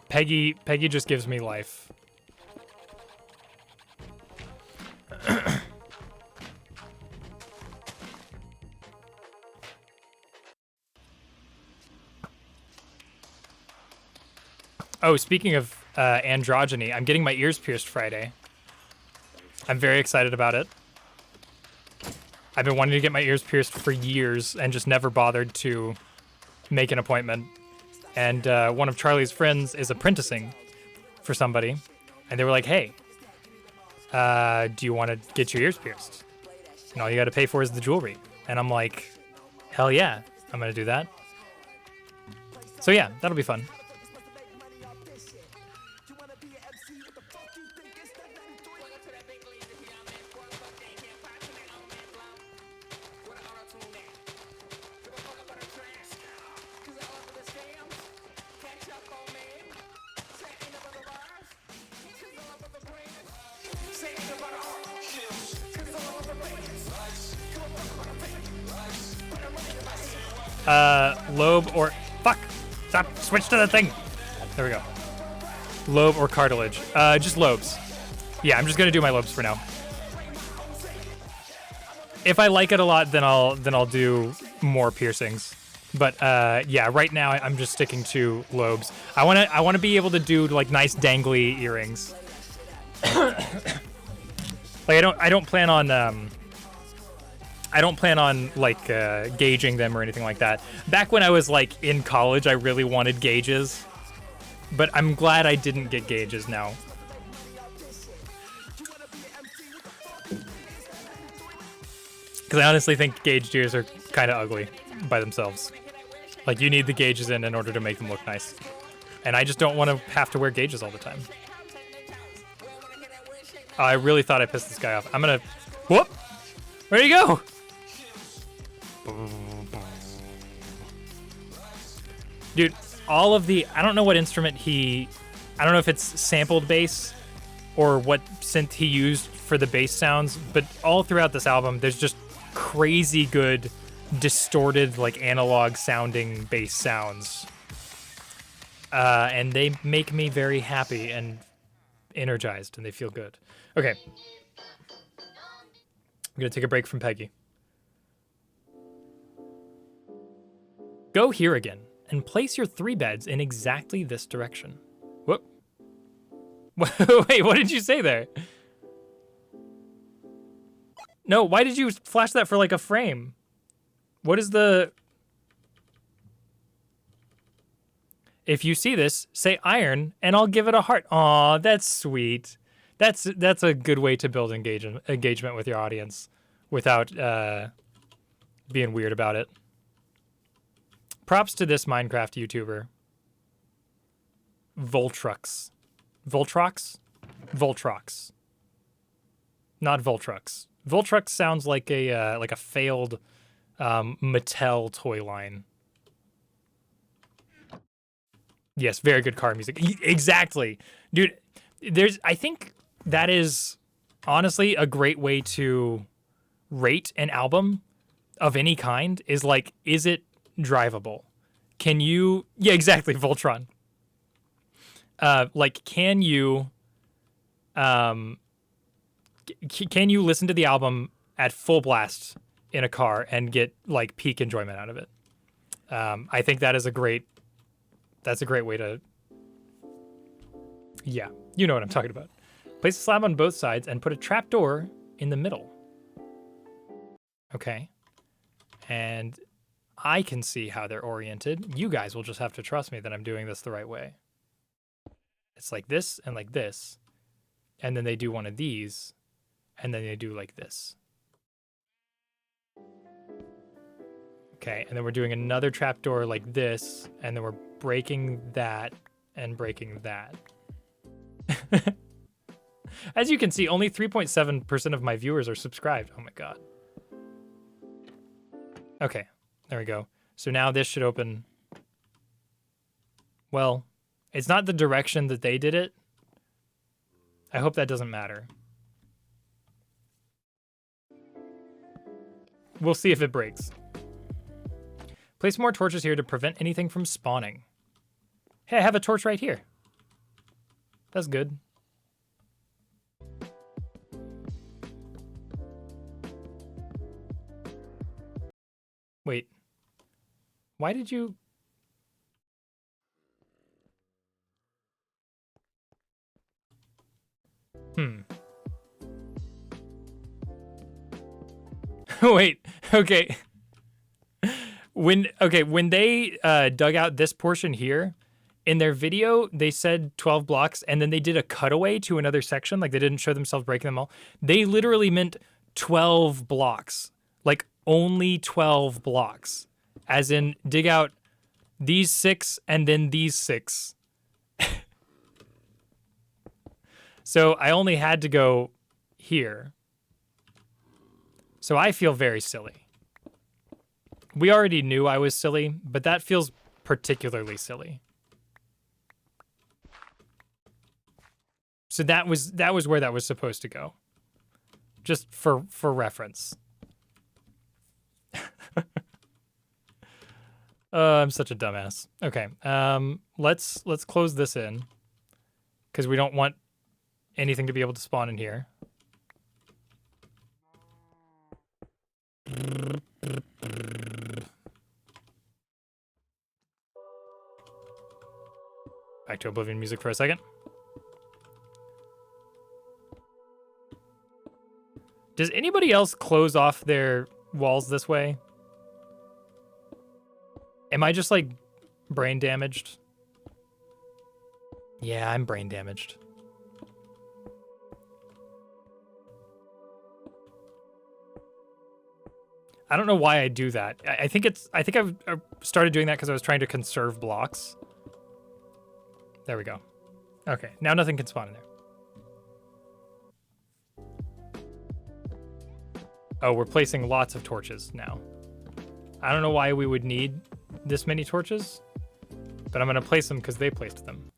Peggy just gives me life. Oh, speaking of androgyny, I'm getting my ears pierced Friday. I'm very excited about it. I've been wanting to get my ears pierced for years and just never bothered to make an appointment. And one of Charlie's friends is apprenticing for somebody. And they were like, hey, do you want to get your ears pierced? And all you got to pay for is the jewelry. And I'm like, hell yeah, I'm going to do that. So yeah, that'll be fun. Lobe or... Fuck! Stop! Switch to the thing! There we go. Lobe or cartilage. Just lobes. Yeah, I'm just gonna do my lobes for now. If I like it a lot, then I'll do more piercings. But yeah, right now I'm just sticking to lobes. I wanna be able to do like nice dangly earrings. Like I don't plan on like gauging them or anything like that. Back when I was like in college, I really wanted gauges, but I'm glad I didn't get gauges now. Because I honestly think gauged ears are kind of ugly by themselves. Like you need the gauges in order to make them look nice. And I just don't want to have to wear gauges all the time. Oh, I really thought I pissed this guy off. I'm gonna... Whoop! Where'd he go? Dude, all of the... I don't know what instrument he... I don't know if it's sampled bass or what synth he used for the bass sounds, but all throughout this album, there's just crazy good, distorted, like analog sounding bass sounds. And they make me very happy and energized, and they feel good. Okay. I'm gonna take a break from Peggy. Go here again, and place your 3 beds in exactly this direction. Whoop. Wait, what did you say there? No, why did you flash that for like a frame? What is the... If you see this, say iron, and I'll give it a heart. Aw, that's sweet. That's a good way to build engagement with your audience without being weird about it. Props to this Minecraft YouTuber. Voltrox. Voltrox? Voltrox. Not Voltrux. Voltrux sounds like a failed Mattel toy line. Yes, very good car music. Exactly. Dude, I think that is honestly a great way to rate an album of any kind is like, is it drivable? Can you... Yeah, exactly, Voltron. Like, can you Can you listen to the album at full blast in a car and get like peak enjoyment out of it? I think that is that's a great way to, yeah, you know what I'm talking about. Place a slab on both sides and put a trapdoor in the middle. Okay. And I can see how they're oriented. You guys will just have to trust me that I'm doing this the right way. It's like this and like this. And then they do one of these. And then they do like this. Okay, and then we're doing another trapdoor like this. And then we're breaking that and breaking that. As you can see, only 3.7% of my viewers are subscribed. Oh my god. Okay, there we go. So now this should open. Well, it's not the direction that they did it. I hope that doesn't matter. We'll see if it breaks. Place more torches here to prevent anything from spawning. Hey, I have a torch right here. That's good. Wait. Why did you... Wait, okay. When they dug out this portion here, in their video, they said 12 blocks, and then they did a cutaway to another section, like they didn't show themselves breaking them all. They literally meant 12 blocks. Like, only 12 blocks. As in, dig out these 6 and then these 6. So I only had to go here. So I feel very silly. We already knew I was silly, but that feels particularly silly. So that was where that was supposed to go. Just for reference. I'm such a dumbass. Okay, let's close this in because we don't want anything to be able to spawn in here. Back to Oblivion music for a second. Does anybody else close off their walls this way? Am I just like brain damaged? Yeah, I'm brain damaged. I don't know why I do that. I think I've started doing that because I was trying to conserve blocks. There we go. Okay, now nothing can spawn in there. Oh, we're placing lots of torches now. I don't know why we would need this many torches, but I'm gonna place them because they placed them.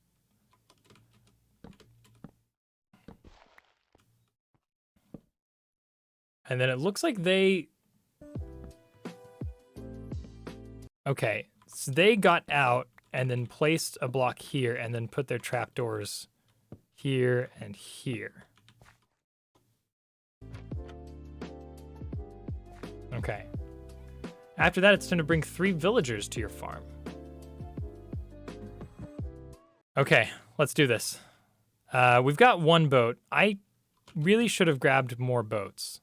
And then it looks like they... Okay, so they got out and then placed a block here and then put their trapdoors here and here. Okay. After that, it's time to bring 3 villagers to your farm. Okay, let's do this. We've got 1 boat. I really should have grabbed more boats.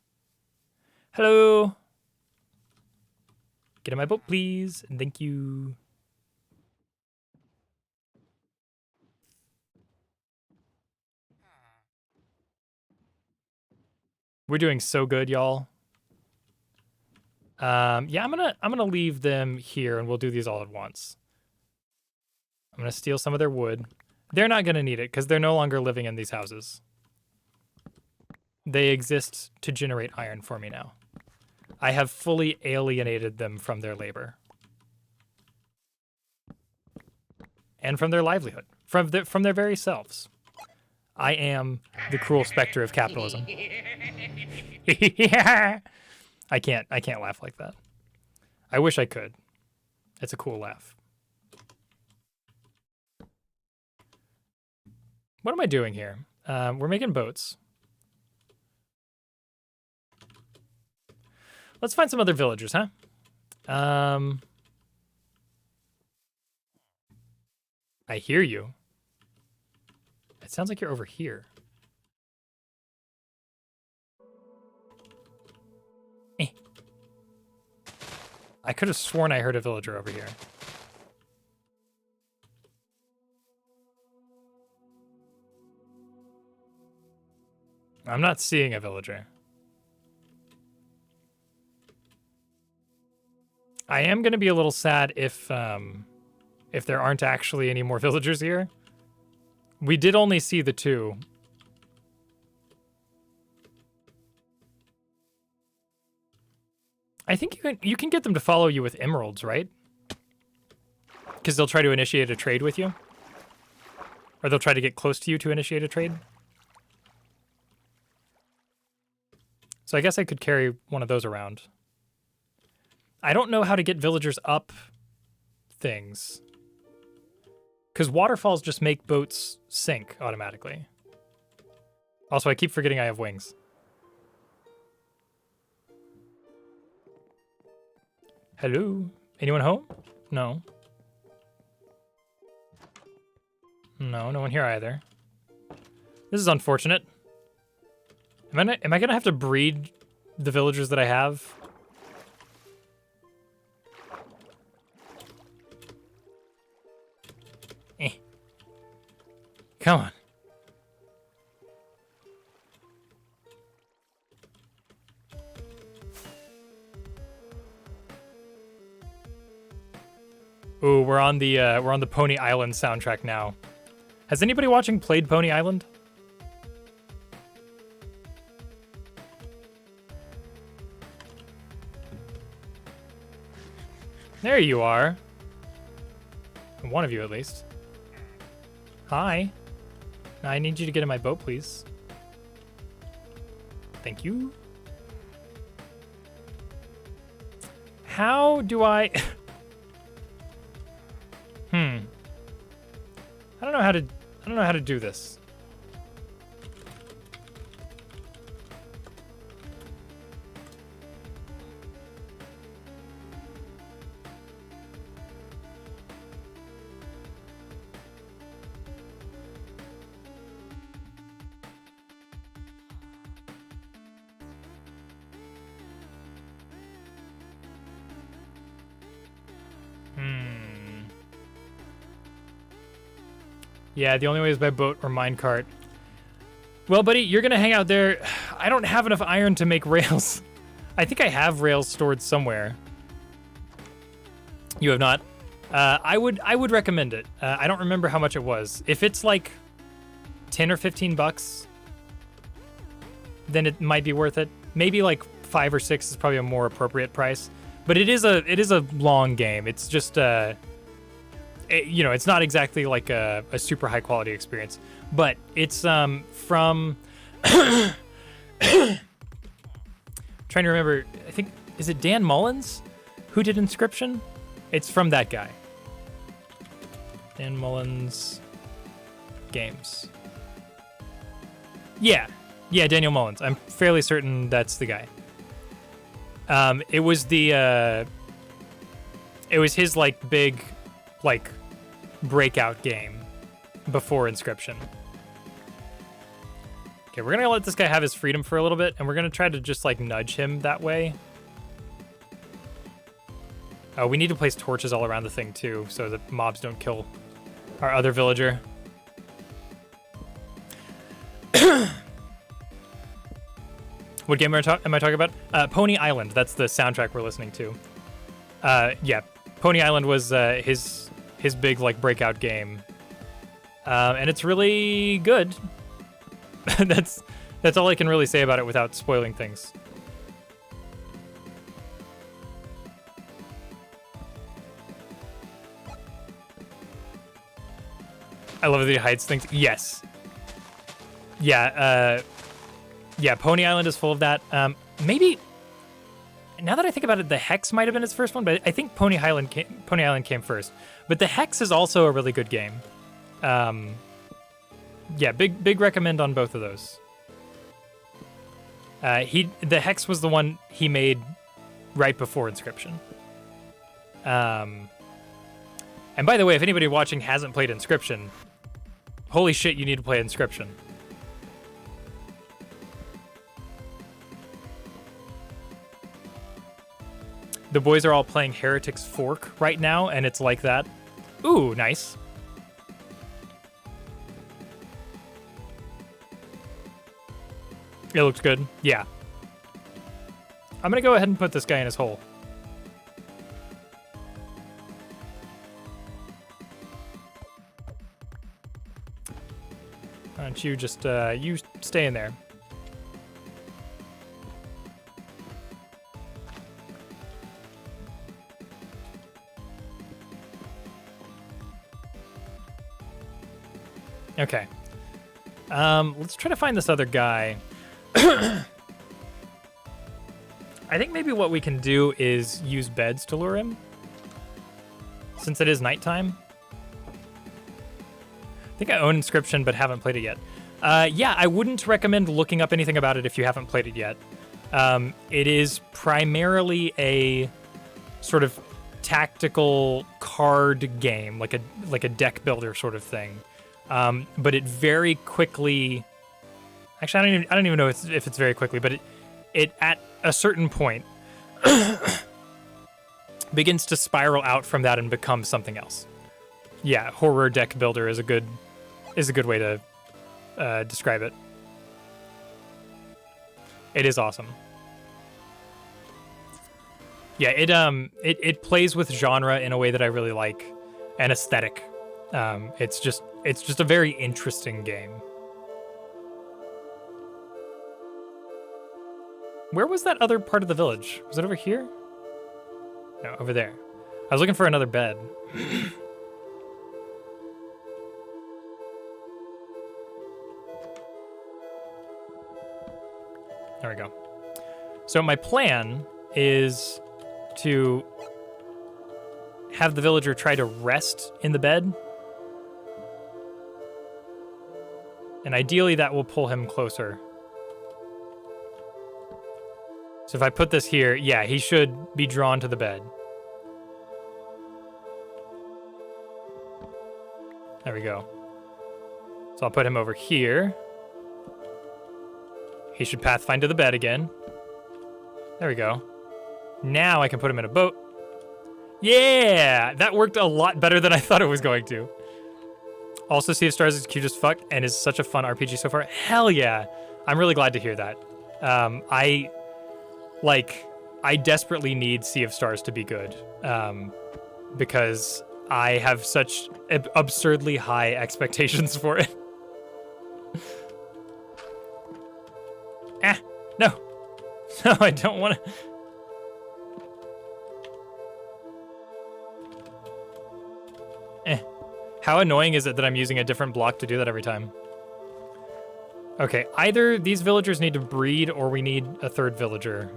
Hello. Get in my boat, please. And thank you. We're doing so good, y'all. Yeah, I'm gonna leave them here and we'll do these all at once. I'm gonna steal some of their wood. They're not gonna need it because they're no longer living in these houses. They exist to generate iron for me now. I have fully alienated them from their labor. And from their livelihood. From their very selves. I am the cruel specter of capitalism. I can't laugh like that. I wish I could. It's a cool laugh. What am I doing here? We're making boats. Let's find some other villagers, huh? I hear you. It sounds like you're over here. I could have sworn I heard a villager over here. I'm not seeing a villager. I am going to be a little sad if there aren't actually any more villagers here. We did only see the 2. I think you can get them to follow you with emeralds, right? Because they'll try to initiate a trade with you. Or they'll try to get close to you to initiate a trade. So I guess I could carry one of those around. I don't know how to get villagers up things. Because waterfalls just make boats sink automatically. Also, I keep forgetting I have wings. Hello? Anyone home? No. No, no one here either. This is unfortunate. Am I gonna have to breed the villagers that I have? Come on. Ooh, we're on the Pony Island soundtrack now. Has anybody watching played Pony Island? There you are. One of you, at least. Hi. I need you to get in my boat, please. Thank you. How do I... I don't know how to do this. Yeah, the only way is by boat or minecart. Well, buddy, you're gonna hang out there. I don't have enough iron to make rails. I think I have rails stored somewhere. You have not? I would recommend it. I don't remember how much it was. If it's like 10 or 15 bucks, then it might be worth it. Maybe like 5 or 6 is probably a more appropriate price. But it is a long game. It's just you know, it's not exactly like a super high quality experience, but it's from trying to remember. I think, is it Dan Mullins who did Inscription? It's from that guy. Dan Mullins games. Yeah, Daniel Mullins. I'm fairly certain that's the guy. It was his like big like breakout game before Inscription. Okay, we're gonna let this guy have his freedom for a little bit, and we're gonna try to just like nudge him that way. Oh, we need to place torches all around the thing too, so that mobs don't kill our other villager. What game am I talking about? Pony Island. That's the soundtrack we're listening to. Yeah, Pony Island was his big like breakout game, and it's really good. That's all I can really say about it without spoiling things. I love that he hides things. Yes. Yeah. Yeah. Pony Island is full of that. Maybe. Now that I think about it, the Hex might have been its first one, but I think Pony Island came first. But the Hex is also a really good game. Yeah, big recommend on both of those. The Hex was the one he made right before Inscription. And by the way, if anybody watching hasn't played Inscription, holy shit, you need to play Inscription. The boys are all playing Heretic's Fork right now, and it's like that. Ooh, nice. It looks good. Yeah. I'm gonna go ahead and put this guy in his hole. Why don't you just, you stay in there. Okay. Let's try to find this other guy. I think maybe what we can do is use beds to lure him, since it is nighttime. I think I own Inscription, but haven't played it yet. Yeah, I wouldn't recommend looking up anything about it if you haven't played it yet. It is primarily a sort of tactical card game, like a deck builder sort of thing. But it very quickly, actually, I don't even know if it's very quickly, but it at a certain point begins to spiral out from that and become something else. Yeah, horror deck builder is a good way to describe it. It is awesome. Yeah, it plays with genre in a way that I really like, and aesthetic. It's just a very interesting game. Where was that other part of the village? Was it over here? No, over there. I was looking for another bed. There we go. So my plan is to have the villager try to rest in the bed. And ideally that will pull him closer. So if I put this here, yeah, he should be drawn to the bed. There we go. So I'll put him over here. He should pathfind to the bed again. There we go. Now I can put him in a boat. Yeah! That worked a lot better than I thought it was going to. Also, Sea of Stars is cute as fuck and is such a fun RPG so far. Hell yeah! I'm really glad to hear that. I desperately need Sea of Stars to be good. Because I have such absurdly high expectations for it. No. No, I don't want to. How annoying is it that I'm using a different block to do that every time? Okay, either these villagers need to breed or we need a third villager.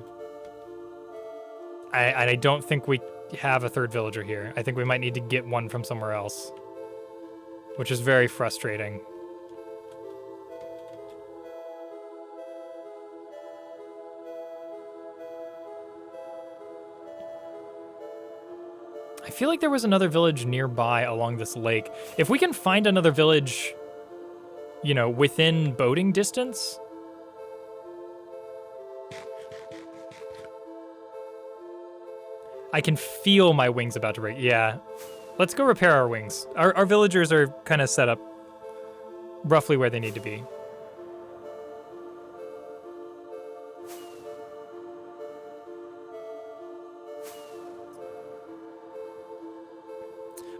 I don't think we have a third villager here. I think we might need to get one from somewhere else, which is very frustrating. I feel like there was another village nearby along this lake. If we can find another village, you know, within boating distance. I can feel my wings about to break. Yeah. Let's go repair our wings. Our villagers are kind of set up roughly where they need to be.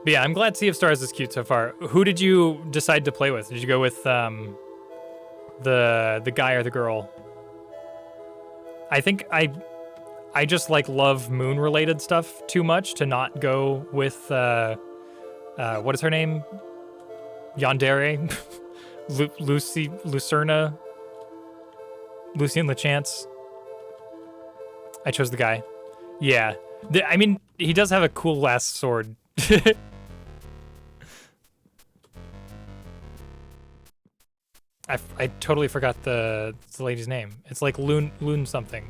But yeah, I'm glad Sea of Stars is cute so far. Who did you decide to play with? Did you go with the guy or the girl? I think I just like love moon related stuff too much to not go with what is her name? Yandere? Lucerna? Lucien LeChance? I chose the guy. Yeah. I mean, he does have a cool last sword. I totally forgot the lady's name. It's like Loon something.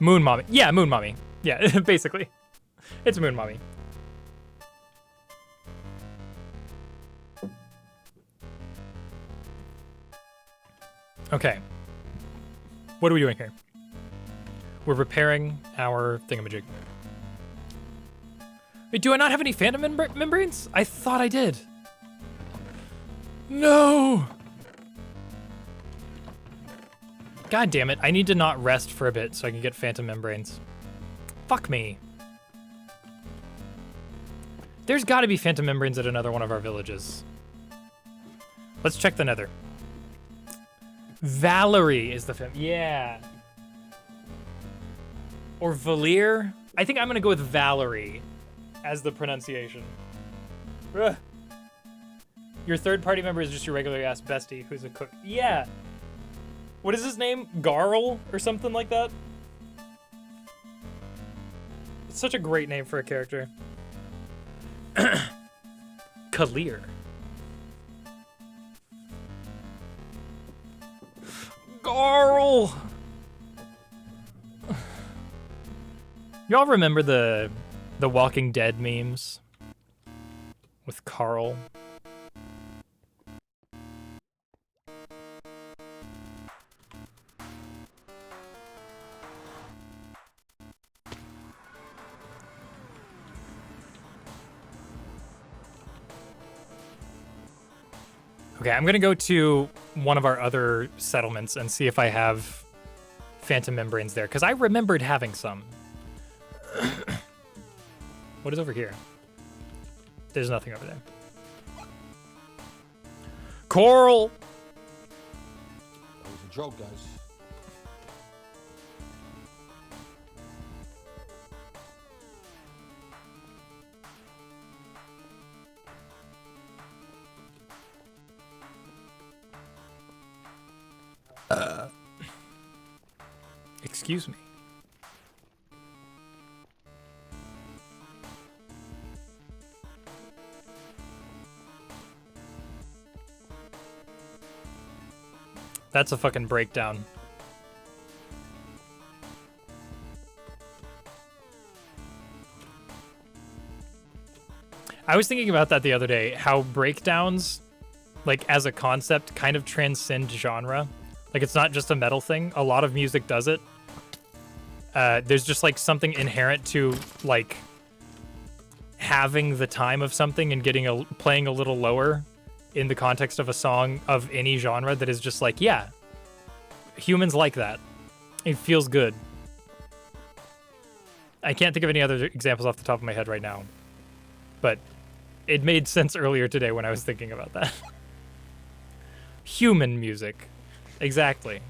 Moon mommy. Yeah, moon mommy. Yeah, basically. It's moon mommy. Okay. What are we doing here? We're repairing our thingamajig. Wait, do I not have any phantom membranes? I thought I did. No! God damn it, I need to not rest for a bit so I can get phantom membranes. Fuck me. There's gotta be phantom membranes at another one of our villages. Let's check the nether. Valerie is the yeah. Or Valir. I think I'm gonna go with Valerie as the pronunciation. Ugh. Your third party member is just your regular ass bestie who's a cook. Yeah. What is his name? Garl or something like that? It's such a great name for a character. Kalir. Garl! Y'all remember the Walking Dead memes? With Carl? Okay, I'm gonna go to one of our other settlements and see if I have phantom membranes there, because I remembered having some. What is over here? There's nothing over there. Coral! That was a joke, guys. Excuse me. That's a fucking breakdown. I was thinking about that the other day, how breakdowns, like as a concept, kind of transcend genre. Like it's not just a metal thing. A lot of music does it. There's just like something inherent to like having the time of something and playing a little lower in the context of a song of any genre that is just like, yeah, humans like that. It feels good. I can't think of any other examples off the top of my head right now, but it made sense earlier today when I was thinking about that. Human music. Exactly.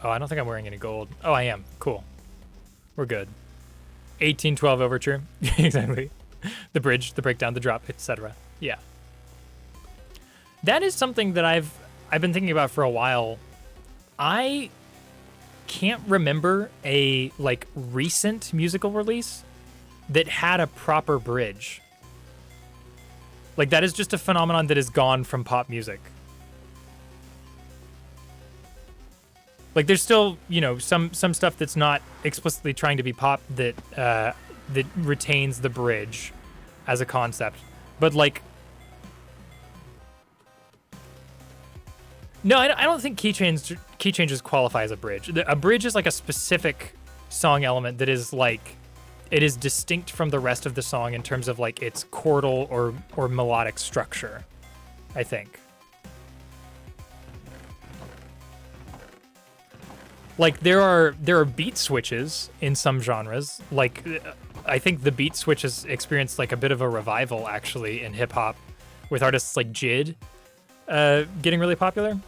Oh, I don't think I'm wearing any gold. Oh, I am. Cool. We're good. 1812 Overture. Exactly. The bridge, the breakdown, the drop, etc. Yeah. That is something that I've been thinking about for a while. I can't remember a like recent musical release that had a proper bridge. Like that is just a phenomenon that is gone from pop music. Like there's still, you know, some stuff that's not explicitly trying to be pop that that retains the bridge as a concept. But like no, I don't think key changes qualify as a bridge. A bridge is like a specific song element that is like, it is distinct from the rest of the song in terms of like its chordal or melodic structure, I think. Like there are beat switches in some genres. Like I think the beat switch has experienced like a bit of a revival actually in hip hop with artists like Jid getting really popular.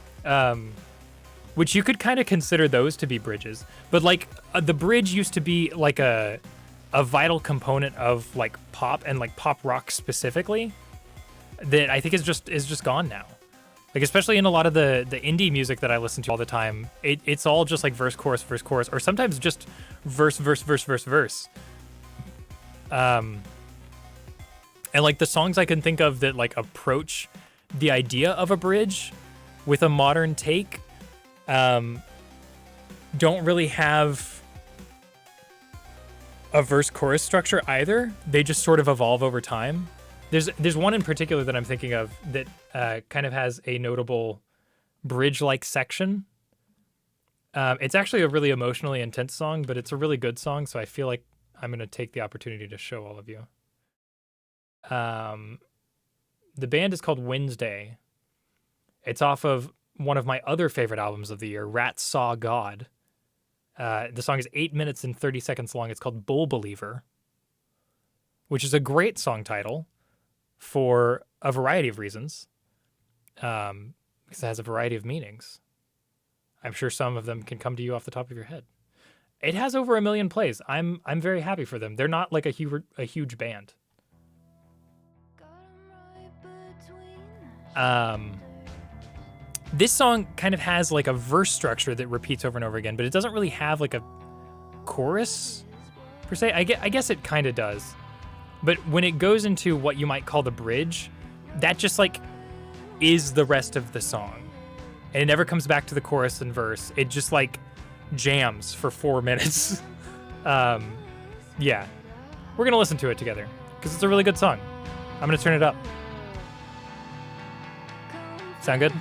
Which you could kind of consider those to be bridges, but like the bridge used to be like a vital component of like pop and like pop rock specifically that I think is just gone now. Like especially in a lot of the indie music that I listen to all the time, it's all just like verse chorus, or sometimes just verse. And like the songs I can think of that like approach the idea of a bridge with a modern take don't really have a verse chorus structure either. They just sort of evolve over time. There's one in particular that I'm thinking of that kind of has a notable bridge-like section. It's actually a really emotionally intense song, but it's a really good song, so I feel like I'm going to take the opportunity to show all of you. The band is called Wednesday. It's off of one of my other favorite albums of the year, Rats Saw God. The song is 8 minutes and 30 seconds long. It's called Bull Believer, which is a great song title for a variety of reasons, because it has a variety of meanings. I'm sure some of them can come to you off the top of your head. It has over 1 million plays. I'm very happy for them. They're not like a huge band. This song kind of has like a verse structure that repeats over and over again, but it doesn't really have like a chorus per se. I guess it kind of does. But when it goes into what you might call the bridge, that just like is the rest of the song. And it never comes back to the chorus and verse. It just like jams for 4 minutes. Yeah. We're going to listen to it together because it's a really good song. I'm going to turn it up. Sound good?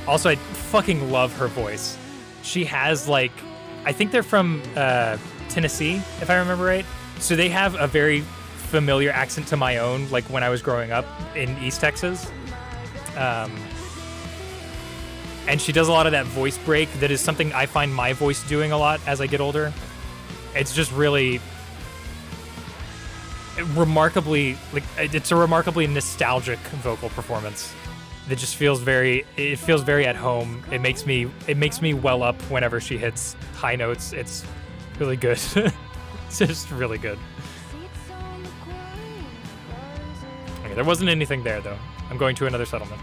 Also, I fucking love her voice. She has like, I think they're from Tennessee, if I remember right. So they have a very familiar accent to my own, like when I was growing up in East Texas. And she does a lot of that voice break that is something I find my voice doing a lot as I get older. It's just really remarkably, like, it's a remarkably nostalgic vocal performance. That just feels very at home. It makes me well up whenever she hits high notes. It's really good. It's just really good. Okay, there wasn't anything there though. I'm going to another settlement.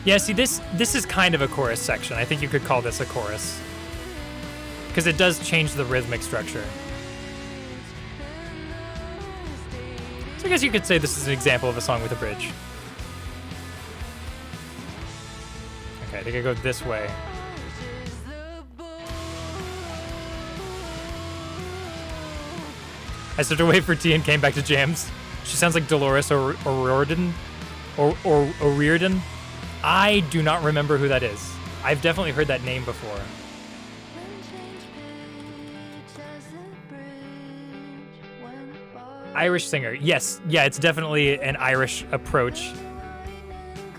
Yeah, see, this is kind of a chorus section. I think you could call this a chorus. Because it does change the rhythmic structure. So I guess you could say this is an example of a song with a bridge. Okay, I think I go this way. I started to wait for T and came back to jams. She sounds like Dolores O'Riordan. O'Riordan. I do not remember who that is. I've definitely heard that name before. Irish singer. Yes. Yeah, it's definitely an Irish approach.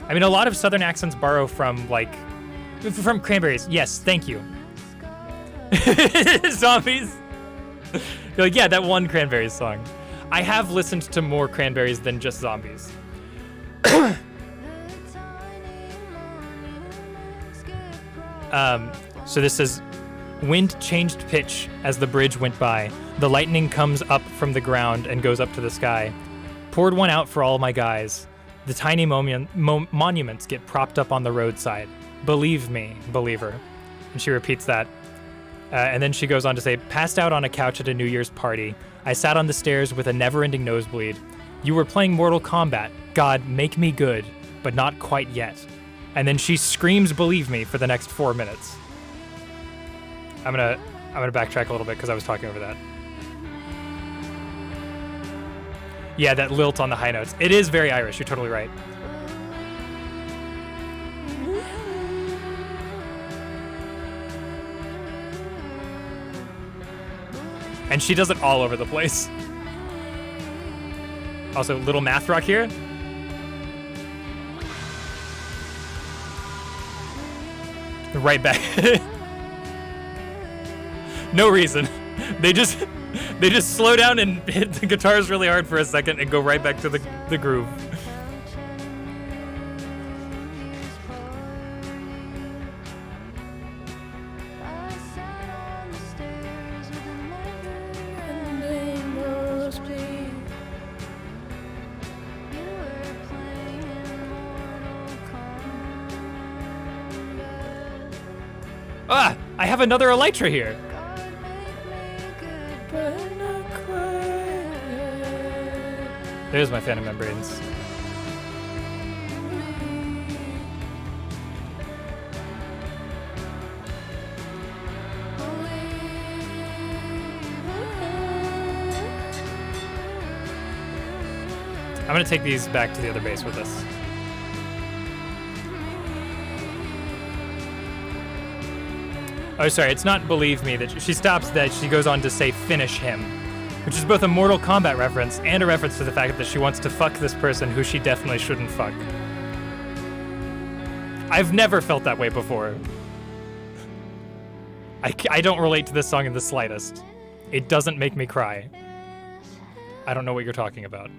I mean, a lot of Southern accents borrow from, like, from Cranberries. Yes, thank you. Zombies. You're like, yeah, that one Cranberries song. I have listened to more Cranberries than just Zombies. So this says, wind changed pitch as the bridge went by. The lightning comes up from the ground and goes up to the sky. Poured one out for all my guys. The tiny monuments get propped up on the roadside. Believe me, believer. And she repeats that. And then she goes on to say, passed out on a couch at a New Year's party. I sat on the stairs with a never-ending nosebleed. You were playing Mortal Kombat. God, make me good, but not quite yet. And then she screams "Believe me" for the next 4 minutes. I'm gonna backtrack a little bit because I was talking over that. Yeah, that lilt on the high notes. It is very Irish. You're totally right. And she does it all over the place. Also, little math rock here. Right back. No reason. They just slow down and hit the guitars really hard for a second and go right back to the groove. Ah, I have another elytra here. There's my phantom membranes. I'm gonna take these back to the other base with us. Oh, sorry, it's not believe me that she stops that she goes on to say finish him, which is both a Mortal Kombat reference and a reference to the fact that she wants to fuck this person who she definitely shouldn't fuck. I've never felt that way before. I don't relate to this song in the slightest. It doesn't make me cry. I don't know what you're talking about.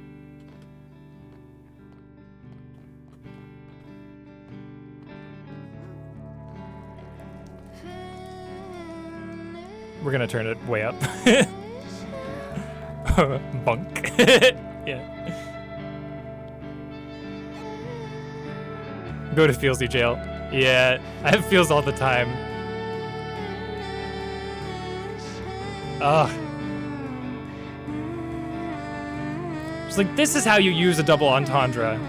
We're gonna turn it way up. Bunk. Yeah. Go to Feelsy jail. Yeah, I have feels all the time. Ugh. It's like, this is how you use a double entendre.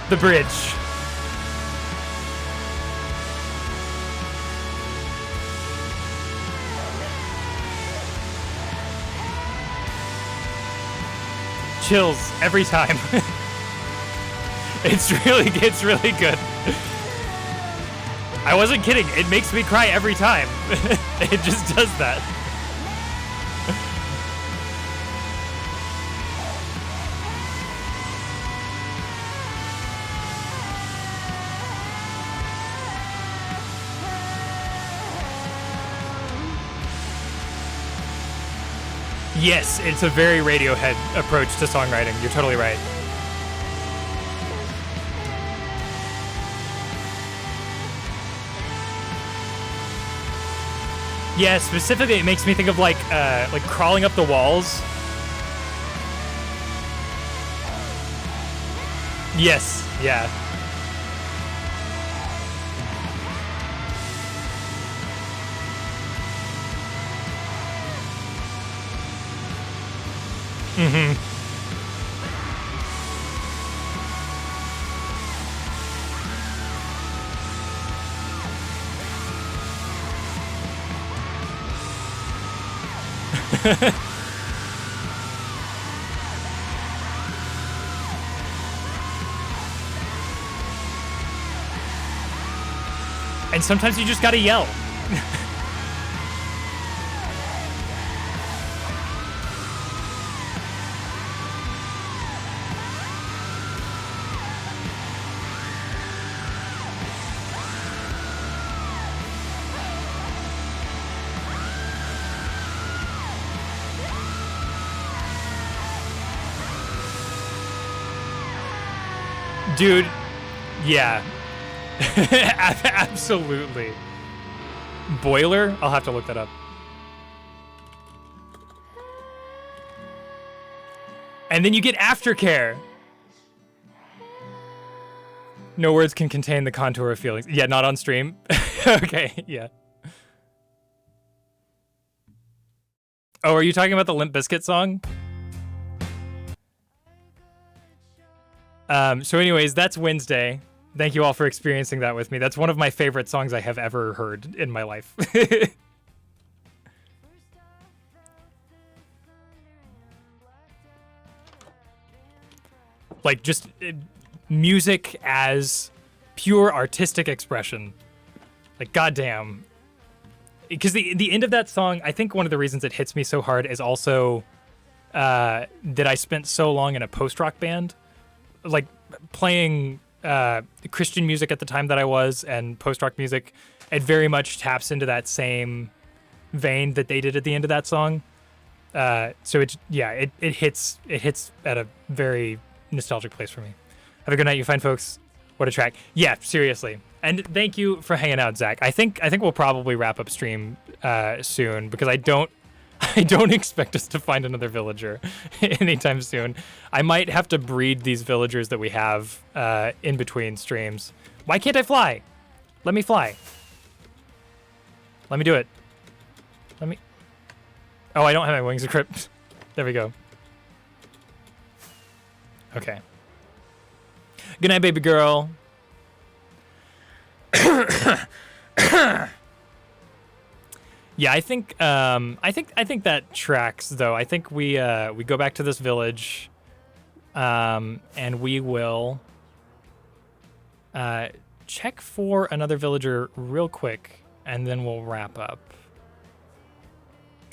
The bridge. Chills every time. It's really good. I wasn't kidding. It makes me cry every time. It just does that. Yes, it's a very Radiohead approach to songwriting. You're totally right. Yeah, specifically, it makes me think of like crawling up the walls. Yes, yeah. Mm-hmm. And sometimes you just gotta yell. Dude, yeah. Absolutely. Boiler? I'll have to look that up. And then you get aftercare. No words can contain the contour of feelings. Yeah, not on stream. Okay, yeah. Oh, are you talking about the Limp Bizkit song? So anyways, that's Wednesday. Thank you all for experiencing that with me. That's one of my favorite songs I have ever heard in my life. Like, just music as pure artistic expression. Like, goddamn. Because the end of that song, I think one of the reasons it hits me so hard is also that I spent so long in a post-rock band. Like, playing Christian music at the time that I was, and post-rock music, it very much taps into that same vein that they did at the end of that song. So it hits at a very nostalgic place for me. Have a good night, you fine folks. What a track. Yeah, seriously. And thank you for hanging out, Zach. I think we'll probably wrap up stream soon, because I don't expect us to find another villager anytime soon. I might have to breed these villagers that we have in between streams. Why can't I fly? Let me fly. Let me do it. Let me... Oh, I don't have my wings equipped. There we go. Okay. Good night, baby girl. Yeah, I think that tracks though. I think we go back to this village, and we will check for another villager real quick, and then we'll wrap up.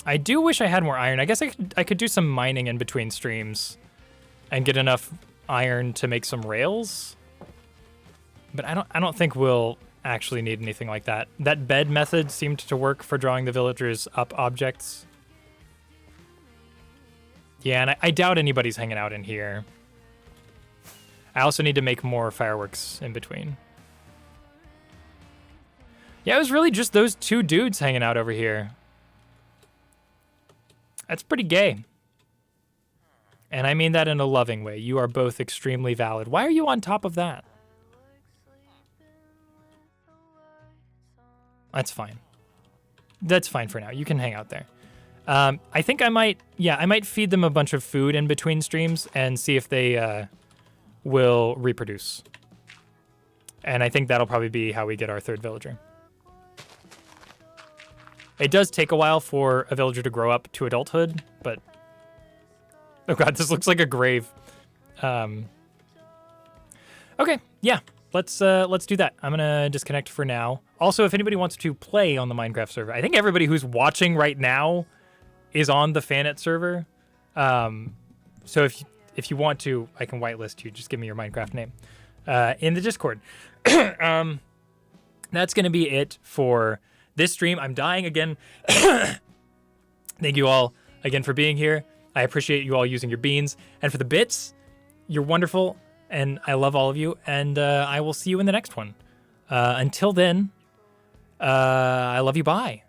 I do wish I had more iron. I guess I could do some mining in between streams and get enough iron to make some rails. But I don't think we'll actually need anything like that. That bed method seemed to work for drawing the villagers up objects. Yeah, and I doubt anybody's hanging out in here. I also need to make more fireworks in between. Yeah, it was really just those two dudes hanging out over here. That's pretty gay. And I mean that in a loving way. You are both extremely valid. Why are you on top of that? That's fine. That's fine for now. You can hang out there. I think I might feed them a bunch of food in between streams and see if they will reproduce. And I think that'll probably be how we get our third villager. It does take a while for a villager to grow up to adulthood, but... Oh god, this looks like a grave. Okay, yeah. Let's do that. I'm gonna disconnect for now. Also, if anybody wants to play on the Minecraft server, I think everybody who's watching right now is on the Fanet server. So if you want to, I can whitelist you. Just give me your Minecraft name in the Discord. That's gonna be it for this stream. I'm dying again. Thank you all again for being here. I appreciate you all using your beans, and for the bits, you're wonderful. And I love all of you, and I will see you in the next one. Until then, I love you, bye.